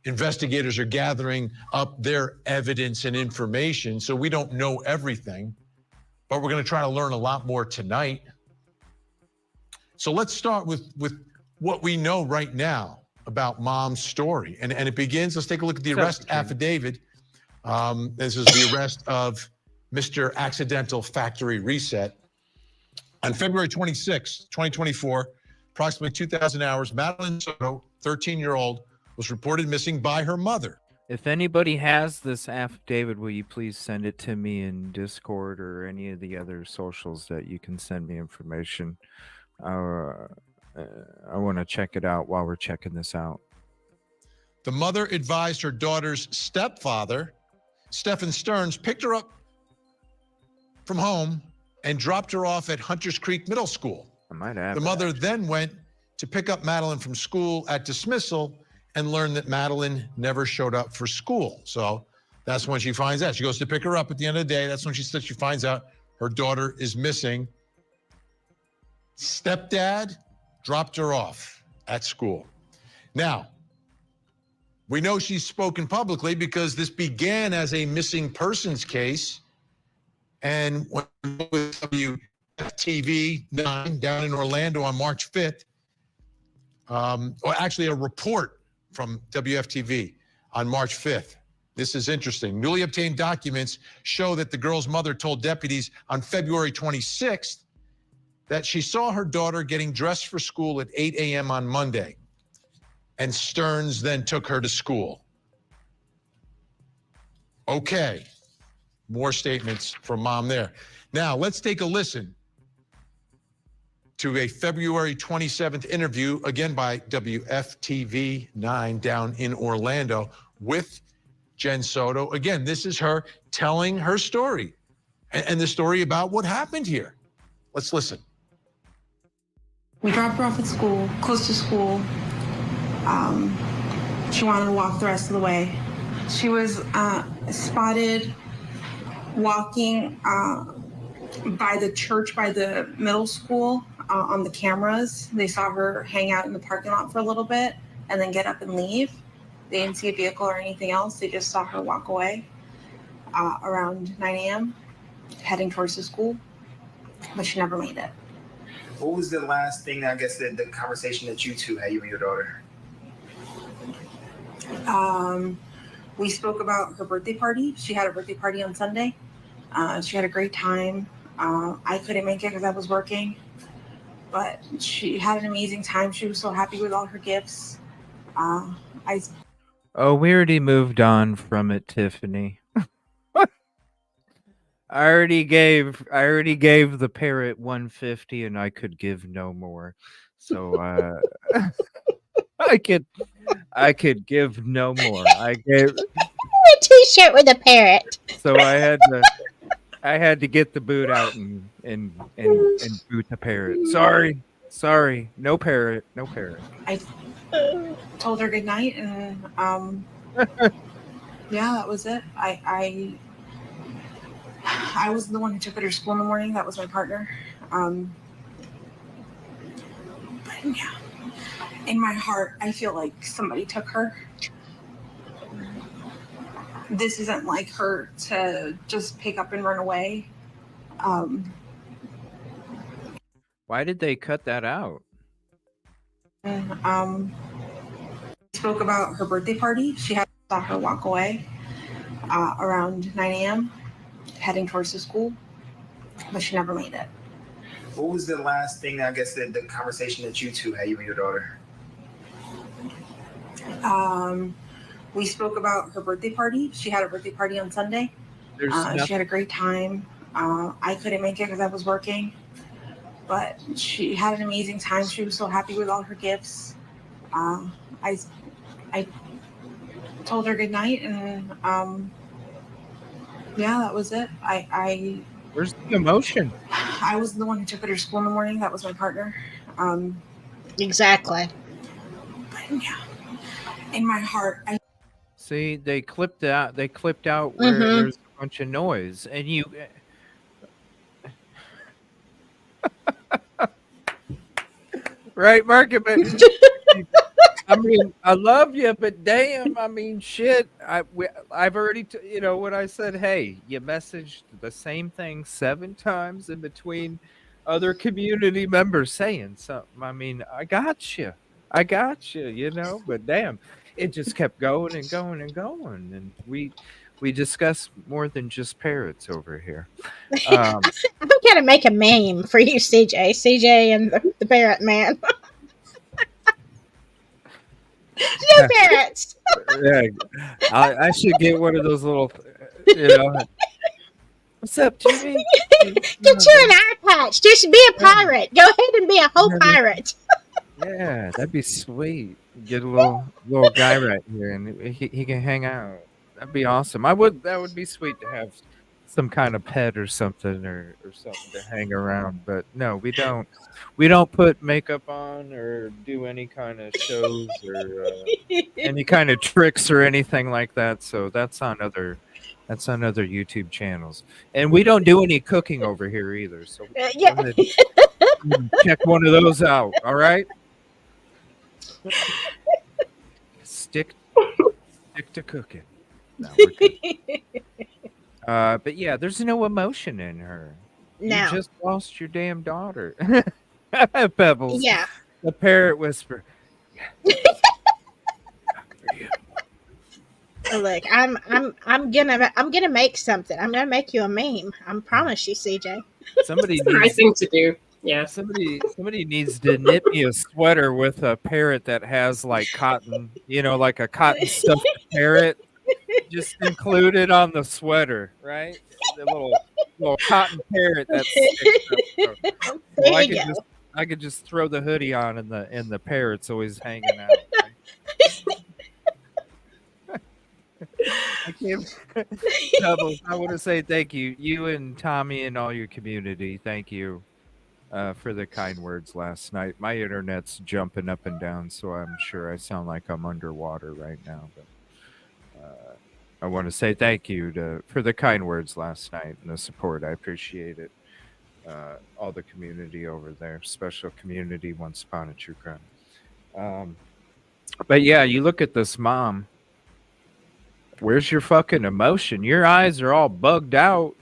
Investigators are gathering up their evidence and information, so we don't know everything, but we're going to try to learn a lot more tonight. So let's start with what we know right now about Mom's story. And it begins, let's take a look at the arrest affidavit. This is the arrest of Mr. Accidental Factory Reset. On February 26, 2024, approximately 2,000 hours, Madeline Soto, 13-year-old, was reported missing by her mother. If anybody has this affidavit, will you please send it to me in Discord or any of the other socials that you can send me information? I want to check it out while we're checking this out. The mother advised her daughter's stepfather, Stephen Stearns, picked her up from home and dropped her off at Hunters Creek Middle School. I might have. The mother then went to pick up Madeline from school at dismissal and learned that Madeline never showed up for school. So that's when she finds out. She goes to pick her up at the end of the day. That's when she finds out her daughter is missing. Stepdad dropped her off at school. Now, we know she's spoken publicly because this began as a missing persons case. And when with WFTV 9 down in Orlando on March 5th, or actually a report from WFTV on March 5th. This is interesting. Newly obtained documents show that the girl's mother told deputies on February 26th that she saw her daughter getting dressed for school at 8 a.m. on Monday, and Stearns then took her to school. Okay, more statements from mom there. Now, let's take a listen to a February 27th interview, again by WFTV 9 down in Orlando with Jen Soto. Again, this is her telling her story and the story about what happened here. Let's listen. We dropped her off at school, close to school. She wanted to walk the rest of the way. She was spotted walking by the church, by the middle school on the cameras. They saw her hang out in the parking lot for a little bit and then get up and leave. They didn't see a vehicle or anything else. They just saw her walk away around 9 a.m. heading towards the school, but she never made it. What was the last thing, I guess, the conversation that you two had, you and your daughter? We spoke about her birthday party. She had a birthday party on Sunday. She had a great time. I couldn't make it because I was working, but she had an amazing time. She was so happy with all her gifts. Oh, we already moved on from it, Tiffany. I already gave the parrot 150 and I could give no more. So I could give no more. I gave a t-shirt with a parrot. So I had to get the boot out and boot the parrot. Sorry. No parrot. I told her good night and yeah, that was it. I was the one who took her to school in the morning. That was my partner. But yeah, in my heart, I feel like somebody took her. This isn't like her to just pick up and run away. Why did they cut that out? Spoke about her birthday party. She had saw her walk away around 9 a.m. heading towards the school, but she never made it. What was the last thing, I guess, the conversation that you two had, you and your daughter? We spoke about her birthday party. She had a birthday party on Sunday. She had a great time. I couldn't make it because I was working, but she had an amazing time. She was so happy with all her gifts. I told her good night and yeah, that was it. Where's the emotion? I was the one who took her to school in the morning. That was my partner. Exactly. But yeah, in my heart, See, they clipped out where there's a bunch of noise, and you. Right, Market, but I mean, I love you, but damn, I mean, shit. I've already, when I said, hey, you messaged the same thing 7 times in between other community members saying something. I mean, I got you, but damn, it just kept going and going and going, and we discuss more than just parrots over here. I'm gonna make a meme for you, CJ and the parrot man. No parrots. Yeah, I should get one of those little, What's up, Jimmy? Get you an eye patch. Just be a pirate. Go ahead and be a whole pirate. Yeah, that'd be sweet. Get a little guy right here, and he can hang out. That'd be awesome. That would be sweet to have some kind of pet or something or something to hang around. But no, we don't put makeup on or do any kind of shows or any kind of tricks or anything like that. So that's on other YouTube channels, and we don't do any cooking over here either. So Yeah. go ahead and check one of those out. All right. Stick to cooking. No, we're good. But yeah, there's no emotion in her. You No. just lost your damn daughter. Pebbles. Yeah. The parrot whisper. Look, I'm gonna make something. I'm gonna make you a meme. I promise you, CJ. Somebody It's the right needs thing to do. Yeah. somebody needs to knit me a sweater with a parrot that has like cotton, like a cotton stuffed parrot just included on the sweater, right? The little cotton parrot that sticks up. There So you go. I could just throw the hoodie on and the parrot's always hanging out. Right? I can't. Pebbles, I want to say thank you, you and Tommy and all your community. Thank you for the kind words last night. My internet's jumping up and down, so I'm sure I sound like I'm underwater right now. But I want to say thank you for the kind words last night and the support. I appreciate it. All the community over there, special community once upon a true crime. But yeah, you look at this mom. Where's your fucking emotion? Your eyes are all bugged out.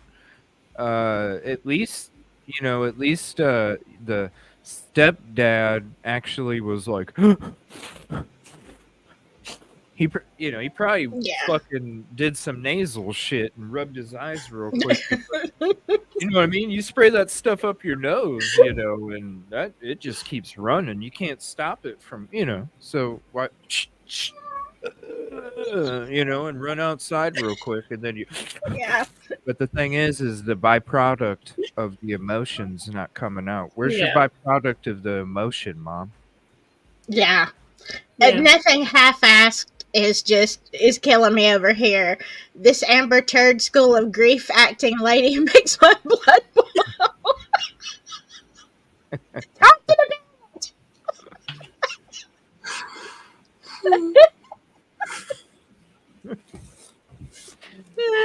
At least the stepdad actually was like, he probably fucking did some nasal shit and rubbed his eyes real quick. You know what I mean? You spray that stuff up your nose, and that it just keeps running. You can't stop it from, so what? And run outside real quick, and then you. Yeah. But the thing is the byproduct of the emotions not coming out. Where's your Yeah. byproduct of the emotion, Mom? Yeah. Yeah. Nothing half-assed is killing me over here. This Amber Turd School of Grief acting lady makes my blood boil. Talk to the bitch.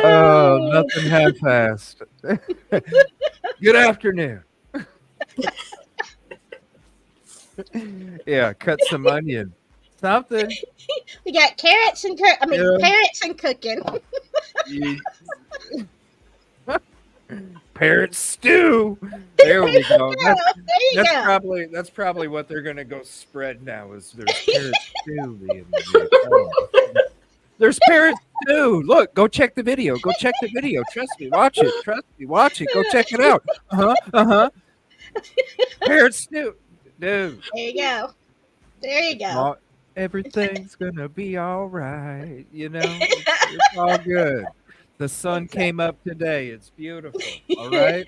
Oh, nothing half-assed. Good afternoon. Yeah, cut some onion. Something. We got carrots and parrots and cooking. Parrot stew. There we go. There That's probably what they're gonna go spread now. Is there's parrot stew being made. There's parrot stew. Look, go check the video. Go check the video. Trust me. Watch it. Trust me. Watch it. Go check it out. Parrot stew, dude. There you go. Everything's gonna be all right. It's all good. The sun came up today. It's beautiful. All right.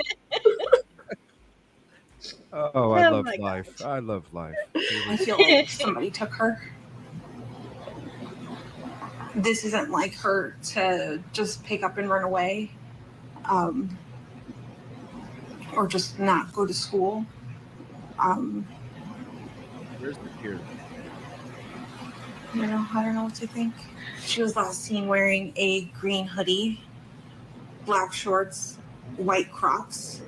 Oh, I love life. I love life. I feel like somebody took her. This isn't like her to just pick up and run away, or just not go to school. Where's the tear? I don't know what to think. She was last seen wearing a green hoodie, black shorts, white Crocs,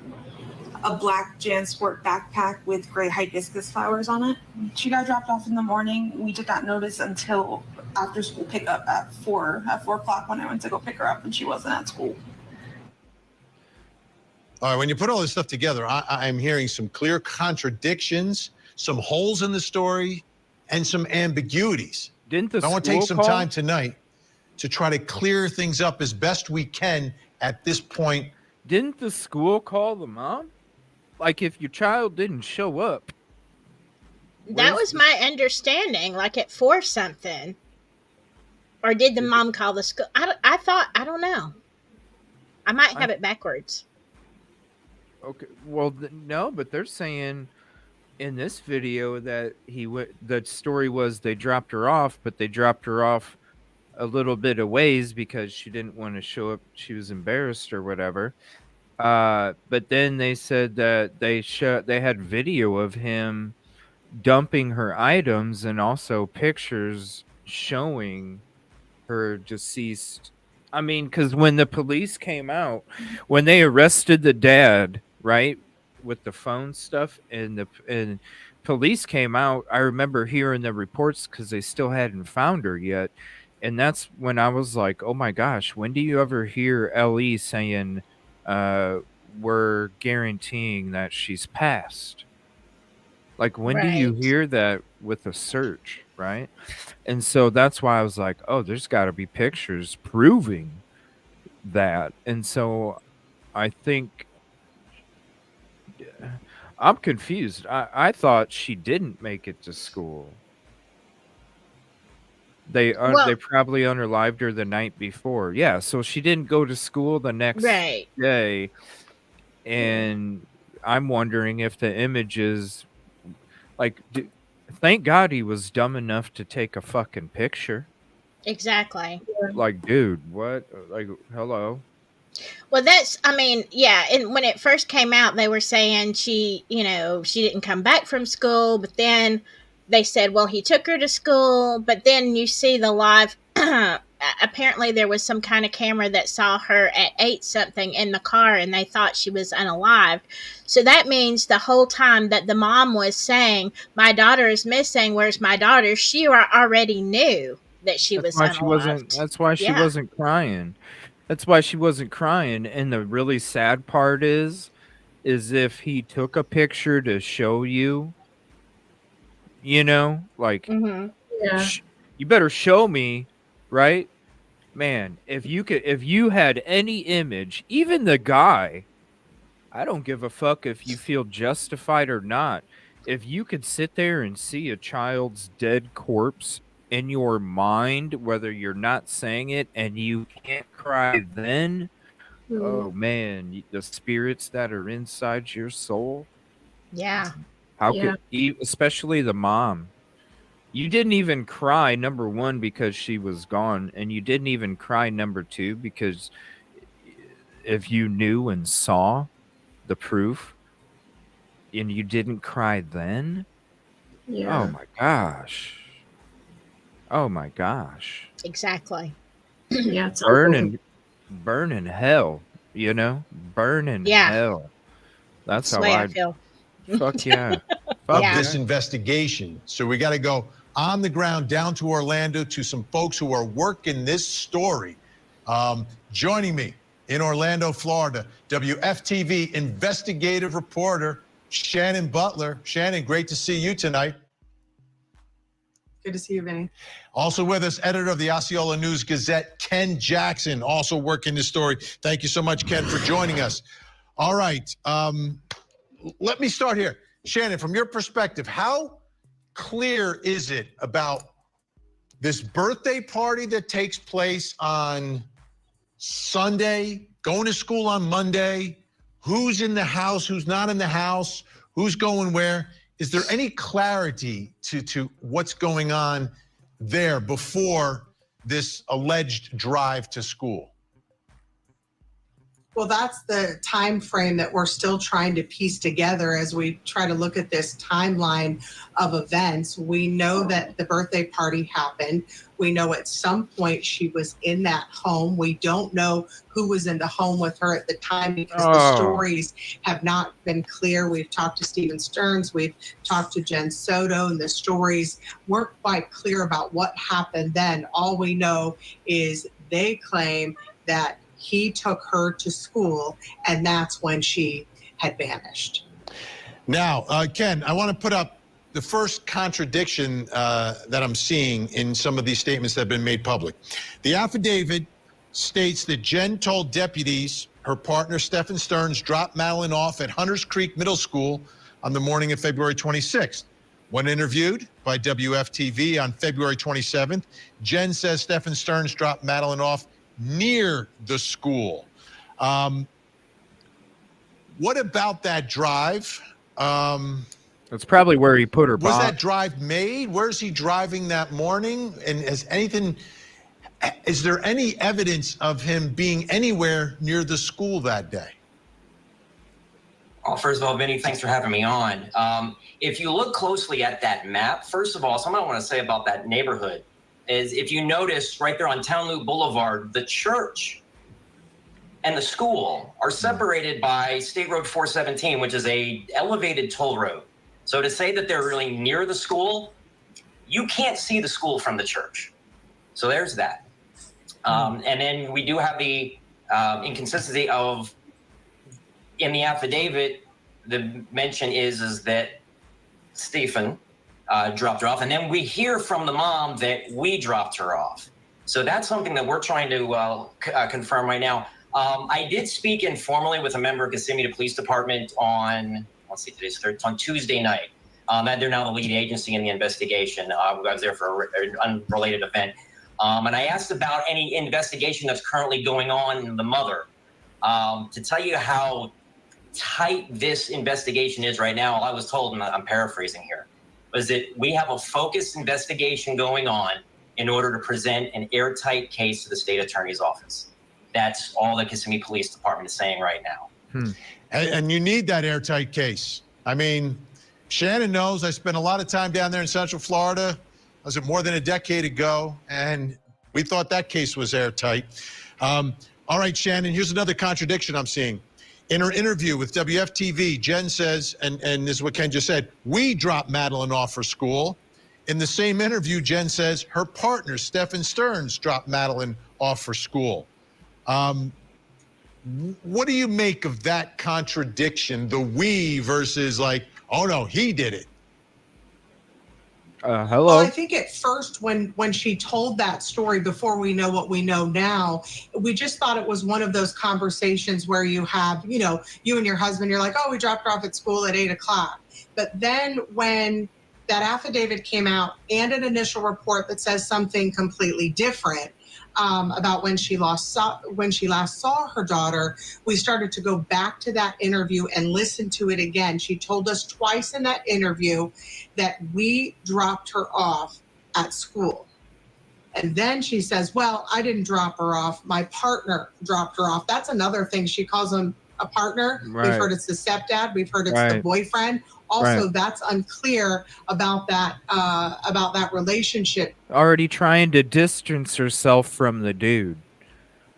a black JanSport backpack with gray hibiscus flowers on it. She got dropped off in the morning. We did not notice until after school pickup at 4 o'clock when I went to go pick her up, and she wasn't at school. All right, when you put all this stuff together, I'm hearing some clear contradictions, some holes in the story, and some ambiguities. Didn't I want to take some time tonight to try to clear things up as best we can at this point. Didn't the school call the mom? Like, if your child didn't show up. That was my understanding, like at 4 something. Or did the mom call the school? I don't know. I might have it backwards. Okay, well, no, but they're saying in this video that the story was they dropped her off, but they dropped her off a little bit of ways because she didn't want to show up. She was embarrassed or whatever. But then they said that they had video of him dumping her items and also pictures showing her deceased. I mean, because when the police came out, when they arrested the dad, right, with the phone stuff, and police came out, I remember hearing the reports because they still hadn't found her yet, and that's when I was like, oh my gosh, when do you ever hear LE saying, "We're guaranteeing that she's passed"? Like, when do you Right. hear that with a search, right? And so that's why I was like, oh, there's got to be pictures proving that. And so I think I'm confused. I thought she didn't make it to school. They Well, probably unalived her the night before. Yeah, so she didn't go to school the next right. day. And I'm wondering if the images, like, thank God he was dumb enough to take a fucking picture. Exactly. Like, dude, what? Like, hello. Well, I mean, yeah. And when it first came out, they were saying she didn't come back from school. But then they said, well, he took her to school. But then you see the live. Apparently, there was some kind of camera that saw her at 8 something in the car, and they thought she was unalived. So that means the whole time that the mom was saying, "My daughter is missing. Where's my daughter?" She already knew that she was unalived. That's why she Yeah. wasn't crying. That's why she wasn't crying. And the really sad part is if he took a picture to show you, like, Yeah. you better show me, right? Man, if you had any image, even the guy, I don't give a fuck if you feel justified or not. If you could sit there and see a child's dead corpse in your mind, whether you're not saying it, and you can't cry then, oh man, the spirits that are inside your soul. Yeah. How Yeah. could, especially the mom? You didn't even cry, number one, because she was gone, and you didn't even cry, number two, because if you knew and saw the proof, and you didn't cry then? Yeah. Oh my gosh. Oh my gosh. Exactly. Yeah. It's Burn in hell, burn in Yeah. hell. That's the how way I I feel. fuck yeah. Of Yeah. this investigation. So we got to go on the ground down to Orlando to some folks who are working this story. Joining me in Orlando, Florida, WFTV investigative reporter Shannon Butler. Shannon, great to see you tonight. Good to see you, Vinny. Also with us, editor of the Osceola News Gazette, Ken Jackson, also working this story. Thank you so much, Ken, for joining us. All right. Let me start here. Shannon, from your perspective, how clear is it about this birthday party that takes place on Sunday, going to school on Monday, who's in the house, who's not in the house, who's going where? Is there any clarity to what's going on there before this alleged drive to school? Well, that's the time frame that we're still trying to piece together as we try to look at this timeline of events. We know that the birthday party happened. We know at some point she was in that home. We don't know who was in the home with her at the time because the stories have not been clear. We've talked to Stephen Stearns, we've talked to Jen Soto, and the stories weren't quite clear about what happened then. All we know is they claim that he took her to school, and that's when she had vanished. Now, Ken, I want to put up the first contradiction that I'm seeing in some of these statements that have been made public. The affidavit states that Jen told deputies her partner, Stephen Stearns, dropped Madeline off at Hunters Creek Middle School on the morning of February 26th. When interviewed by WFTV on February 27th, Jen says Stephen Stearns dropped Madeline off near the school. What about that drive? It's probably where he put her Was bomb. that drive made? Where's he driving that morning? And is there any evidence of him being anywhere near the school that day? Well, first of all, Vinny, thanks for having me on. If you look closely at that map, first of all, something I want to say about that neighborhood is if you notice right there on Town Loop Boulevard, the church and the school are separated by State Road 417, which is a elevated toll road. So to say that they're really near the school, you can't see the school from the church. So there's that. And then we do have the inconsistency of, in the affidavit, the mention is that Stephen dropped her off. And then we hear from the mom that we dropped her off. So that's something that we're trying to confirm right now. I did speak informally with a member of Kissimmee Police Department on, let's see, today's third, on Tuesday night. They're now the lead agency in the investigation. I was there for an unrelated event. And I asked about any investigation that's currently going on in the mother. To tell you how tight this investigation is right now, all I was told, and I'm paraphrasing here, was that we have a focused investigation going on in order to present an airtight case to the state attorney's office. That's all the Kissimmee Police Department is saying right now. And you need that airtight case. I mean, Shannon knows I spent a lot of time down there in Central Florida. Was it more than a decade ago? And we thought that case was airtight. All right, Shannon, here's another contradiction I'm seeing. In her interview with WFTV, Jen says, and this is what Ken just said, we dropped Madeline off for school. In the same interview, Jen says her partner, Stephen Stearns, dropped Madeline off for school. What do you make of that contradiction, the we versus like, oh no, he did it? Hello. Well, I think at first when she told that story before we know what we know now, we just thought it was one of those conversations where you have, you know, you and your husband, you're like, oh, we dropped her off at school at 8 o'clock. But then when that affidavit came out and an initial report that says something completely different, about when she last saw her daughter, we started to go back to that interview and listen to it again. She told us twice in that interview that we dropped her off at school. And then she says, well, I didn't drop her off. My partner dropped her off. That's another thing. She calls him a partner. Right. We've heard it's the stepdad. We've heard it's the boyfriend. Also, that's unclear about that relationship. Already trying to distance herself from the dude.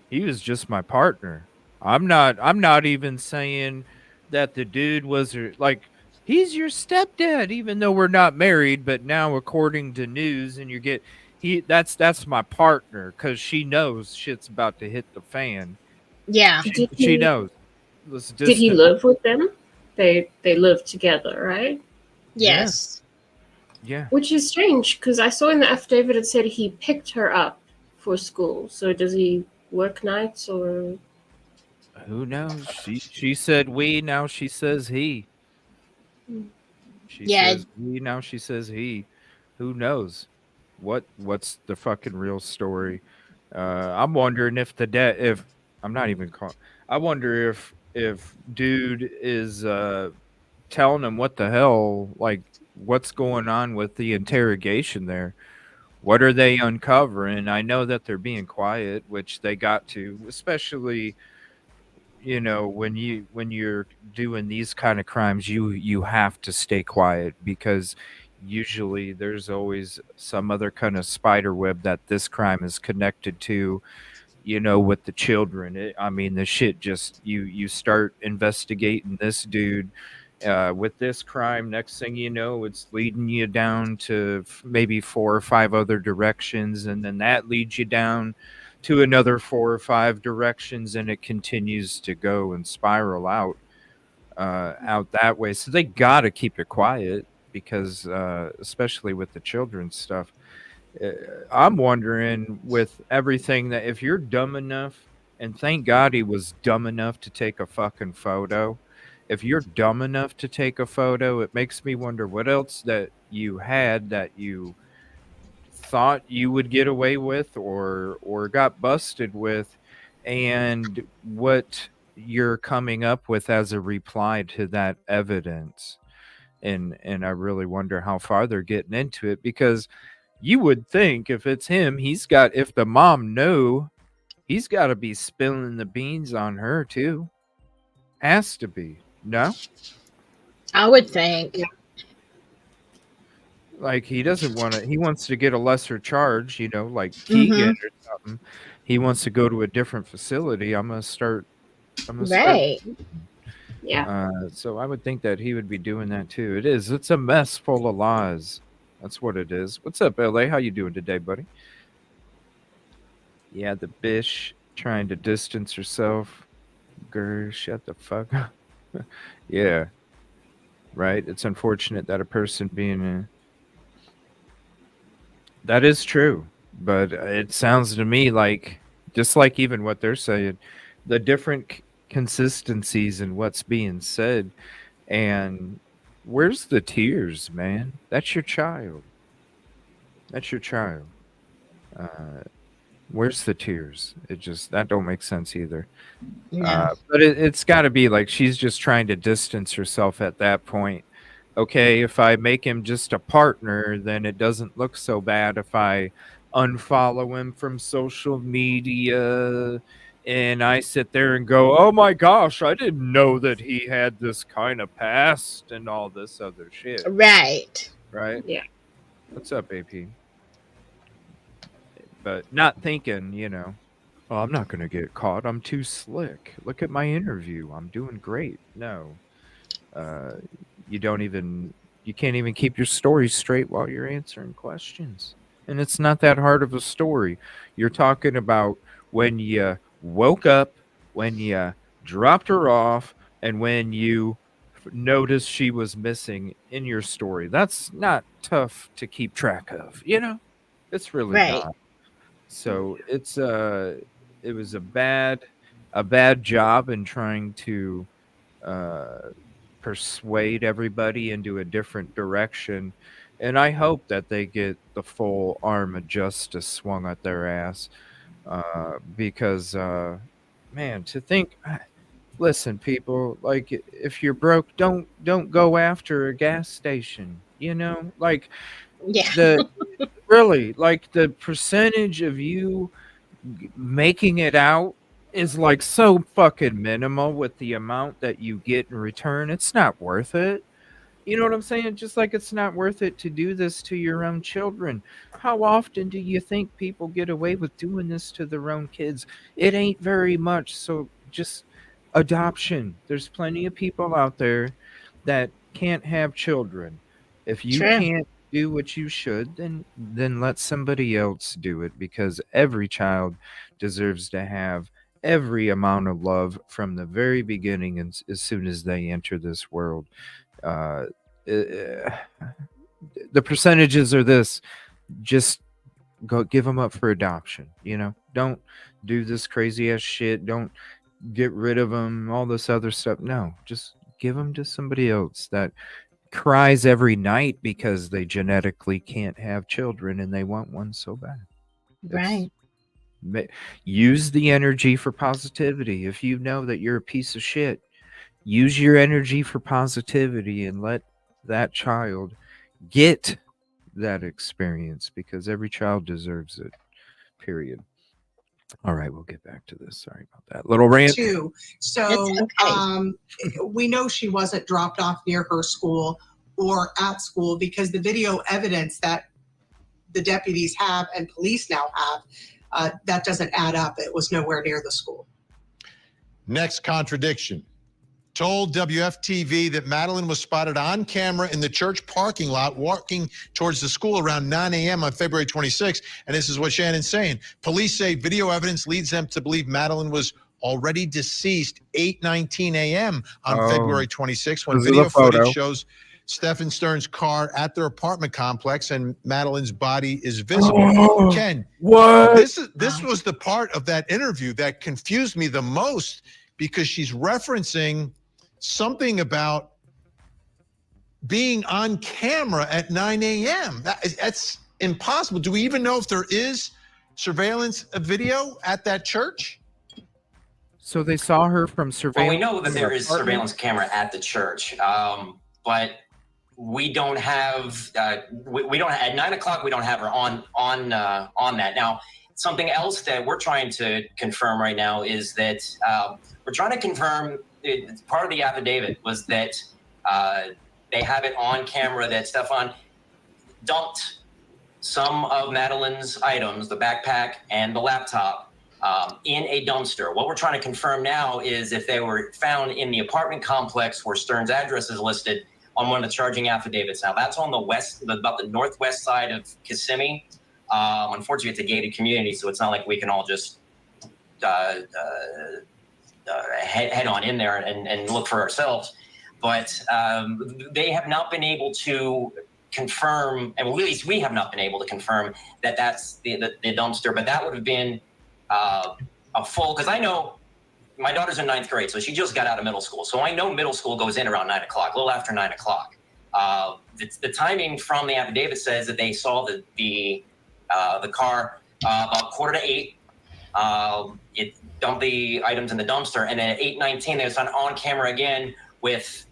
He was just my partner. I'm not even saying that the dude was like, he's your stepdad, even though we're not married. But now, according to news, and that's my partner, because she knows shit's about to hit the fan. Yeah, she knows. Did he live with them? They lived together, right? Yes. Yeah. Which is strange, because I saw in the affidavit it said he picked her up for school. So does he work nights or? Who knows? She said we, now she says he. She says we, now she says he. Who knows? What's the fucking real story? I'm wondering if I wonder if dude is telling him what the hell, like what's going on with the interrogation there. What are they uncovering? I know that they're being quiet, which they got to, especially, you know, when you're doing these kind of crimes, you have to stay quiet, because usually there's always some other kind of spider web that this crime is connected to, you know, with the children. I mean, the shit just, you start investigating this dude with this crime, next thing you know, it's leading you down to maybe 4 or 5 other directions, and then that leads you down to another 4 or 5 directions, and it continues to go and spiral out that way. So they got to keep it quiet, because especially with the children's stuff. I'm wondering, with everything, that if you're dumb enough, and thank God he was dumb enough to take a fucking photo. If you're dumb enough to take a photo, it makes me wonder what else that you had that you thought you would get away with or got busted with, and what you're coming up with as a reply to that evidence. And I really wonder how far they're getting into it, because you would think if it's him, if the mom knew, he's got to be spilling the beans on her too. Has to be. No? I would think. Like, he doesn't want to, he wants to get a lesser charge, like Keegan Mm-hmm. or something. He wants to go to a different facility. I'm going to start. Right. Yeah. So I would think that he would be doing that too. It's a mess full of lies. That's what it is. What's up, LA? How you doing today, buddy? Yeah, the bish trying to distance herself. Grr, shut the fuck up. Yeah. Right? It's unfortunate that a person being that is true. But it sounds to me like, just like even what they're saying, the different consistencies in what's being said. And where's the tears, man? That's your child. That's your child. Where's the tears? That don't make sense either. No. But it's got to be like she's just trying to distance herself at that point. Okay, if I make him just a partner, then it doesn't look so bad if I unfollow him from social media and I sit there and go, oh my gosh, I didn't know that he had this kind of past and all this other shit. Right. Right? Yeah. What's up, AP? But not thinking, oh, I'm not going to get caught. I'm too slick. Look at my interview. I'm doing great. No. You can't even keep your story straight while you're answering questions. And it's not that hard of a story. You're talking about when you woke up, when you dropped her off, and when you noticed she was missing in your story. That's not tough to keep track of, It's really Right. not. So it was a bad job in trying to persuade everybody into a different direction. And I hope that they get the full arm of justice swung at their ass. Because, man, to think, listen, people, like, if you're broke, don't go after a gas station, like Yeah. really, like, the percentage of you making it out is like so fucking minimal with the amount that you get in return. It's not worth it. You know what I'm saying? Just like it's not worth it to do this to your own children. How often do you think people get away with doing this to their own kids? It ain't very much. So just adoption. There's plenty of people out there that can't have children. If you True. can't do what you should, then let somebody else do it, because every child deserves to have every amount of love from the very beginning, and as soon as they enter this world. The percentages are this: just go give them up for adoption. Don't do this crazy ass shit. Don't get rid of them, all this other stuff. No, just give them to somebody else that cries every night because they genetically can't have children and they want one so bad. Right. Use the energy for positivity. If you know that you're a piece of shit, use your energy for positivity and let that child get that experience, because every child deserves it. Period. All right, we'll get back to this. Sorry about that little rant. Too. So we know she wasn't dropped off near her school or at school, because the video evidence that the deputies have and police now have, that doesn't add up. It was nowhere near the school. Next contradiction. Told WFTV that Madeline was spotted on camera in the church parking lot walking towards the school around 9 a.m. on February 26th. And this is what Shannon's saying. Police say video evidence leads them to believe Madeline was already deceased 8:19 a.m. on February 26th, when video footage shows Stephen Stern's car at their apartment complex and Madeline's body is visible. Ken, what? This was the part of that interview that confused me the most, because she's referencing something about being on camera at 9 a.m. That's impossible. Do we even know if there is surveillance video at that church? So they saw her from surveillance. Well, we know that there is surveillance camera at the church, but we don't have we don't at 9 o'clock. We don't have her on that now. Something else that we're trying to confirm right now is that we're trying to confirm part of the affidavit was that they have it on camera that Stefan dumped some of Madeline's items, the backpack and the laptop, in a dumpster. What we're trying to confirm now is if they were found in the apartment complex where Stern's address is listed on one of the charging affidavits. Now that's on the west, about the northwest side of Kissimmee. Unfortunately, it's a gated community, so it's not like we can all just head on in there and look for ourselves. But they have not been able to confirm, and at least we have not been able to confirm that that's the dumpster. But that would have been a full, because I know my daughter's in 9th grade, so she just got out of middle school. So I know middle school goes in around 9 o'clock, a little after 9 o'clock. The timing from the affidavit says that they saw the car about 7:45. It dumped the items in the dumpster, and then at 8:19 they was on camera again with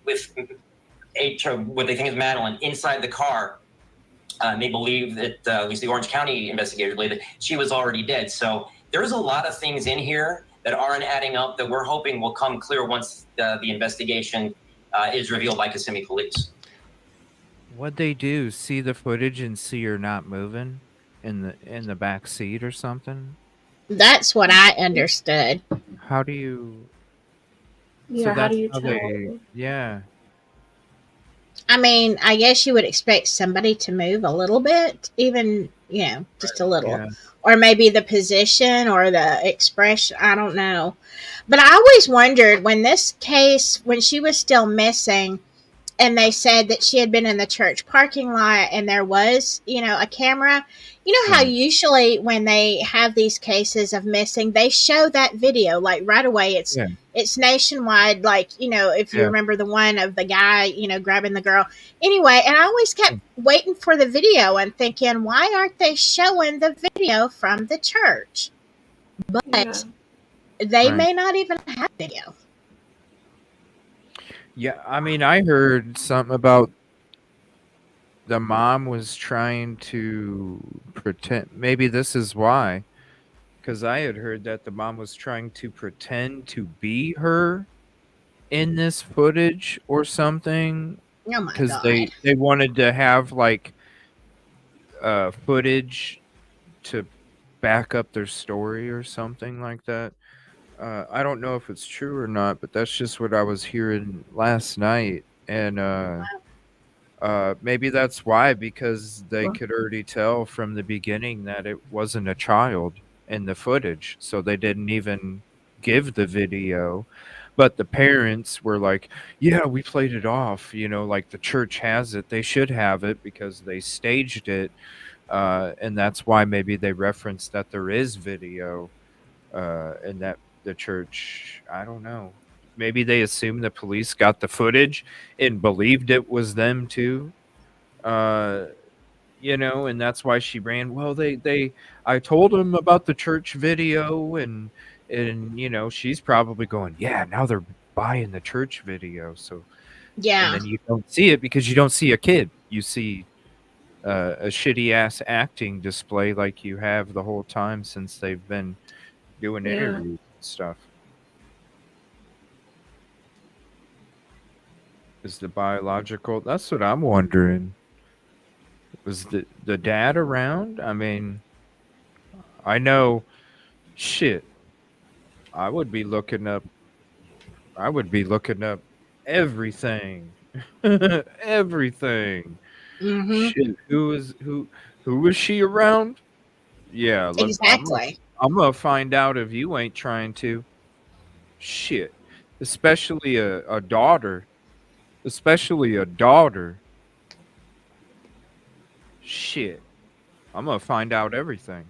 what they think is Madeline inside the car. They believe that at least the Orange County investigators believe that she was already dead. So there's a lot of things in here that aren't adding up that we're hoping will come clear once the investigation is revealed by Kissimmee Police. What'd they do? See the footage and see her not moving in the back seat or something? That's what I understood. How do you? Yeah, how do you tell? Yeah. I mean, I guess you would expect somebody to move a little bit, even, just a little. Yeah. Or maybe the position or the expression. I don't know. But I always wondered when she was still missing, and they said that she had been in the church parking lot and there was, a camera. You know how usually when they have these cases of missing, they show that video like right away. It's nationwide. Like, if you remember the one of the guy, grabbing the girl. Anyway, and I always kept waiting for the video and thinking, why aren't they showing the video from the church? But they may not even have video. Yeah, I mean, I heard something about the mom was trying to pretend. Maybe this is why, because I had heard that the mom was trying to pretend to be her in this footage or something. Oh my Because God. they wanted to have like footage to back up their story or something like that. I don't know if it's true or not, but that's just what I was hearing last night. And maybe that's why, because they could already tell from the beginning that it wasn't a child in the footage. So they didn't even give the video. But the parents were like, yeah, we played it off. Like the church has it. They should have it because they staged it. And that's why maybe they referenced that there is video and that the church, I don't know. Maybe they assumed the police got the footage and believed it was them too. And that's why she ran. Well, I told them about the church video and she's probably going, yeah, now they're buying the church video. So yeah. And then you don't see it because you don't see a kid. You see a shitty ass acting display like you have the whole time since they've been doing interviews and stuff. Is the biological? That's what I'm wondering. Was the dad around? I mean, I know, shit. I would be looking up everything, everything. Mm-hmm. Shit, who was she around? Yeah, look, Exactly. I'm gonna find out if you ain't trying to. Shit, especially a daughter. Shit, I'm gonna find out everything.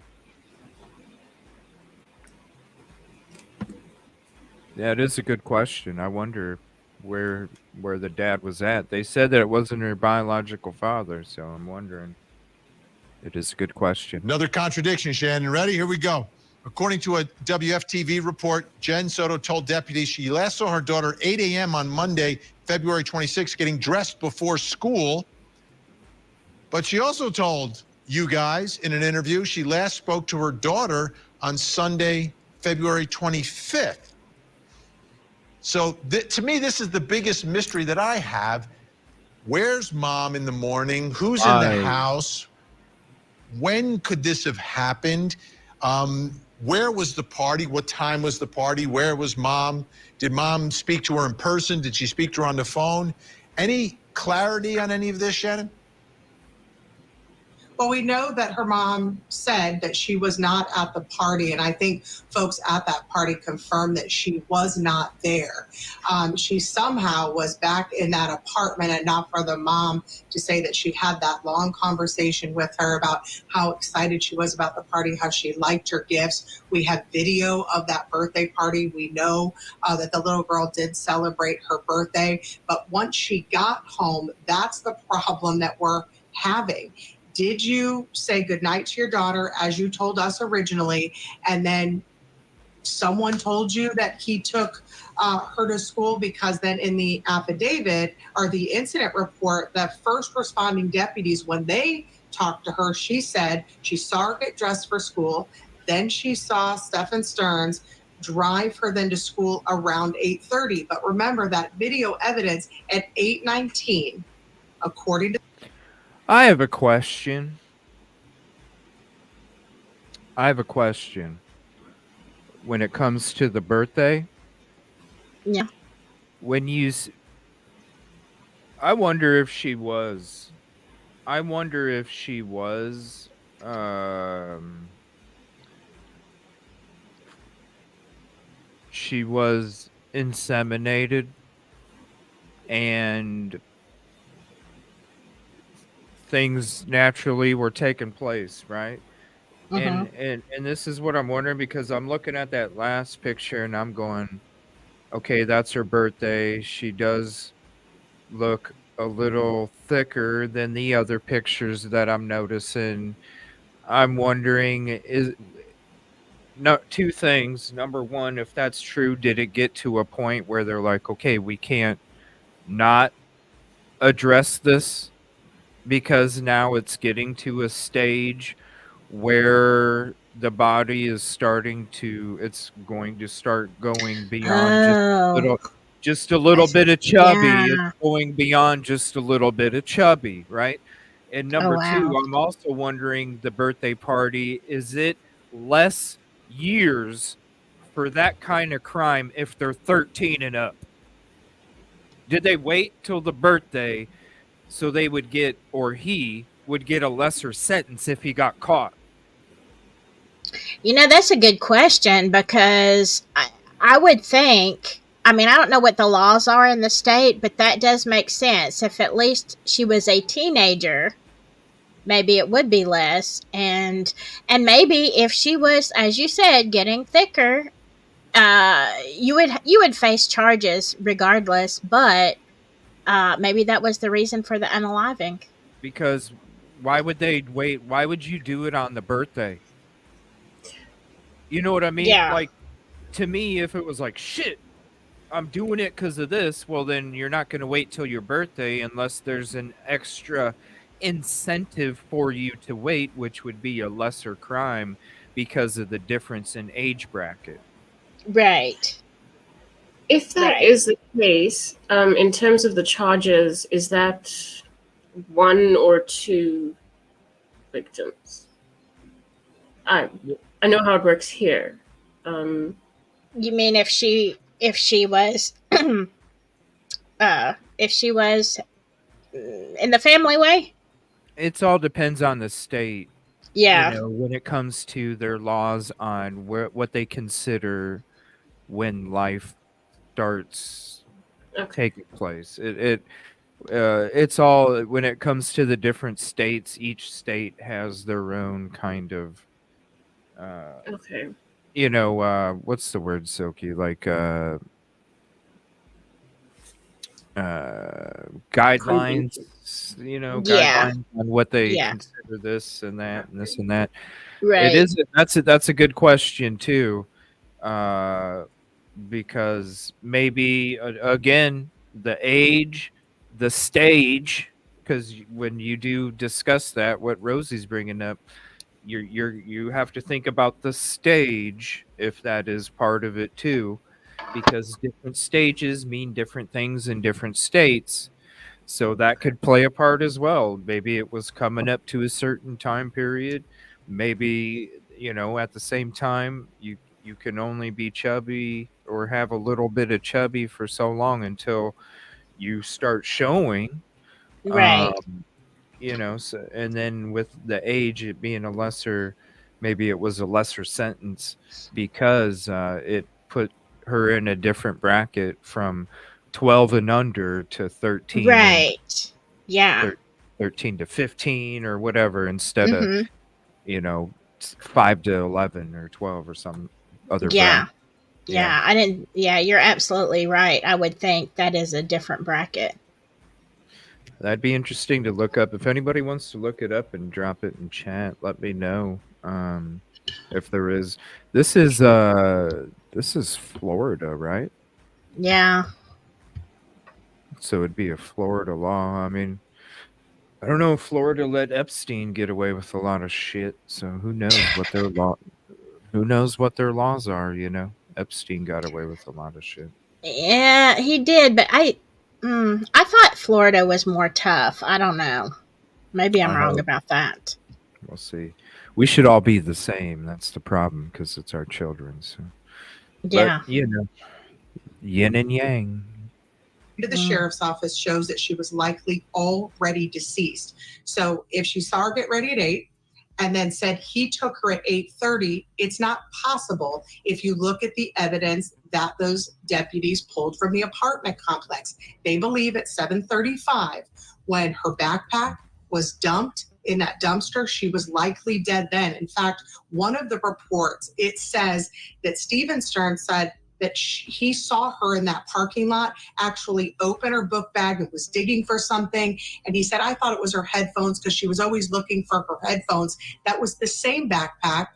Yeah, it is a good question. I wonder where the dad was at. They said that it wasn't her biological father, so I'm wondering. It is a good question. Another contradiction, Shannon. Ready? Here we go. According to a WFTV report, Jen Soto told deputies she last saw her daughter 8 a.m. on Monday, February 26th, getting dressed before school. But she also told you guys in an interview she last spoke to her daughter on Sunday, February 25th. So to me, this is the biggest mystery that I have. Where's mom in the morning? Who's in the house? When could this have happened? Where was the party? What time was the party? Where was mom? Did mom speak to her in person? Did she speak to her on the phone? Any clarity on any of this, Shannon? Well, we know that her mom said that she was not at the party, and I think folks at that party confirmed that she was not there. She somehow was back in that apartment, and not for the mom to say that she had that long conversation with her about how excited she was about the party, how she liked her gifts. We have video of that birthday party. We know that the little girl did celebrate her birthday, but once she got home, that's the problem that we're having. Did you say goodnight to your daughter as you told us originally, and then someone told you that he took her to school? Because then in the affidavit or the incident report, the first responding deputies, when they talked to her, she said she saw her get dressed for school. Then she saw Stephen Stearns drive her then to school around 8:30. But remember that video evidence at 8:19, according to I have a question. When it comes to the birthday. Yeah. When you... I wonder if she was... she was inseminated and things naturally were taking place, right? And this is what I'm wondering, because I'm looking at that last picture and I'm going, okay, that's her birthday. She does look a little thicker than the other pictures that I'm noticing. I'm wondering, two things. Number one, if that's true, did it get to a point where they're like, okay, we can't not address this because now it's getting to a stage where the body is it's going to start going beyond just a little bit of chubby. Yeah. It's going beyond just a little bit of chubby, right? And Oh, number two, wow. I'm also wondering, the birthday party, is it less years for that kind of crime if they're 13 and up? Did they wait till the birthday so they would get, or he would get, a lesser sentence if he got caught? You know, that's a good question, because I would think, I mean, I don't know what the laws are in the state, but that does make sense. If at least she was a teenager, maybe it would be less. And maybe if she was, as you said, getting thicker, you would face charges regardless, but maybe that was the reason for the unaliving. Because why would they wait? Why would you do it on the birthday? You know what I mean? Yeah. Like, to me, if it was like, shit, I'm doing it because of this, well, then you're not going to wait till your birthday unless there's an extra incentive for you to wait, which would be a lesser crime because of the difference in age bracket. Right. If that is the case, in terms of the charges, is that one or two victims? I know how it works here. You mean if she was if she was in the family way? It all depends on the state. Yeah. You know, when it comes to their laws on what they consider when life starts taking place. It's all, when it comes to the different states, each state has their own kind of you know, what's the word, Silky? Like guidelines, you know, guidelines on what they consider this and that and this and that. Right. That's a good question too. Because maybe again, the age, the stage, because when you do discuss that, what Rosie's bringing up, you have to think about the stage, if that is part of it too, because different stages mean different things in different states. So that could play a part as well. Maybe it was coming up to a certain time period. Maybe, at the same time, you can only be chubby or have a little bit of chubby for so long until you start showing. Right. So, and then with the age, it being maybe it was a lesser sentence because it put her in a different bracket from 12 and under to 13 and Right. Yeah. 13 to 15 or whatever, instead of, Mm-hmm. 5 to 11 or 12 or some other Yeah. bracket. Yeah. I didn't. Yeah, you're absolutely right. I would think that is a different bracket. That'd be interesting to look up. If anybody wants to look it up and drop it in chat, let me know. If there is. This is Florida, right? Yeah. So it'd be a Florida law. I mean, I don't know if Florida let Epstein get away with a lot of shit, so who knows what their laws are, Epstein got away with a lot of shit. Yeah, he did, but I thought Florida was more tough. I don't know. Maybe I'm I wrong hope. about that. We'll see. We should all be the same. That's the problem, because it's our children. So, Yeah. But, yin and yang. To the sheriff's office shows that she was likely already deceased. So if she saw her get ready at 8 and then said he took her at 8:30, it's not possible if you look at the evidence that those deputies pulled from the apartment complex. They believe at 7:35, when her backpack was dumped in that dumpster, she was likely dead then. In fact, one of the reports, it says that Steven Stern said that he saw her in that parking lot actually open her book bag and was digging for something. And he said, I thought it was her headphones because she was always looking for her headphones. That was the same backpack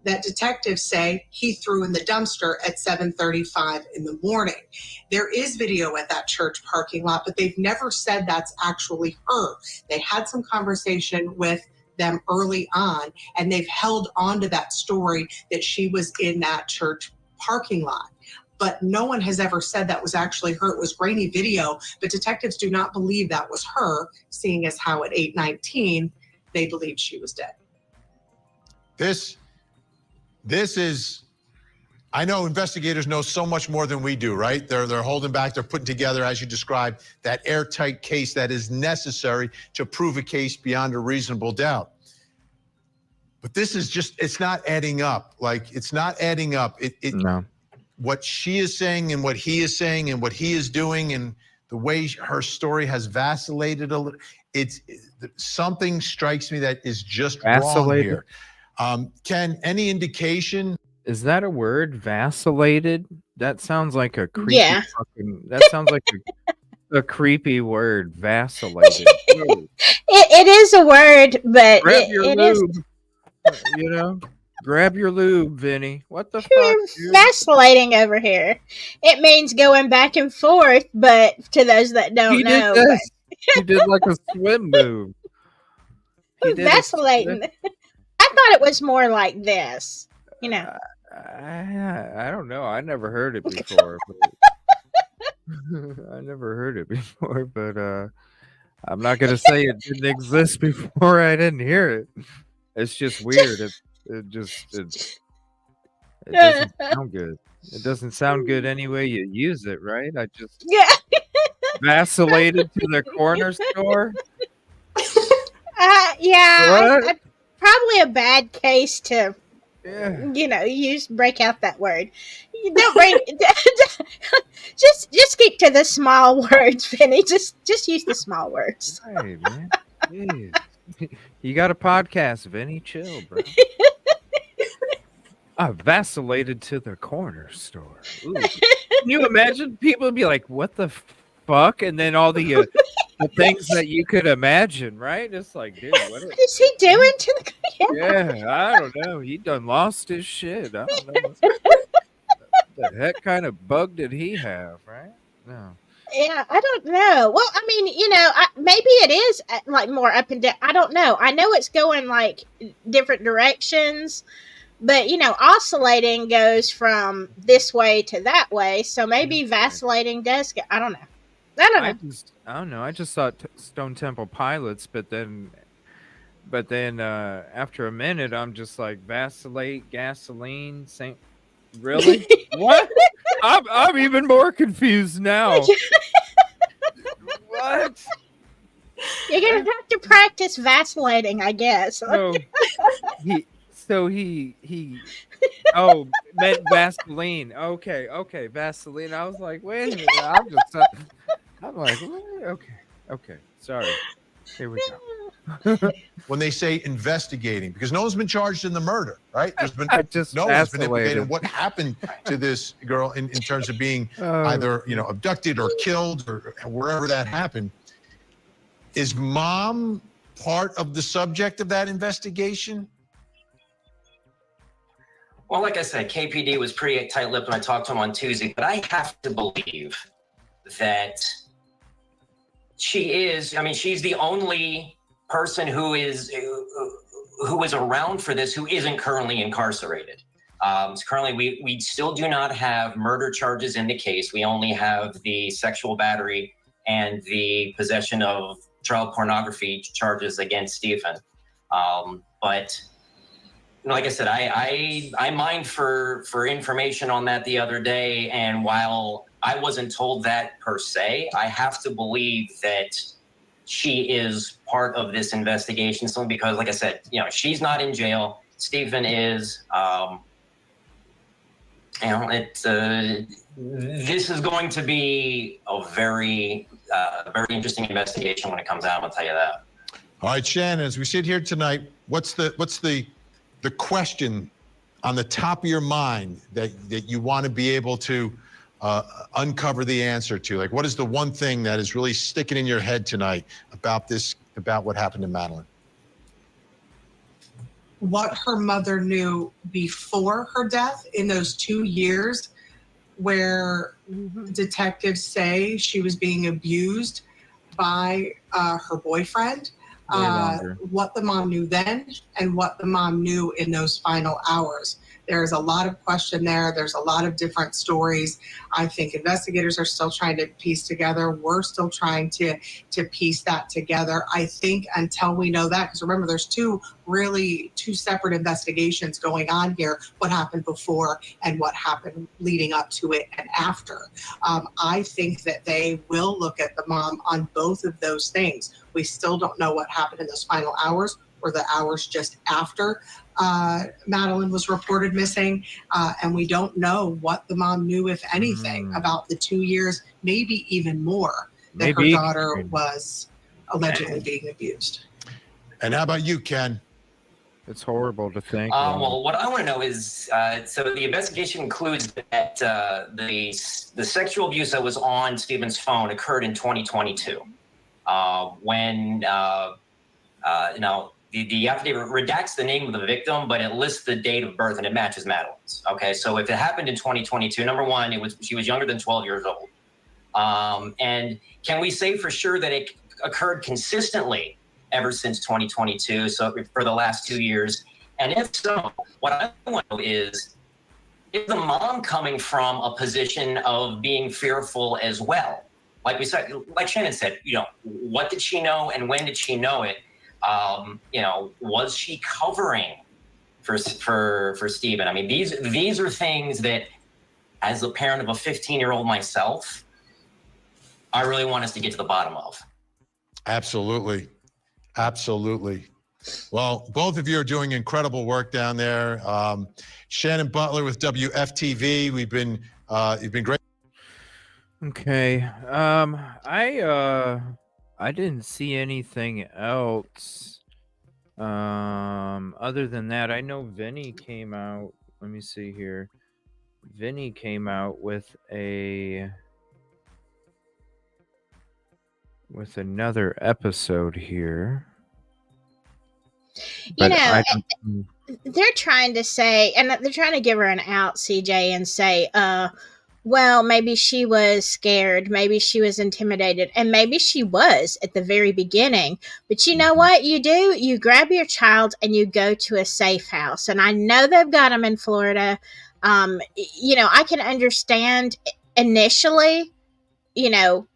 that detectives say he threw in the dumpster at 7:35 in the morning. There is video at that church parking lot, but they've never said that's actually her. They had some conversation with them early on, and they've held on to that story that she was in that church parking lot. But no one has ever said that was actually her. It was grainy video, but detectives do not believe that was her, seeing as how at 8:19 they believed she was dead. This is, I know investigators know so much more than we do, right? They're holding back, they're putting together, as you described, that airtight case that is necessary to prove a case beyond a reasonable doubt. But this is just, it's not adding up. It's not adding up. No. What she is saying and what he is saying and what he is doing and the way her story has vacillated a little, something strikes me that is just wrong here. Ken, any indication? Is that a word? Vacillated? That sounds like a creepy that sounds like a creepy word. Vacillated. It is a word, but Grab your it lube. is. Grab your lube, Vinny. What the fuck? You're vacillating over here. It means going back and forth, but to those that don't know. Did this. He did like a swim move. Vacillating. I thought it was more like this. I don't know. I never heard it before. I never heard it before, but I'm not gonna say it didn't exist before I didn't hear it. It's just weird. It doesn't sound good. It doesn't sound good any way you use it, right? I just vacillated to the corner store. Yeah, probably a bad case to, break out that word. You don't bring just keep to the small words, Vinny. Just use the small words. Hey, man. Jeez. You got a podcast, Vinny. Chill, bro. I vacillated to the corner store. Ooh. Can you imagine? People would be like, what the fuck? And then all the things that you could imagine, right? It's like, dude, what is he doing to the Yeah, I don't know. He done lost his shit. I don't know. What the heck kind of bug did he have, right? No. Yeah, I don't know. Well, I mean, maybe it is like more up and down. I don't know. I know it's going like different directions, but oscillating goes from this way to that way. So maybe vacillating does go. I don't know. I don't know. I just thought Stone Temple Pilots, but then after a minute, I'm just like vacillate, gasoline, Saint. Really? What? I'm even more confused now. What? You're gonna have to practice vacillating, I guess. So he oh, meant Vaseline. Okay, Vaseline. I was like, wait a minute. I'm like, what? Okay. Sorry. Here we go. When they say investigating, because no one's been charged in the murder, right? There's been no one's been implicated in what happened to this girl in terms of being either abducted or killed or wherever that happened. Is mom part of the subject of that investigation? Well, like I said, KPD was pretty tight-lipped when I talked to him on Tuesday, but I have to believe that she is. I mean, she's the only person who is around for this who isn't currently incarcerated. Currently, we still do not have murder charges in the case. We only have the sexual battery and the possession of child pornography charges against Stephen. But like I said, I mined for information on that the other day, and while I wasn't told that per se, I have to believe that she is part of this investigation simply because, like I said, she's not in jail. Stephen is. This is going to be a very interesting investigation when it comes out. I'll tell you that. All right, Shannon, as we sit here tonight, what's the question on the top of your mind that you want to be able to uncover the answer to? Like, what is the one thing that is really sticking in your head tonight about what happened to Madeline? What her mother knew before her death in those 2 years where detectives say she was being abused by her boyfriend. What the mom knew then and what the mom knew in those final hours. There's a lot of question there. There's a lot of different stories. I think investigators are still trying to piece together. We're still trying to piece that together. I think until we know that, because remember, there's two separate investigations going on here. What happened before and what happened leading up to it and after. I think that they will look at the mom on both of those things. We still don't know what happened in those final hours or the hours just after Madeline was reported missing. And we don't know what the mom knew, if anything, about the 2 years, maybe even more, that her daughter was allegedly being abused. And how about you, Ken? It's horrible to think. Well, what I want to know is, so the investigation includes that the sexual abuse that was on Stephen's phone occurred in 2022. When the affidavit redacts the name of the victim, but it lists the date of birth and it matches Madeline's. Okay, so if it happened in 2022, number one, she was younger than 12 years old. And can we say for sure that it occurred consistently ever since 2022, so for the last 2 years? And if so, what I want to know is the mom coming from a position of being fearful as well? Like we said, like Shannon said, what did she know and when did she know it? Was she covering for Stephen? I mean, these are things that, as a parent of a 15-year-old myself, I really want us to get to the bottom of. Absolutely. Well, both of you are doing incredible work down there. Shannon Butler with WFTV. You've been great. Okay. I didn't see anything else. Other than that, I know Vinny came out. Let me see here. Vinny came out with another episode here. They're trying to say, and they're trying to give her an out, CJ, and say, well, maybe she was scared, maybe she was intimidated, and maybe she was at the very beginning. But you know what you do? You grab your child and you go to a safe house. And I know they've got them in Florida. I can understand initially,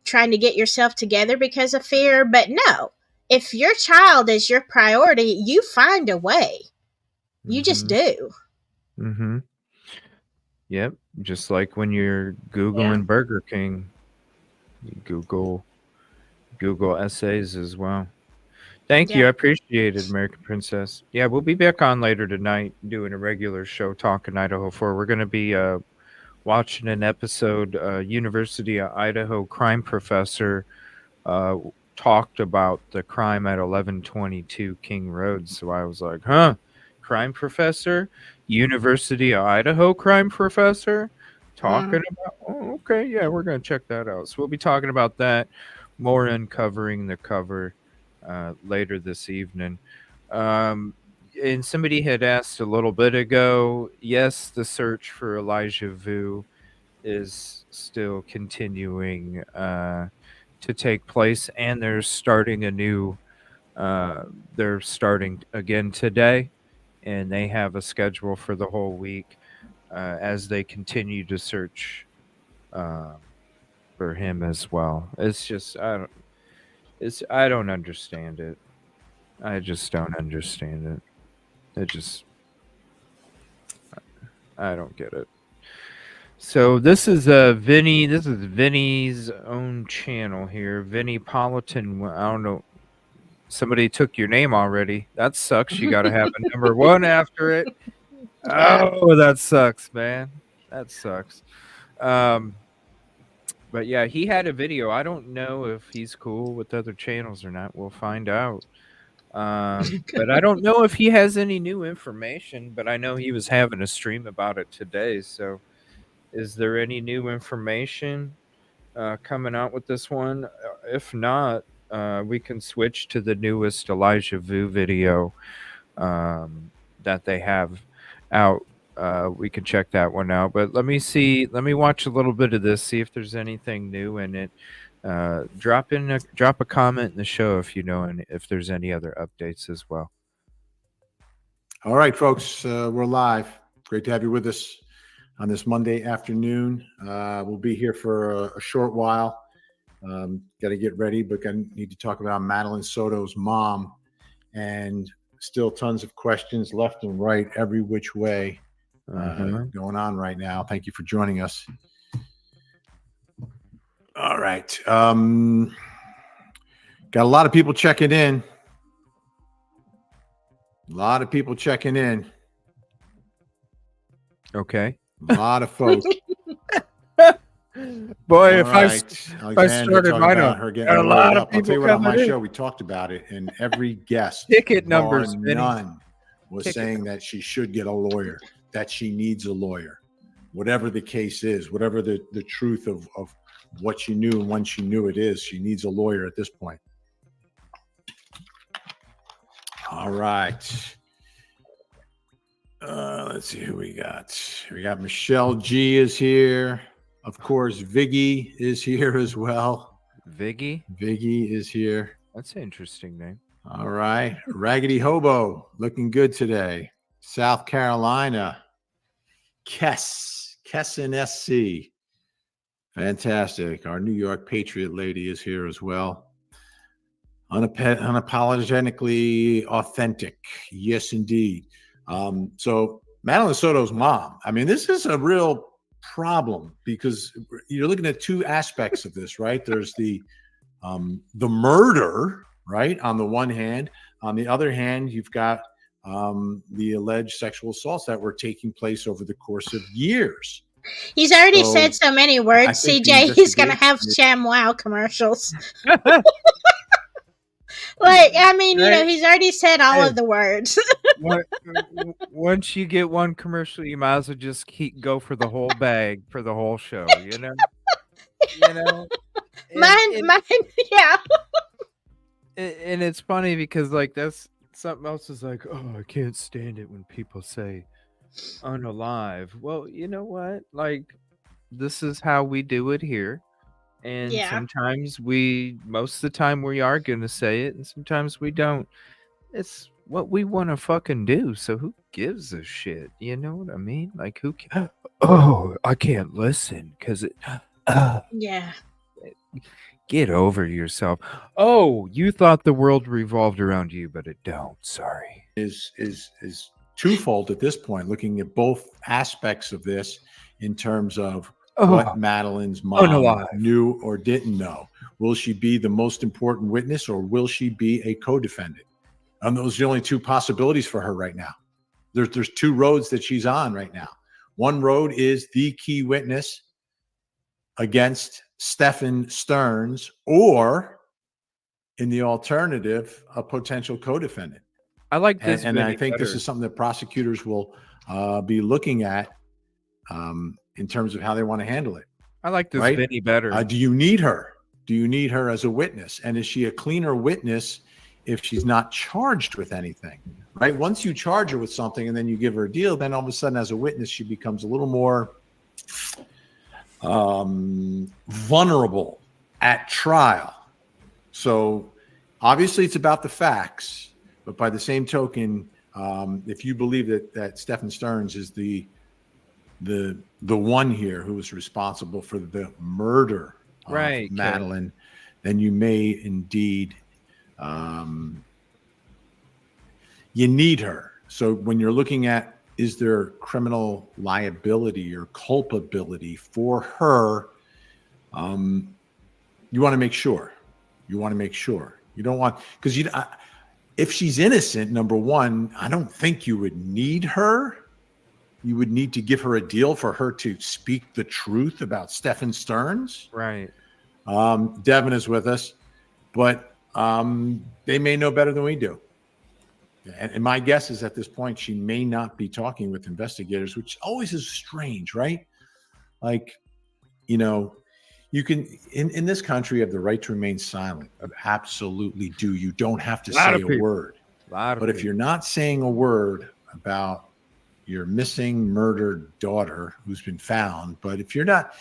trying to get yourself together because of fear, but no. If your child is your priority, you find a way. You just do. Mm-hmm. Yep. Just like when you're Googling Burger King, you Google essays as well. Thank you. I appreciate it, American Princess. Yeah, we'll be back on later tonight doing a regular show, Talking Idaho 4. We're going to be watching an episode. University of Idaho crime professor talked about the crime at 1122 King Road. So I was like, crime professor? University of Idaho crime professor? Talking about, okay, yeah, we're going to check that out. So we'll be talking about that, more uncovering the cover later this evening. And somebody had asked a little bit ago, yes, the search for Elijah Vu is still continuing to take place, and they're starting again today, and they have a schedule for the whole week as they continue to search for him as well. It's just I don't understand it. I just don't understand it. I don't get it. So this is Vinny. This is Vinny's own channel here. Vinny Politan. I don't know. Somebody took your name already. That sucks. You got to have a number one after it. Oh, that sucks, man. That sucks. But yeah, he had a video. I don't know if he's cool with other channels or not. We'll find out. But I don't know if he has any new information, but I know he was having a stream about it today. So is there any new information coming out with this one? If not, we can switch to the newest Elijah Vu video that they have out. We can check that one out. But let me watch a little bit of this, see if there's anything new in it. Drop a comment in the show if you know, and if there's any other updates as well. All right, folks, we're live. Great to have you with us on this Monday afternoon. We'll be here for a short while. Got to get ready, but I need to talk about Madeline Soto's mom, and still tons of questions left and right, every which way going on right now. Thank you for joining us. All right. Got a lot of people checking in. Okay. A lot of folks. Boy, if I Alexander started mine about up, her getting a lot of I'll tell you what, on my coming in. show, we talked about it, and every guest, Ticket numbers, bar Vinny. none, was saying that she should get a lawyer, that she needs a lawyer. Whatever the case is, whatever the truth of what she knew and when she knew it is, she needs a lawyer at this point. All right. Let's see who we got. We got Michelle G is here. Of course, Viggy is here as well. Viggy is here. That's an interesting name. All right. Raggedy Hobo looking good today. South Carolina. Kessin SC. Fantastic. Our New York Patriot lady is here as well. Unapologetically authentic. Yes, indeed. So Madeline Soto's mom, I mean, this is a real problem because you're looking at two aspects of this, right? There's the murder, right, on the one hand. On the other hand, you've got the alleged sexual assaults that were taking place over the course of years. He's already said so many words, CJ. He's going to have ShamWow commercials. He's already said all of the words. Once you get one commercial, you might as well just go for the whole bag for the whole show, you know? Mine, yeah. And it's funny because, like, that's something else is like, oh, I can't stand it when people say unalive. Well, you know what? Like, this is how we do it here. And Yeah. sometimes most of the time we are going to say it, and sometimes we don't. It's what we want to fucking do. So who gives a shit? You know what I mean? Like, oh, I can't listen because it. Yeah. Get over yourself. Oh, you thought the world revolved around you, but it don't. Sorry. Is twofold at this point, looking at both aspects of this in terms of what Madeline's mom knew or didn't know. Will she be the most important witness, or will she be a co-defendant? And those are the only two possibilities for her right now. There's two roads that she's on right now. One road is the key witness against Stephen Stearns, or in the alternative, a potential co-defendant. I like this, and I think better. this is something that prosecutors will be looking at in terms of how they want to handle it. I like this right? Vinny better. Do you need her? Do you need her as a witness? And is she a cleaner witness if she's not charged with anything? Right? Once you charge her with something and then you give her a deal, then all of a sudden, as a witness, she becomes a little more vulnerable at trial. So obviously it's about the facts, but by the same token, if you believe that Stephen Stearns is the one here who was responsible for the murder of Madeline, then you may indeed you need her. So when you're looking at, is there criminal liability or culpability for her? You want to make sure. You want to make sure. You don't want, because if she's innocent, number one, I don't think you would need her. You would need to give her a deal for her to speak the truth about Stephen Stearns. Right. Devin is with us, but they may know better than we do. And my guess is at this point, she may not be talking with investigators, which always is strange, right? Like, you know, you can, in this country, you have the right to remain silent. Absolutely do. You don't have to say a word. But if you're not saying a word about your missing, murdered daughter who's been found, but if you're not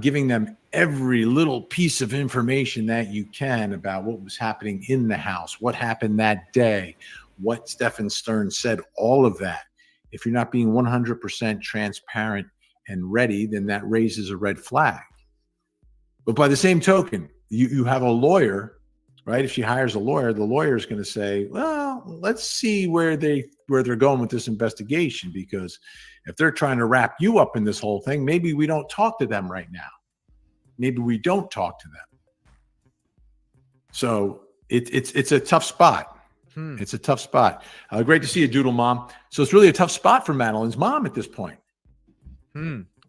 giving them every little piece of information that you can about what was happening in the house, what happened that day, what Stephen Stearns said, all of that, if you're not being 100% transparent and ready, then that raises a red flag. But by the same token, you have a lawyer, right? If she hires a lawyer, the lawyer is going to say, well, let's see where they're going with this investigation, because if they're trying to wrap you up in this whole thing, maybe we don't talk to them right now. Maybe we don't talk to them. So it's a tough spot. It's a tough spot. Great to see you, Doodle Mom. So it's really a tough spot for Madeline's mom at this point.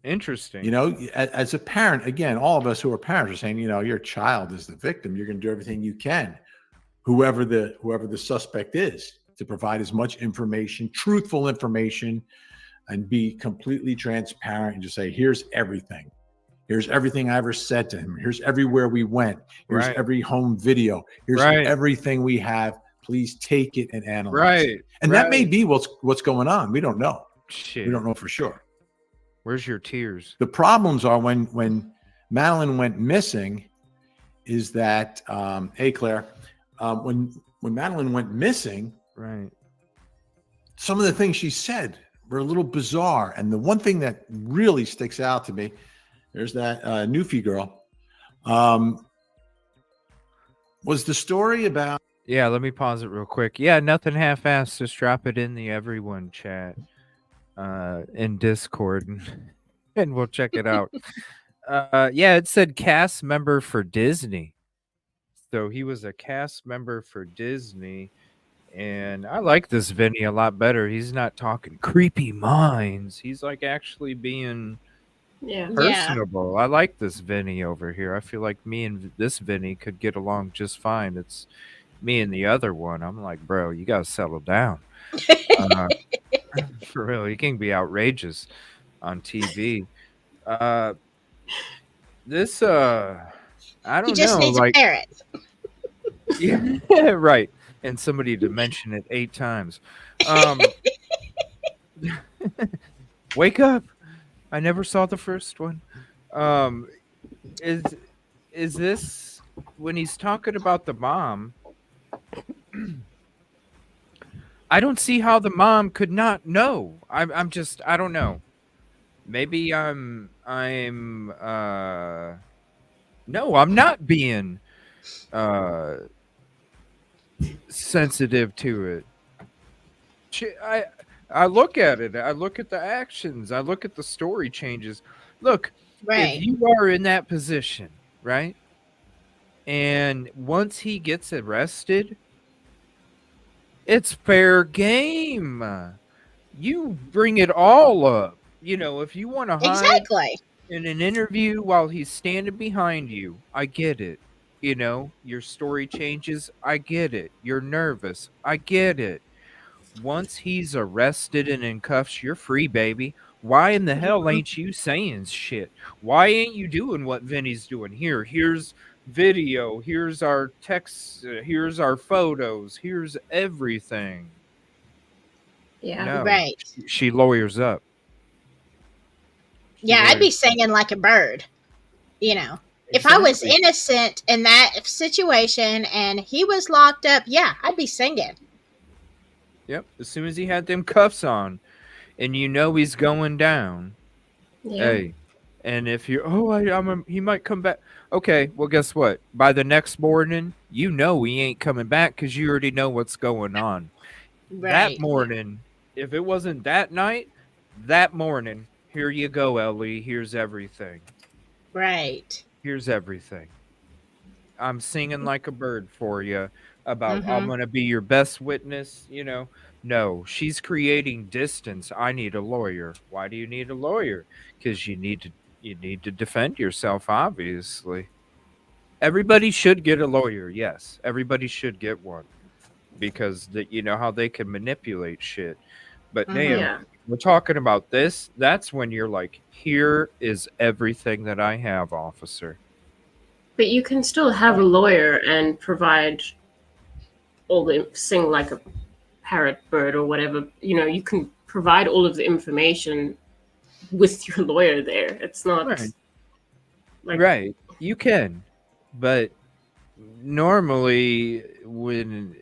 Interesting. You know, as a parent, again, all of us who are parents are saying, you know, your child is the victim. You're going to do everything you can, whoever the suspect is, to provide as much information, truthful information, and be completely transparent and just say, here's everything. Here's everything I ever said to him. Here's everywhere we went. Here's every home video. Here's everything we have. Please take it and analyze it. And that may be what's going on. We don't know. Shit. We don't know for sure. Where's your tears? The problems are when Madeline went missing is that, hey, Claire, when Madeline went missing, some of the things she said were a little bizarre. And the one thing that really sticks out to me, there's that Newfie girl, was the story about. Yeah, let me pause it real quick. Yeah, nothing half-assed. Just drop it in the everyone chat in Discord, and we'll check it out. Yeah, it said cast member for Disney. So he was a cast member for Disney, and I like this Vinny a lot better. He's not talking creepy minds. He's like actually being personable. I like this Vinny over here. I feel like me and this Vinny could get along just fine. It's me and the other one, I'm like, bro, you gotta settle down. For real, you can be outrageous on TV. This I don't know. He just needs like, a parrot. Yeah, right. And somebody to mention it 8 times. Wake up. I never saw the first one. Is this when he's talking about the mom? I don't see how the mom could not know. I'm just I don't know. Maybe I'm no, I'm not being sensitive to it. I look at it. I look at the actions. I look at the story changes. Look, if Right. you are in that position, right? And once he gets arrested, it's fair game. You bring it all up. You know, if you want to hide Exactly. in an interview while he's standing behind you, I get it. You know, your story changes. I get it. You're nervous. I get it. Once he's arrested and in cuffs, you're free, baby. Why in the hell ain't you saying shit? Why ain't you doing what Vinny's doing? Here's video. Here's our texts. Here's our photos. Here's everything. Yeah. No, Right. she lawyers up. She Yeah, I'd be lawyers. singing like a bird. You know, if I was Exactly. innocent in that situation and he was locked up, yeah, I'd be singing. Yep. As soon as he had them cuffs on, and you know he's going down. Yeah. Hey, and if you're, he might come back. Okay, well, guess what? By the next morning, you know he ain't coming back because you already know what's going on. That Right. morning, if it wasn't that night, that morning, here you go, Ellie. Here's everything. Right. Here's everything. I'm singing like a bird for you about I'm Mm-hmm. going to be your best witness, No, she's creating distance. I need a lawyer. Why do you need a lawyer? Cuz you need to defend yourself, obviously. Everybody should get a lawyer. Yes, everybody should get one because you know how they can manipulate shit. But Mm-hmm. damn, Yeah. we're talking about this. That's when you're like, here is everything that I have, officer. But you can still have a lawyer and provide all the sing like a parrot bird or whatever. You know, you can provide all of the information with your lawyer there. It's not Right. like Right. You can. But normally when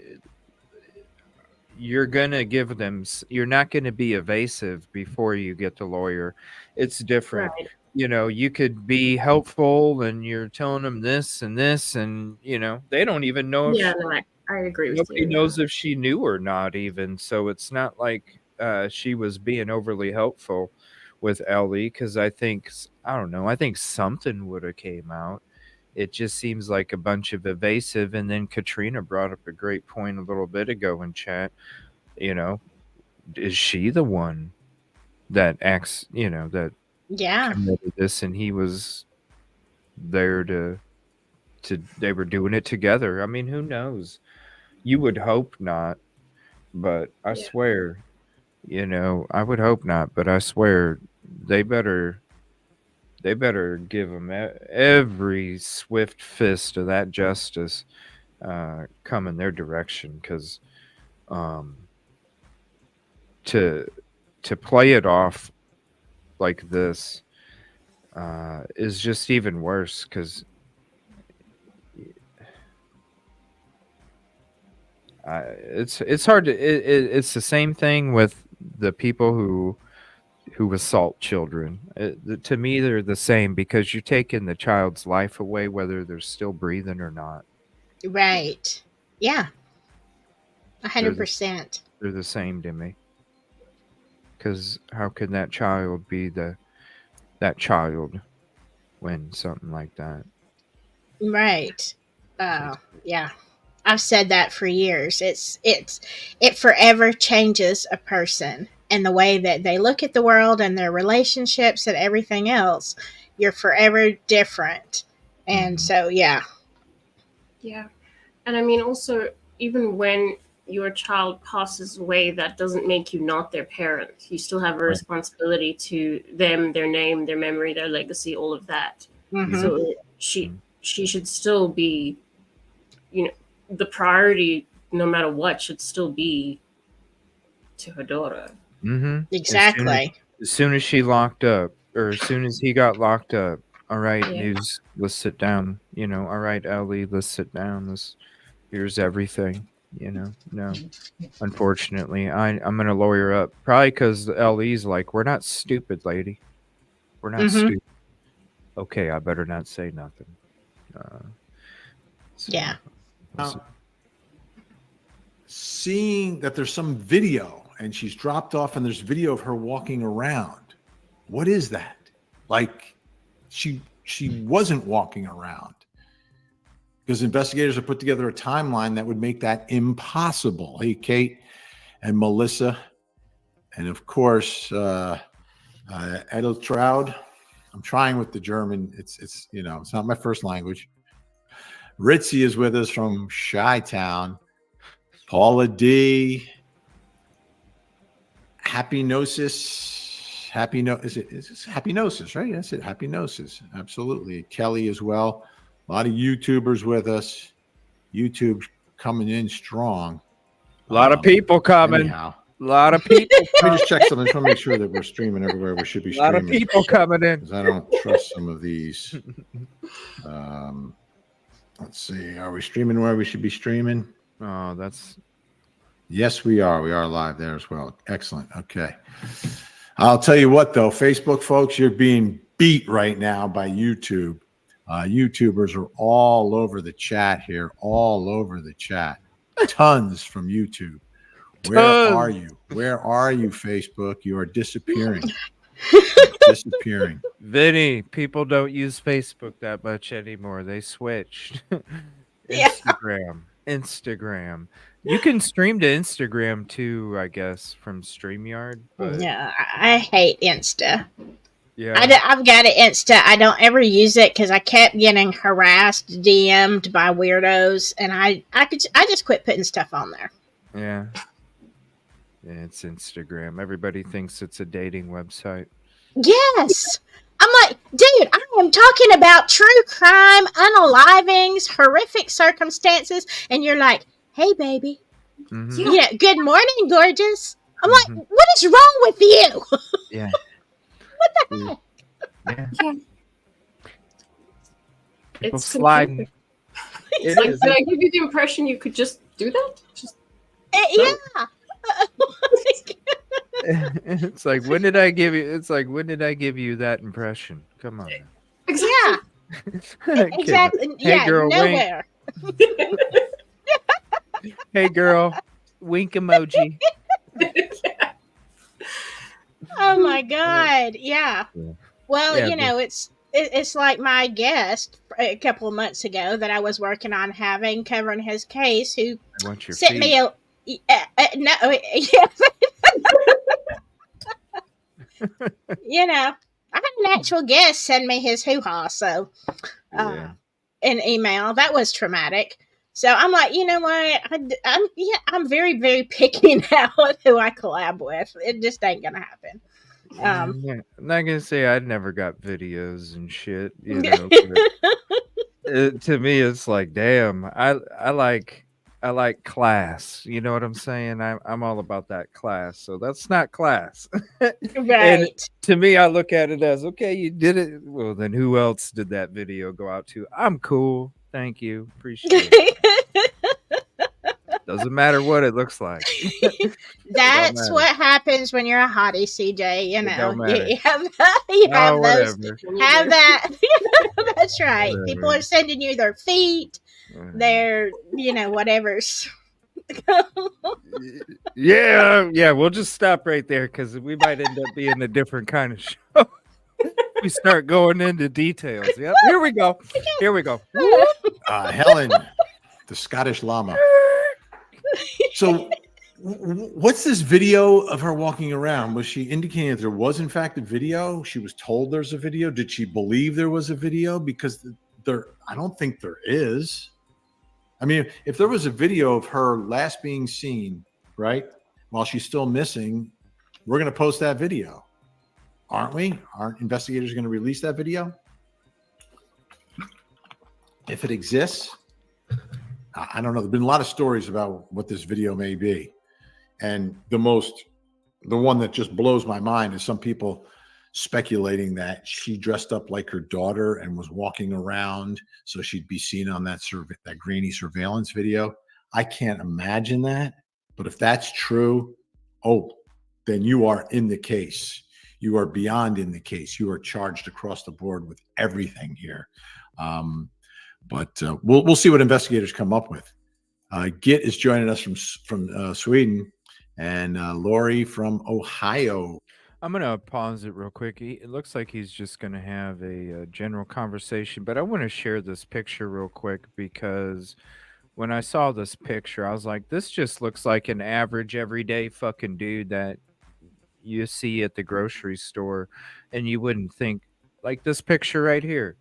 you're going to give them you're not going to be evasive before you get the lawyer. It's different. right. You could be helpful and you're telling them this and this and they don't even know if Yeah, no, I agree with nobody you. knows if she knew or not even. So it's not like she was being overly helpful with Ellie because I don't know, I think something would have came out. It just seems like a bunch of evasive. And then Katrina brought up a great point a little bit ago in chat. You know, is she the one that acts, that Yeah. committed this and he was there to they were doing it together? I mean, who knows? You would hope not, but I Yeah. swear, I would hope not, but I swear they better give them every swift fist of that justice come in their direction because to play it off like this is just even worse because it's hard to it's the same thing with the people who assault children. To me, they're the same because you're taking the child's life away whether they're still breathing or not. Right. Yeah. They're the 100%. they're the same to me. Because how can that child be that child when something like that? Right. Yeah. I've said that for years. It forever changes a person and the way that they look at the world and their relationships and everything else. You're forever different. And so, yeah. Yeah. And I mean, also, even when your child passes away, that doesn't make you not their parent. You still have a Right. responsibility to them, their name, their memory, their legacy, all of that. Mhm. So she should still be, the priority, no matter what, should still be to her daughter. Mm-hmm. Exactly. As soon as she locked up, or as soon as he got locked up, all right, Yeah. news, let's sit down. All right, Ellie, let's sit down. Here's everything. No. Unfortunately, I'm gonna lawyer up. Probably because LE's like, we're not stupid, lady. We're not stupid. Okay, I better not say nothing. Yeah. Seeing that there's some video and she's dropped off and there's video of her walking around. What is that? Like she wasn't walking around. Because investigators have put together a timeline that would make that impossible. Hey, Kate and Melissa. And of course, Edeltraud. I'm trying with the German. It's not my first language. Ritzy is with us from Chi-Town. Paula D. Happy Gnosis. Is it Happy Gnosis, right? That's it. Happy Gnosis. Absolutely. Kelly as well. A lot of YouTubers with us. YouTube coming in strong. A lot of people coming. Anyhow. A lot of people. Let me just check something. I just want to make sure that we're streaming everywhere we should be streaming. A lot of people coming in. Because I don't trust some of these. Let's see. Are we streaming where we should be streaming? Oh, that's. Yes, we are. We are live there as well. Excellent. Okay. I'll tell you what, though, Facebook folks, you're being beat right now by YouTube. YouTubers are all over the chat here, all over the chat. Tons from YouTube. Where are you? Where are you, Facebook? You are disappearing. Disappearing. Vinny, people don't use Facebook that much anymore. They switched. Instagram. You can stream to Instagram too, I guess, from StreamYard. But Yeah, I hate Insta. yeah, I've got an Insta. I don't ever use it because I kept getting harassed, DM'd by weirdos, and I just quit putting stuff on there. yeah, it's Instagram. Everybody thinks it's a dating website. Yes. I'm like, dude, I am talking about true crime, unalivings, horrific circumstances, and you're like, hey, baby. Mhm. Good morning, gorgeous. I'm like, what is wrong with you? Yeah. What the heck? Yeah. People It's sliding. It's like, did I give you the impression you could just do that? Yeah. It's like, when did I give you? It's like, when did I give you that impression? Come on. Yeah. Exactly. Hey, Yeah, girl, nowhere. Hey, girl, wink emoji. Oh my God. Yeah. Well, Yeah, it's like my guest a couple of months ago that I was working on covering his case, who I want your sent feet. me a no, I had an actual guest send me his hoo-ha, so an email that was traumatic. So I'm like, you know what? I'm very, very picky now with who I collab with. It just ain't gonna happen. Yeah, I'm not gonna say I'd never got videos and shit, but to me, it's like, damn, I like class. You know what I'm saying? I'm all about that class. So that's not class. And Right. to me, I look at it as, okay, you did it. Well, then who else did that video go out to? I'm cool. Thank you. Appreciate it. Doesn't matter what it looks like. That's matter. what happens when you're a hottie, CJ. You know, don't matter. you have those, whatever. have that. That's right. People Whatever. are sending you their feet, their, whatever's. Yeah, we'll just stop right there because we might end up being a different kind of show. We start going into details. Yep, here we go. Helen, the Scottish llama. So, what's this video of her walking around? Was she indicating that there was, in fact, a video? She was told there's a video. Did she believe there was a video? Because I don't think there is. I mean, if there was a video of her last being seen, right, while she's still missing, we're going to post that video, aren't we? Aren't investigators going to release that video? If it exists, I don't know. There've been a lot of stories about what this video may be. And the one that just blows my mind is some people speculating that she dressed up like her daughter and was walking around so she'd be seen on that grainy surveillance video. I can't imagine that. But if that's true, then you are in the case. You are beyond in the case. You are charged across the board with everything here. But we'll see what investigators come up with. Git is joining us from Sweden, and Lori from Ohio. I'm going to pause it real quick. It looks like he's just going to have a general conversation, but I want to share this picture real quick because when I saw this picture, I was like, this just looks like an average, everyday fucking dude that you see at the grocery store, and you wouldn't think, like this picture right here.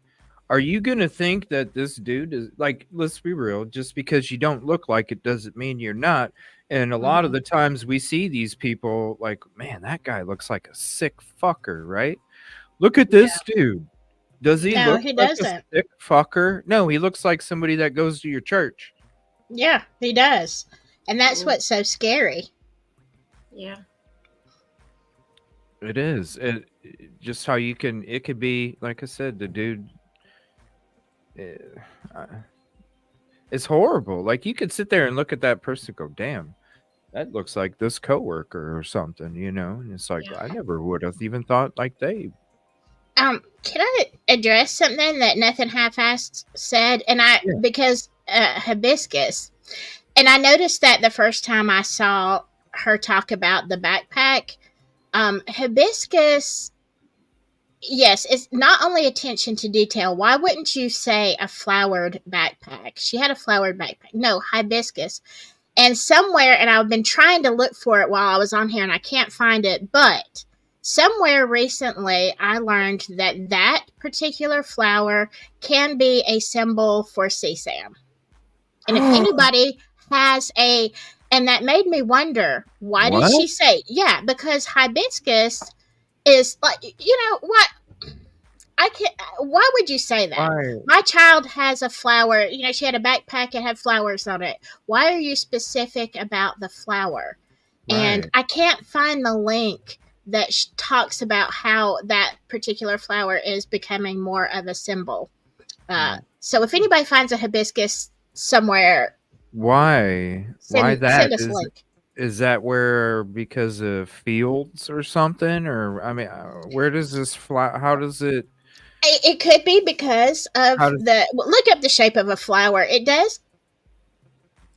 Are you going to think that this dude is, like, let's be real, just because you don't look like it doesn't mean you're not. And a lot of the times we see these people like, man, that guy looks like a sick fucker, right? Look at this dude. Does he look he like doesn't. a sick fucker? No, he looks like somebody that goes to your church. Yeah, he does. And that's what's so scary. Yeah. It is. Just how you can, it could be, like I said, the dude, it's horrible. Like you could sit there and look at that person and go, damn, that looks like this coworker or something, and it's like, I never would have even thought like they. Can I address something that Nothing Half-Assed said? And because hibiscus, and I noticed that the first time I saw her talk about the backpack, hibiscus, yes, it's not only attention to detail. Why wouldn't you say a flowered backpack? She had a flowered backpack. No, hibiscus. And somewhere, and I've been trying to look for it while I was on here, and I can't find it, but somewhere recently, I learned that that particular flower can be a symbol for CSAM. And if anybody has and that made me wonder, why did she say, because hibiscus is like, what? Why would you say that? Why? My child has a flower, she had a backpack and had flowers on it. Why are you specific about the flower? Right. And I can't find the link that talks about how that particular flower is becoming more of a symbol. So if anybody finds a hibiscus somewhere, why that? Send us a link. Is that where because of fields or something? Or I mean, where does this flower? How does it? It could be because of look up the shape of a flower. It does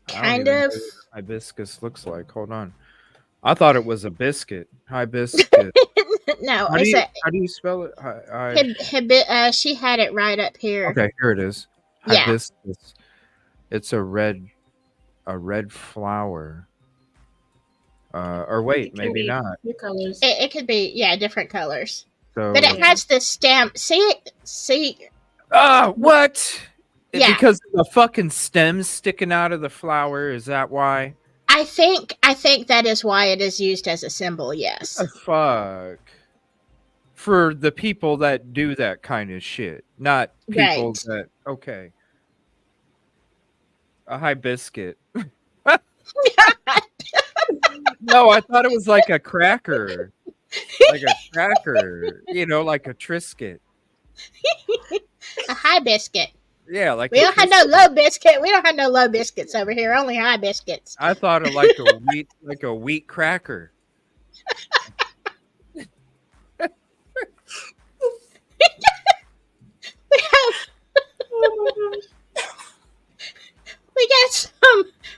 kind of. Hibiscus looks like. Hold on. I thought it was a biscuit. Hibiscus. No, how do you spell it? She had it right up here. Okay, here it is. Hibiscus. Yeah. It's a red flower. Or wait, maybe not. Colors. It could be, different colors. So, but it has the stem. See. What? Yeah. Because the fucking stem's sticking out of the flower. Is that why? I think that is why it is used as a symbol. Yes. Fuck. For the people that do that kind of shit, not people that. Okay. A hibiscus. No, I thought it was like a cracker. Like a cracker. Like a Triscuit. A hibiscus. Yeah, like we don't have no low biscuit. We don't have no low biscuits over here. Only high biscuits. I thought of like a wheat cracker.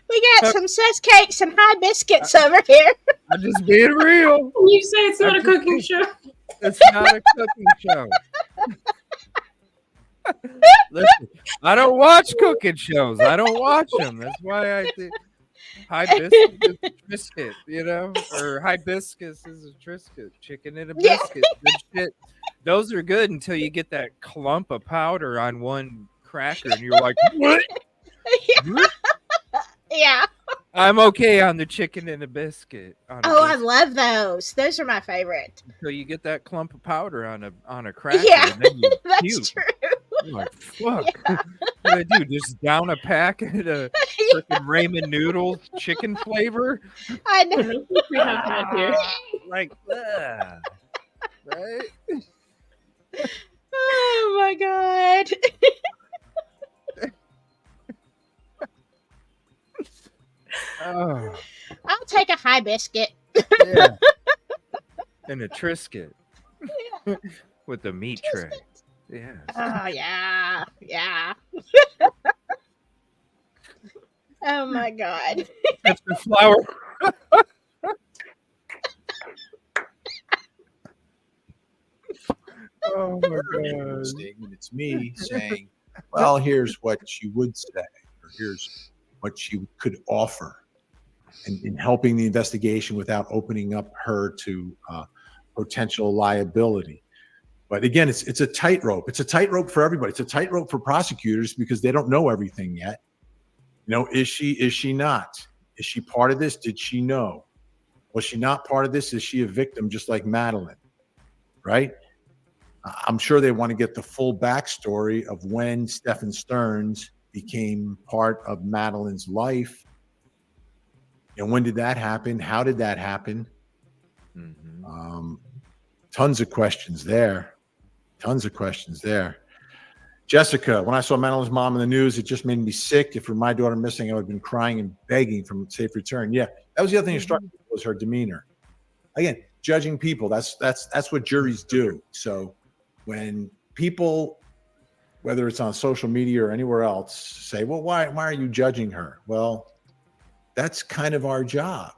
We got some sus cakes and high biscuits over here. I'm just being real. You say it's not a cooking show. It's not a cooking show. Listen, I don't watch cooking shows. I don't watch them. That's why I think hibiscus is a Triscuit, or hibiscus is a Triscuit. Chicken and a biscuit. Good shit. Those are good until you get that clump of powder on one cracker and you're like, what? Yeah. I'm okay on the chicken and a biscuit. I love those. Those are my favorite. So you get that clump of powder on a cracker. Yeah, and then you that's puke. true. You're like, fuck. Yeah. What do I do? Just down a packet of freaking ramen noodle chicken flavor? I know. We have that here. Like, right? my god. Oh, I'll take a high biscuit. yeah. And a Triscuit. With the meat tray. Yes. Oh yeah. Yeah. Oh my god. That's the flour. Oh my god. And it's me saying, well, here's what you would say, or here's what you could offer, and in helping the investigation without opening up her to potential liability. But again, it's a tightrope. It's a tightrope for everybody. It's a tightrope for prosecutors because they don't know everything yet. You know, is she not? Is she part of this? Did she know? Was she not part of this? Is she a victim just like Madeline? Right? I'm sure they want to get the full backstory of when Stephen Stearns became part of Madeline's life. And when did that happen? How did that happen? Mm-hmm. Tons of questions there. Tons of questions there. Jessica, when I saw Madeline's mom in the news, it just made me sick. If it were my daughter missing, I would have been crying and begging for safe return. Yeah, that was the other thing that struck me, was her demeanor. Again, judging people, that's what juries do. So when people, whether it's on social media or anywhere else, say, well, why are you judging her? Well, that's kind of our job.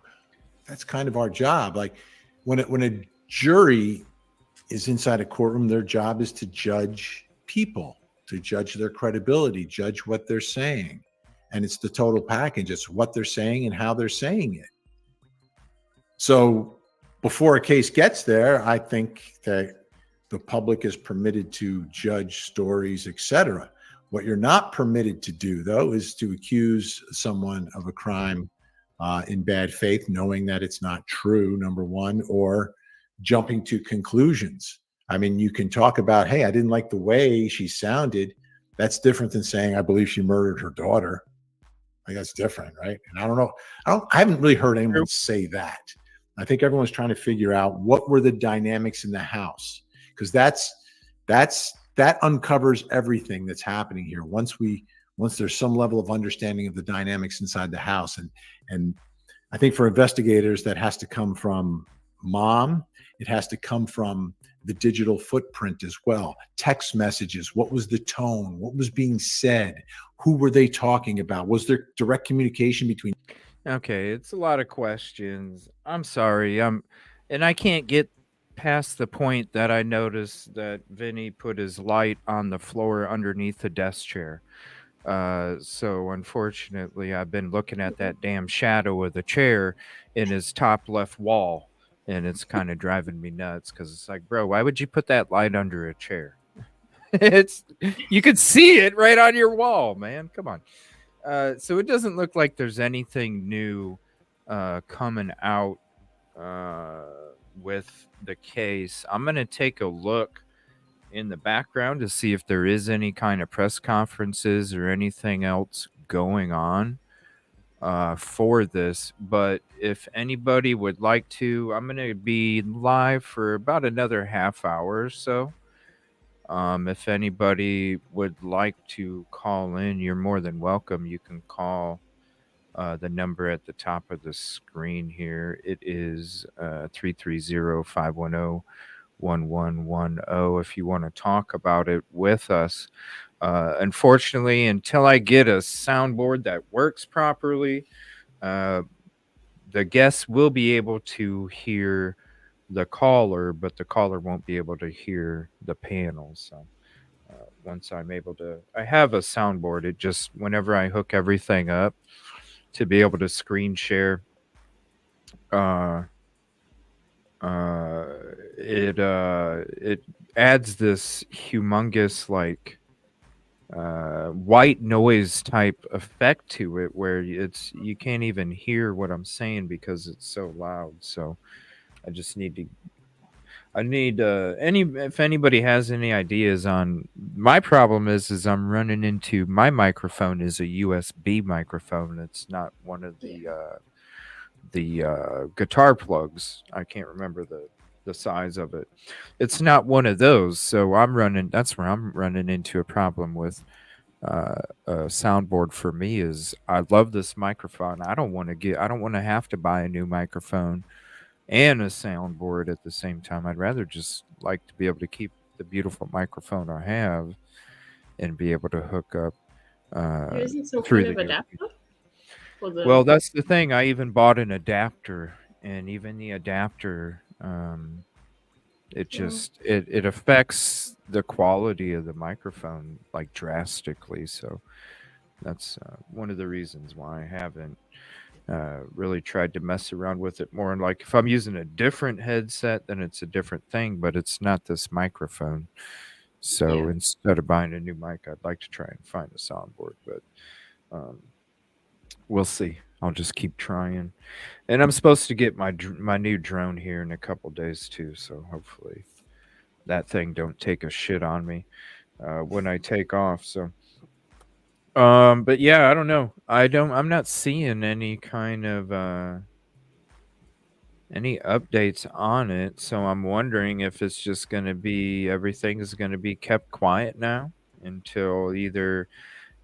That's kind of our job. Like when a jury is inside a courtroom, their job is to judge people, to judge their credibility, judge what they're saying. And it's the total package. It's what they're saying and how they're saying it. So before a case gets there, I think that the public is permitted to judge stories, etc. What you're not permitted to do, though, is to accuse someone of a crime in bad faith, knowing that it's not true, number one, or jumping to conclusions. I mean, you can talk about, hey, I didn't like the way she sounded. That's different than saying, I believe she murdered her daughter. I think that's different, right? And I don't know. I haven't really heard anyone say that. I think everyone's trying to figure out what were the dynamics in the house, because that uncovers everything that's happening here. Once there's some level of understanding of the dynamics inside the house, and I think for investigators, that has to come from mom. It has to come from the digital footprint as well. Text messages. What was the tone? What was being said? Who were they talking about? Was there direct communication between? Okay, it's a lot of questions. I'm sorry. And I can't get past the point that I noticed that Vinny put his light on the floor underneath the desk chair. So unfortunately, I've been looking at that damn shadow of the chair in his top left wall, and it's kind of driving me nuts because it's like, bro, why would you put that light under a chair? You could see it right on your wall, man. Come on. So it doesn't look like there's anything new coming out with the case. I'm going to take a look in the background to see if there is any kind of press conferences or anything else going on for this. But if anybody would like to, I'm going to be live for about another half hour or so. If anybody would like to call in, you're more than welcome. You can call the number at the top of the screen here. It is 330-510-1110 if you want to talk about it with us. Unfortunately, until I get a soundboard that works properly, the guests will be able to hear the caller, but the caller won't be able to hear the panel. So once I'm able to, I have a soundboard. It just, whenever I hook everything up to be able to screen share, it adds this humongous like white noise type effect to it, where you can't even hear what I'm saying because it's so loud. So I just need if anybody has any ideas on, my problem is I'm running into, my microphone is a USB microphone. It's not one of the guitar plugs. I can't remember the size of it. It's not one of those, so that's where I'm running into a problem with a soundboard for me. Is I love this microphone. I don't want to have to buy a new microphone and a soundboard at the same time. I'd rather just like to be able to keep the beautiful microphone I have and be able to hook up There isn't some through kind the of adapter for the. Well, that's the thing. I even bought an adapter, and even the adapter, it just it affects the quality of the microphone like drastically. So that's one of the reasons why I haven't really tried to mess around with it more. And like if I'm using a different headset, then it's a different thing, but it's not this microphone. So instead of buying a new mic, I'd like to try and find a soundboard, but we'll see. I'll just keep trying. And I'm supposed to get my new drone here in a couple days too, so hopefully that thing don't take a shit on me when I take off. So but yeah, I don't know. I'm not seeing any kind of any updates on it, so I'm wondering if it's just going to be everything is going to be kept quiet now until either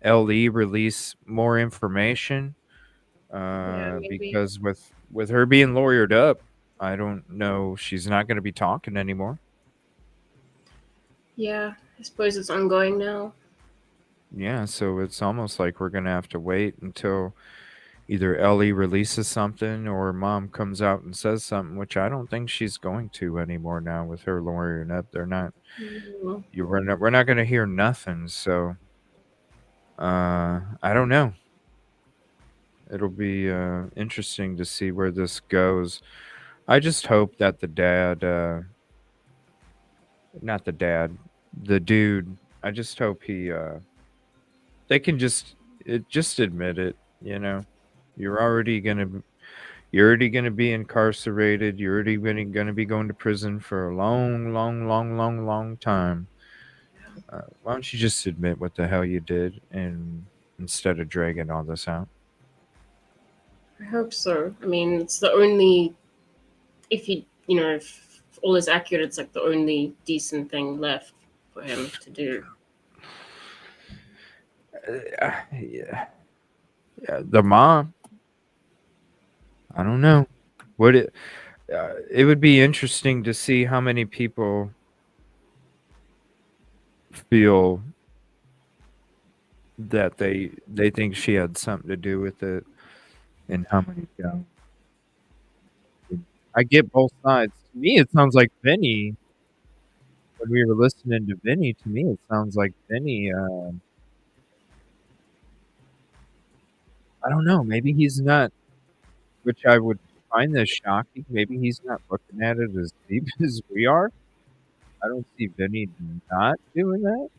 LE release more information because with her being lawyered up, I don't know, she's not going to be talking anymore. Yeah, I suppose it's ongoing now. Yeah, so it's almost like we're going to have to wait until either Ellie releases something or mom comes out and says something, which I don't think she's going to anymore now with her lawyering up. They're not. We're not going to hear nothing. So I don't know. It'll be interesting to see where this goes. I just hope that the dad, not the dad, the dude. I just hope they can just admit it. You know, you're already gonna be incarcerated. You're already gonna be going to prison for a long, long, long, long, long time. Why don't you just admit what the hell you did, and instead of dragging all this out? I hope so. I mean, it's the only, if all is accurate, it's like the only decent thing left for him to do. Yeah, the mom. I don't know what it. It would be interesting to see how many people feel that they think she had something to do with it, and how many don't. I get both sides. To me, it sounds like Vinny. When we were listening to Vinny, to me, it sounds like Vinny. I don't know. Maybe he's not, which I would find this shocking. Maybe he's not looking at it as deep as we are. I don't see Vinny not doing that,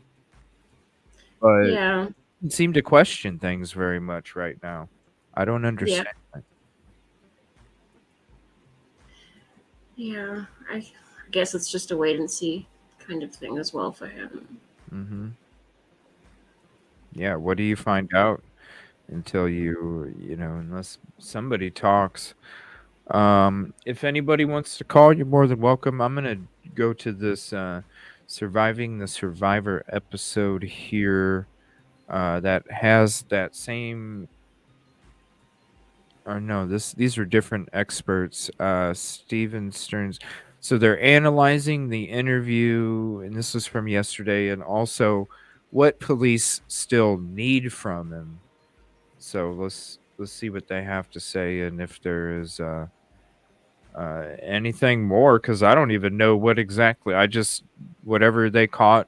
but Yeah. he doesn't seem to question things very much right now. I don't understand. Yeah, I guess it's just a wait and see kind of thing as well for him. Mm-hmm. Yeah, what do you find out until unless somebody talks? If anybody wants to call, you're more than welcome. I'm gonna go to this Surviving the Survivor episode here that has that same. Or no, these are different experts. Steven Stearns. So they're analyzing the interview, and this was from yesterday, and also what police still need from him. So let's see what they have to say, and if there is anything more, because I don't even know what exactly. I just whatever they caught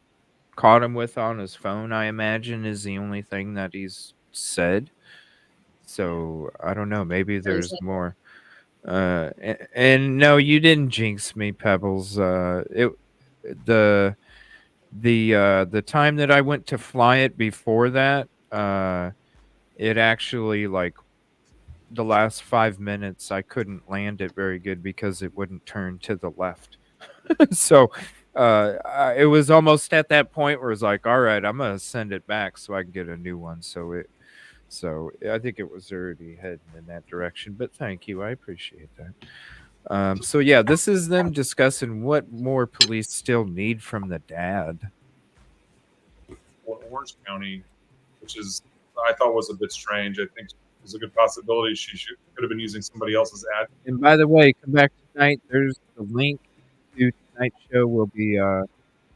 him with on his phone, I imagine, is the only thing that he's said. So I don't know. Maybe there's more. And no, you didn't jinx me, Pebbles. The time that I went to fly it before that, it actually like the last 5 minutes I couldn't land it very good because it wouldn't turn to the left. So it was almost at that point where it's like, all right, I'm gonna send it back so I can get a new one. So I think it was already heading in that direction. But thank you, I appreciate that. So yeah, this is them discussing what more police still need from the dad. Orange County, which is I thought was a bit strange. I think there's a good possibility she could have been using somebody else's ad. And by the way, come back tonight. There's the link to tonight's show. We'll be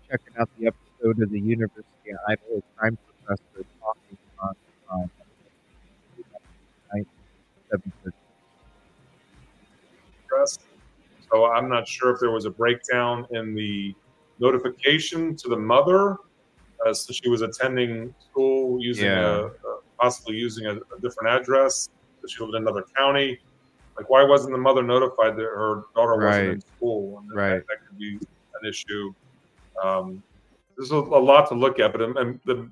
checking out the episode of the University of Idaho crime professor talking on tonight, 7:30. So I'm not sure if there was a breakdown in the notification to the mother. So she was attending school using possibly using a different address. So she lived in another county. Like, why wasn't the mother notified that her daughter wasn't in school? And that could be an issue. There's a lot to look at, but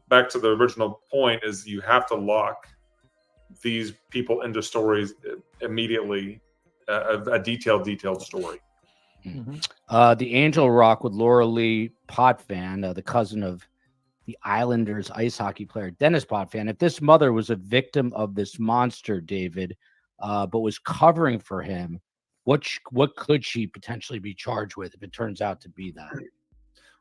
back to the original point is you have to lock these people into stories immediately, a detailed story. The Angel Rock with Laura Lee Potvin, the cousin of the Islanders ice hockey player Dennis Potvin. If this mother was a victim of this monster, David, but was covering for him, what could she potentially be charged with if it turns out to be that?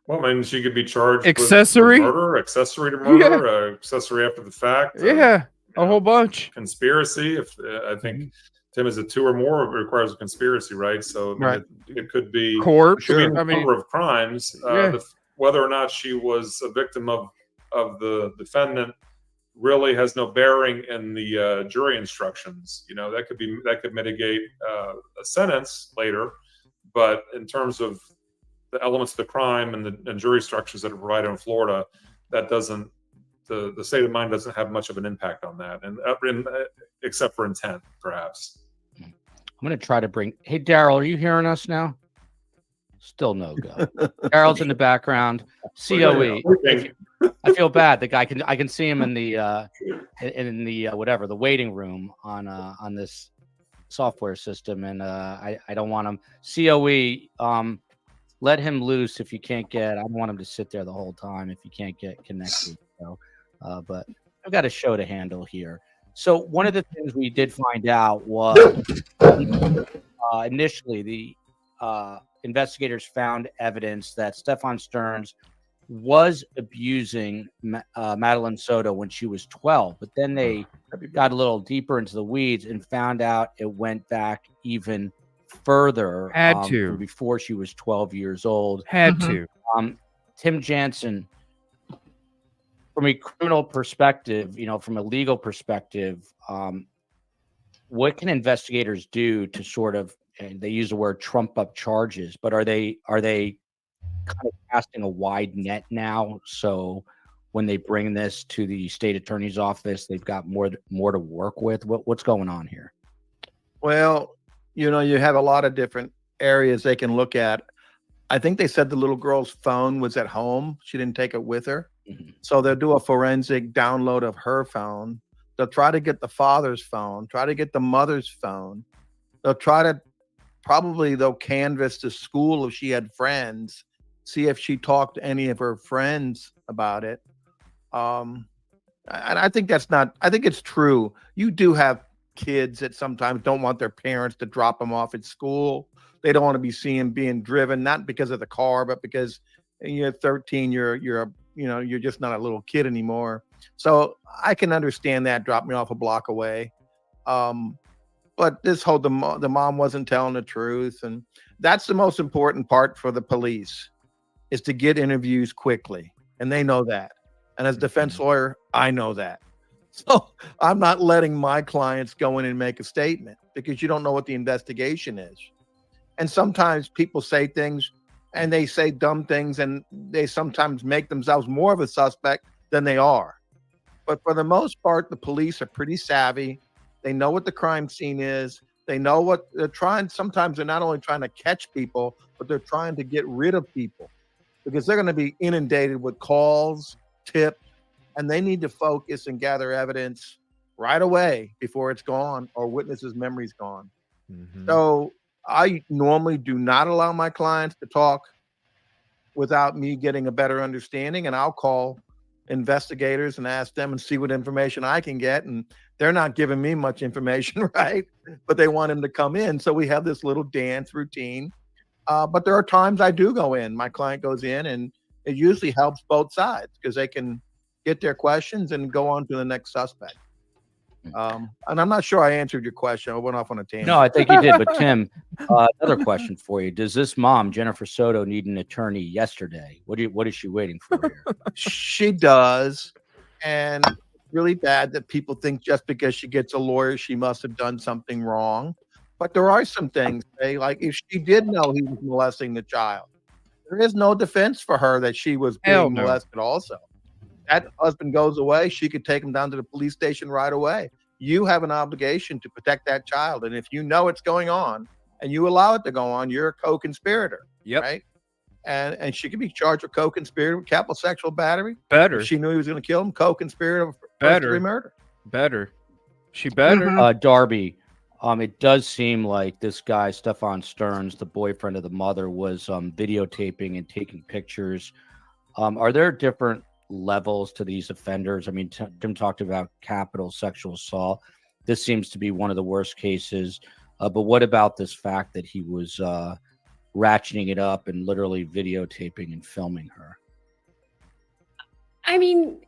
Well, I mean, she could be charged accessory with murder, accessory to murder, accessory after the fact. A whole bunch. Conspiracy. If I think Tim is a 2 or more, it requires a conspiracy, right? So I mean, it could be a number of crimes. Whether or not she was a victim of the defendant really has no bearing in the jury instructions. You know, that could mitigate a sentence later, but in terms of the elements of the crime and the jury structures that are provided in Florida, that doesn't the state of mind doesn't have much of an impact on that, and except for intent, perhaps. I'm going to try to bring. Hey, Daryl, are you hearing us now? Still no go. Daryl's in the background. COE. I feel bad. The guy I can see him in the whatever the waiting room on this software system, and I don't want him. COE. Let him loose if you can't get. I don't want him to sit there the whole time if you can't get connected. So, but I've got a show to handle here. So one of the things we did find out was initially the investigators found evidence that Stefan Stearns was abusing Madeline Soto when she was 12, but then they got a little deeper into the weeds and found out it went back even further. From before she was 12 years old. Tim Jansen, from a criminal perspective, from a legal perspective, what can investigators do to sort of, and they use the word trump up charges, but are they kind of casting a wide net now? So when they bring this to the state attorney's office, they've got more to work with. What's going on here? Well, you have a lot of different areas they can look at. I think they said the little girl's phone was at home. She didn't take it with her. So they'll do a forensic download of her phone. They'll try to get the father's phone, try to get the mother's phone. They'll they'll canvass the school if she had friends, see if she talked to any of her friends about it. And I think I think it's true. You do have kids that sometimes don't want their parents to drop them off at school. They don't want to be seen being driven, not because of the car, but because you're 13, you're just not a little kid anymore. So I can understand that. Drop me off a block away. But this whole the mom wasn't telling the truth, and that's the most important part for the police, is to get interviews quickly, and they know that. And as a defense lawyer, I know that. So I'm not letting my clients go in and make a statement, because you don't know what the investigation is. And sometimes people say things, and they say dumb things, and they sometimes make themselves more of a suspect than they are. But for the most part, the police are pretty savvy. They know what the crime scene is. They know what they're trying. Sometimes they're not only trying to catch people, but they're trying to get rid of people, because they're going to be inundated with calls, tips, and they need to focus and gather evidence right away before it's gone or witnesses' memory's gone. So I normally do not allow my clients to talk without me getting a better understanding, and I'll call investigators and ask them and see what information I can get. And they're not giving me much information, right? but they want him to come in. So we have this little dance routine. But there are times I do go in. My client goes in, and it usually helps both sides because they can get their questions and go on to the next suspect. And I'm not sure I answered your question. I went off on a tangent. No, I think you did. But Tim, another question for you: does this mom, Jennifer Soto, need an attorney yesterday? What is she waiting for here? She does, and it's really bad that people think just because she gets a lawyer, she must have done something wrong. But there are some things, like if she did know he was molesting the child, there is no defense for her that she was being molested also. That husband goes away, she could take him down to the police station right away. You have an obligation to protect that child. And if you know it's going on and you allow it to go on, you're a co-conspirator. Yep. Right? And she could be charged with co-conspirator with capital sexual battery. Better. If she knew he was going to kill him, co-conspirator of first-degree murder. Better. She better. Darby, it does seem like this guy, Stefan Stearns, the boyfriend of the mother, was videotaping and taking pictures. Are there different levels to these offenders? I mean, Tim talked about capital sexual assault. This seems to be one of the worst cases. But what about this fact that he was ratcheting it up and literally videotaping and filming her? I mean,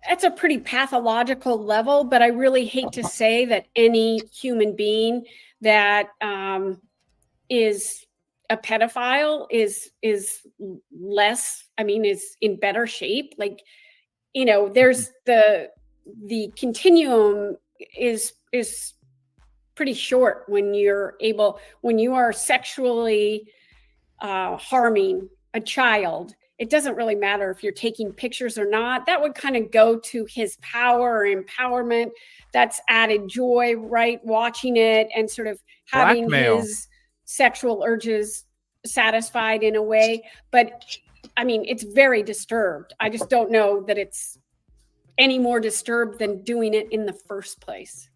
that's a pretty pathological level, but I really hate to say that any human being that is a pedophile is less, is in better shape. Like, there's the continuum is pretty short when you are sexually harming a child. It doesn't really matter if you're taking pictures or not. That would kind of go to his power or empowerment. That's added joy, right? Watching it and sort of having his sexual urges satisfied in a way. But it's very disturbed. I just don't know that it's any more disturbed than doing it in the first place.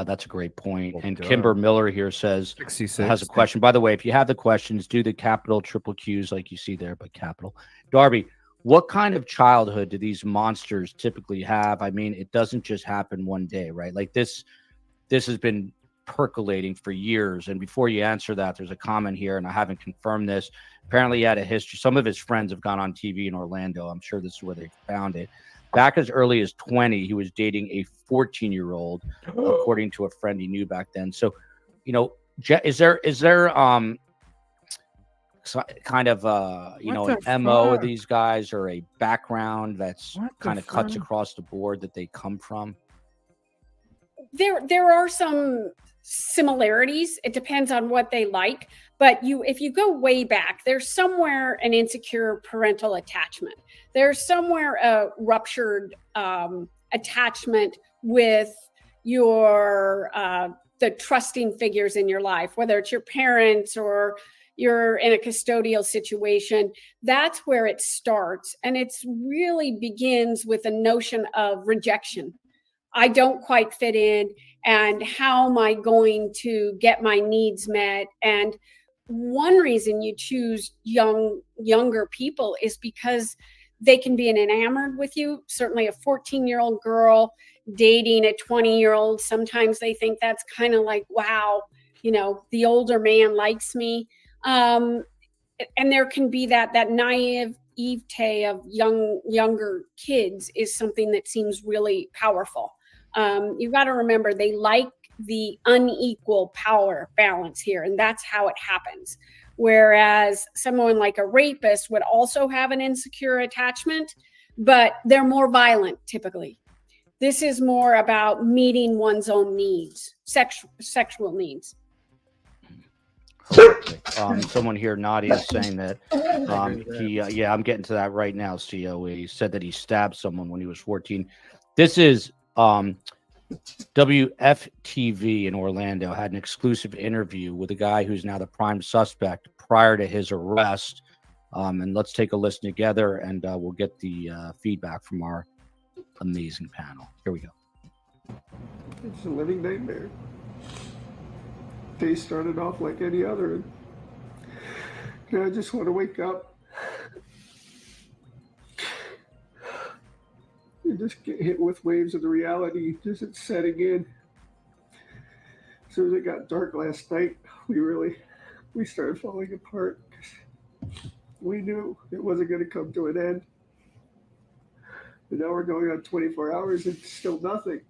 That's a great point. And Kimber Miller here has a question. question. By the way, if you have the questions, do the capital triple Qs like you see there, but capital. Darby, what kind of childhood do these monsters typically have? It doesn't just happen one day, right? Like this has been percolating for years. And before you answer that, there's a comment here, and I haven't confirmed this. Apparently, he had a history. Some of his friends have gone on TV in Orlando. I'm sure this is where they found it. Back as early as 20, he was dating a 14-year-old, according to a friend he knew back then. So, is there kind of an MO of these guys, or a background that's kind of cuts across the board that they come from? There are some similarities. It depends on what they like. But if you go way back, there's somewhere an insecure parental attachment. There's somewhere a ruptured attachment with your the trusting figures in your life, whether it's your parents or you're in a custodial situation. That's where it starts. And it's really begins with a notion of rejection. I don't quite fit in, and how am I going to get my needs met? And one reason you choose younger people is because they can be enamored with you. Certainly a 14-year-old girl dating a 20-year-old, sometimes they think that's kind of like, wow, the older man likes me. And there can be that naivete of younger kids is something that seems really powerful. You've got to remember, they like the unequal power balance here, and that's how it happens. Whereas someone like a rapist would also have an insecure attachment, but they're more violent typically. This is more about meeting one's own needs, sexual needs. Someone here, Nadia, is saying that I'm getting to that right now. COE, he said that he stabbed someone when he was 14. This is WFTV in Orlando had an exclusive interview with a guy who's now the prime suspect prior to his arrest. And let's take a listen together, and we'll get the feedback from our amazing panel. Here we go. It's a living nightmare. Day started off like any other. And I just want to wake up. You just get hit with waves of the reality. Just it's setting in. soon as it got dark last night, we started falling apart. We knew it wasn't going to come to an end. And now we're going on 24 hours and still nothing.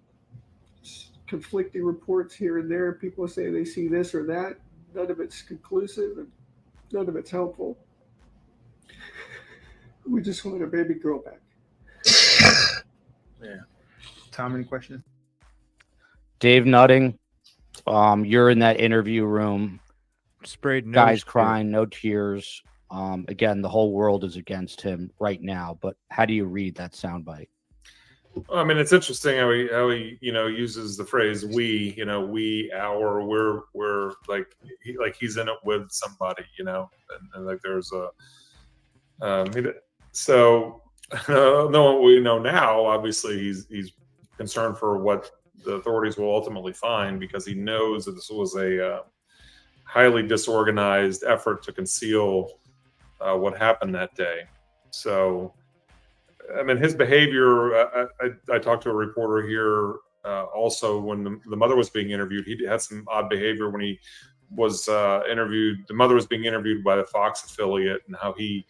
Conflicting reports here and there. People say they see this or that. None of it's conclusive and none of it's helpful. We just want our baby girl back. Yeah. Tom, any questions? Dave Nutting, you're in that interview room. Sprayed guys crying, no tears. Again, the whole world is against him right now. But how do you read that soundbite? I mean, it's interesting how he uses the phrase "we," we, our, we're like he's in it with somebody, and like there's a so knowing what we know now, obviously he's concerned for what the authorities will ultimately find, because he knows that this was a highly disorganized effort to conceal what happened that day. So, I mean, his behavior, I talked to a reporter here also when the mother was being interviewed. He had some odd behavior when he was interviewed. The mother was being interviewed by the Fox affiliate, and how he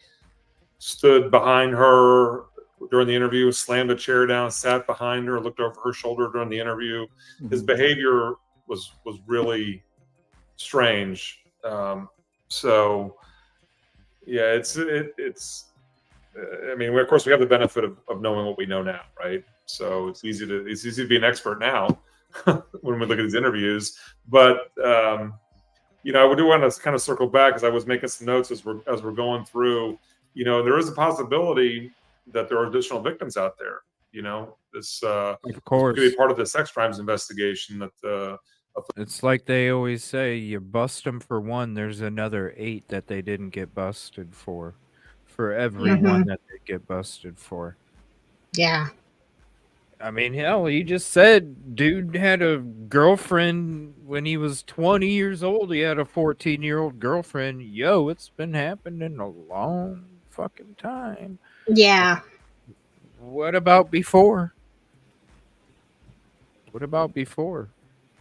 stood behind her during the interview, slammed a chair down, sat behind her, looked over her shoulder during the interview. His behavior was really strange. So yeah, it's I mean, of course we have the benefit of knowing what we know now, right? So it's easy to be an expert now when we look at these interviews. But I do want to kind of circle back, because I was making some notes as we're going through. There is a possibility that there are additional victims out there. This of course could be part of the sex crimes investigation that it's like they always say, you bust them for one, there's another 8 that they didn't get busted for every one that they get busted for. Yeah. I mean, hell, he just said dude had a girlfriend when he was 20 years old. He had a 14-year-old girlfriend. Yo, it's been happening a long fucking time. Yeah. What about before?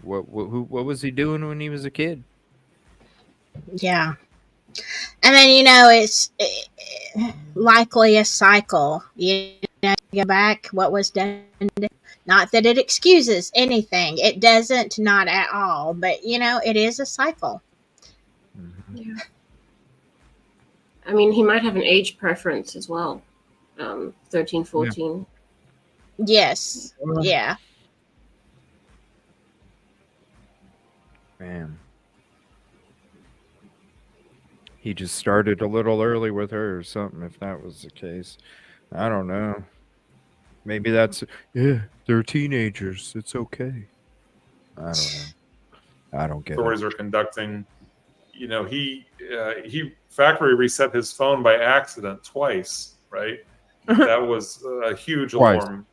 What was he doing when he was a kid? Yeah. And then, it's likely a cycle. Go back, what was done. Not that it excuses anything. It doesn't, not at all. But, it is a cycle. Yeah. I mean, he might have an age preference as well. 13, 14. Yes. Yeah. Man. He just started a little early with her or something, if that was the case. I don't know. Maybe they're teenagers. It's okay. I don't know. I don't get authorities it. are conducting. He factory reset his phone by accident twice, right? That was a huge alarm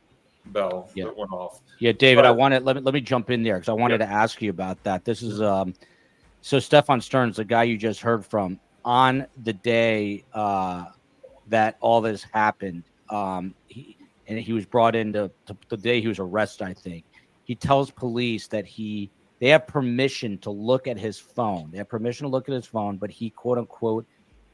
bell that went off. Yeah, David, let me jump in there, because I wanted to ask you about that. This is so Stefan Stearns, the guy you just heard from, on the day that all this happened, he was brought in to the day he was arrested, I think. He tells police that they have permission to look at his phone. They have permission to look at his phone, but he, quote unquote,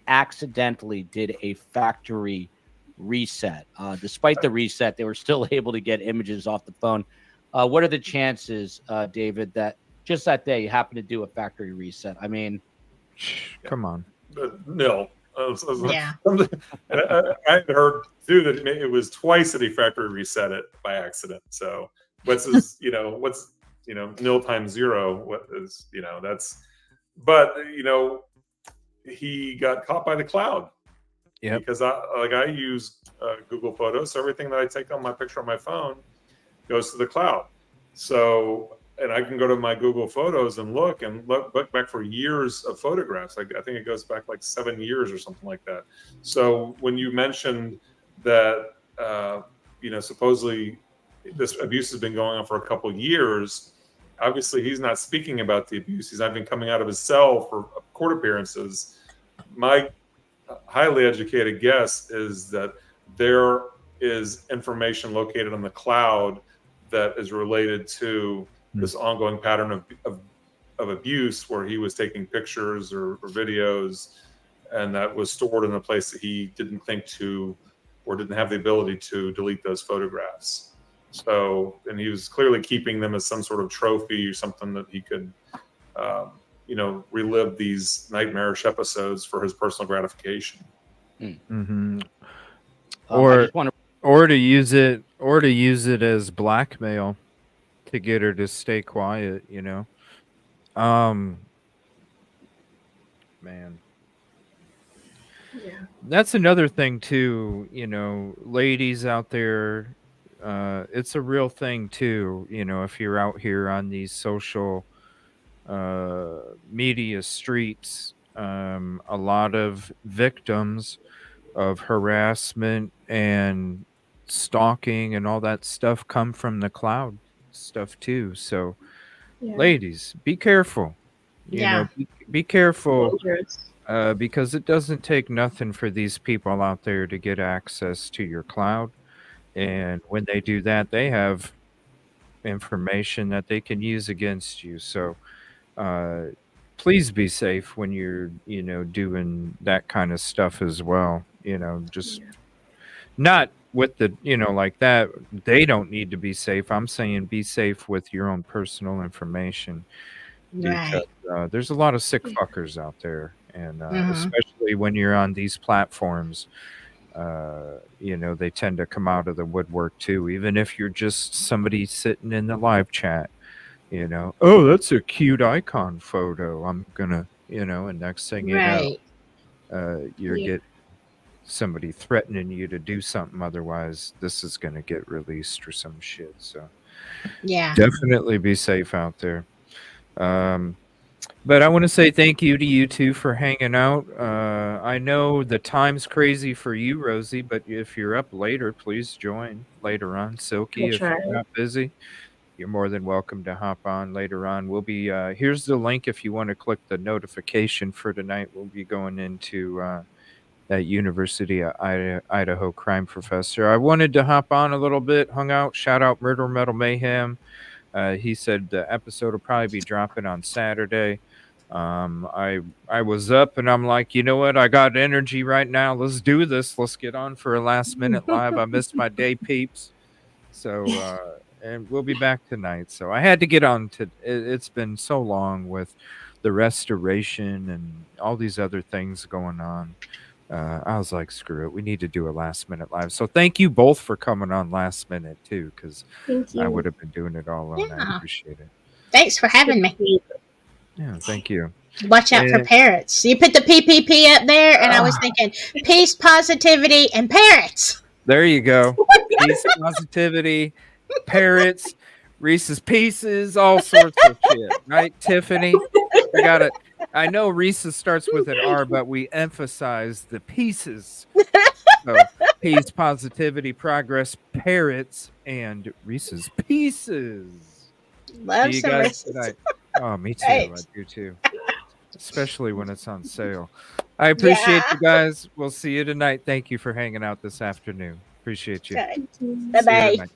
accidentally did a factory reset. Despite the reset, they were still able to get images off the phone. What are the chances, David, that just that day you happen to do a factory reset? I mean, come on. Nil. Yeah. I had heard too that it was twice that he factory reset it by accident. So what's nil times 0? What is that's? But he got caught by the cloud. Yeah. Because I use Google Photos, so everything that I take on my picture on my phone goes to the cloud. So, and I can go to my Google Photos and look back for years of photographs. I think it goes back like 7 years or something like that. So when you mentioned that, supposedly this abuse has been going on for a couple of years, obviously he's not speaking about the abuse. He's not been coming out of his cell for court appearances. My highly educated guess is that there is information located on the cloud that is related to this ongoing pattern of of abuse where he was taking pictures or videos, and that was stored in a place that he didn't think to, or didn't have the ability to delete those photographs. So, and he was clearly keeping them as some sort of trophy or something that he could, relive these nightmarish episodes for his personal gratification. Mm-hmm. I Or to use it as blackmail to get her to stay quiet, man. Yeah. That's another thing too, ladies out there, it's a real thing too, if you're out here on these social media streets, a lot of victims of harassment and stalking and all that stuff come from the cloud stuff too. So ladies, be careful. Be careful. Because it doesn't take nothing for these people out there to get access to your cloud. And when they do that, they have information that they can use against you. So please be safe when you're, doing that kind of stuff as well. Just not with the, like that. They don't need to be safe. I'm saying be safe with your own personal information. Because there's a lot of sick fuckers out there. And especially when you're on these platforms, they tend to come out of the woodwork too. Even if you're just somebody sitting in the live chat, oh, that's a cute icon photo. I'm gonna, and next thing you know, get somebody threatening you to do something. Otherwise, this is gonna get released or some shit. So definitely be safe out there. But I want to say thank you to you two for hanging out. I know the time's crazy for you, Rosie, but if you're up later, please join later on. Silky, if you're not busy, you're more than welcome to hop on later on. We'll be here's the link if you want to click the notification for tonight. We'll be going into that University of Idaho crime professor. I wanted to hop on a little bit, hung out, shout out Murder Metal Mayhem. He said the episode will probably be dropping on Saturday. I was up and I'm like, you know what? I got energy right now. Let's do this. Let's get on for a last minute live. I missed my day, peeps. So, and we'll be back tonight. So I had to get on to, it's been so long with the restoration and all these other things going on. I was like, screw it. We need to do a last minute live. So thank you both for coming on last minute too, because I would have been doing it all alone. I appreciate it. Thanks for having me. Yeah, thank you. Watch out for parrots. You put the PPP up there, and I was thinking peace, positivity, and parrots. There you go. Peace, positivity, parrots, Reese's Pieces, all sorts of shit. Right, Tiffany? I got it. I know Reese's starts with an R, but we emphasize the pieces. So, peace, positivity, progress, parrots, and Reese's Pieces. Love you some guys Reese's. tonight. Oh, me too. Thanks. I do too. Especially when it's on sale. I appreciate you guys. We'll see you tonight. Thank you for hanging out this afternoon. Appreciate you. Bye-bye.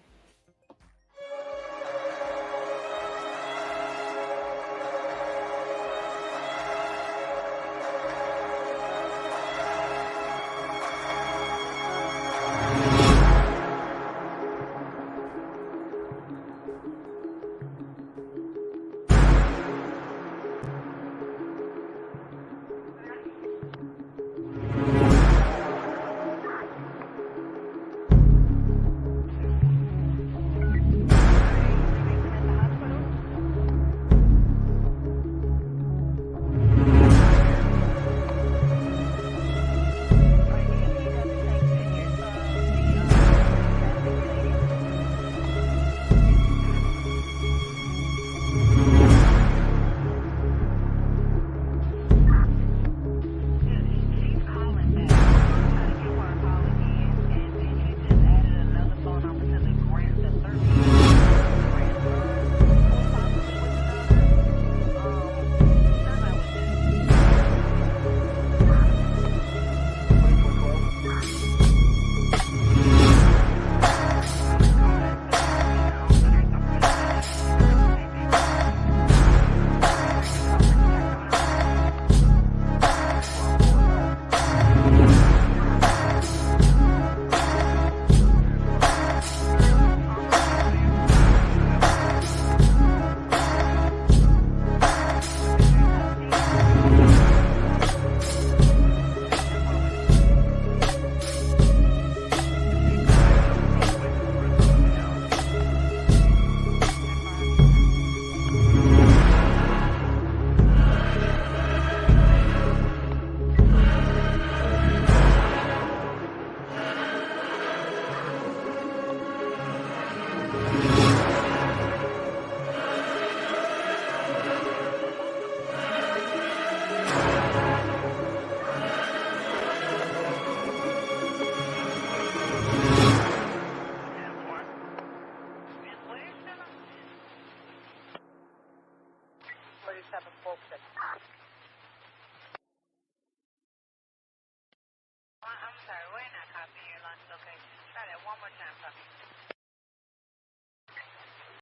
copy. Your lunch location. Try that one more time, puppy.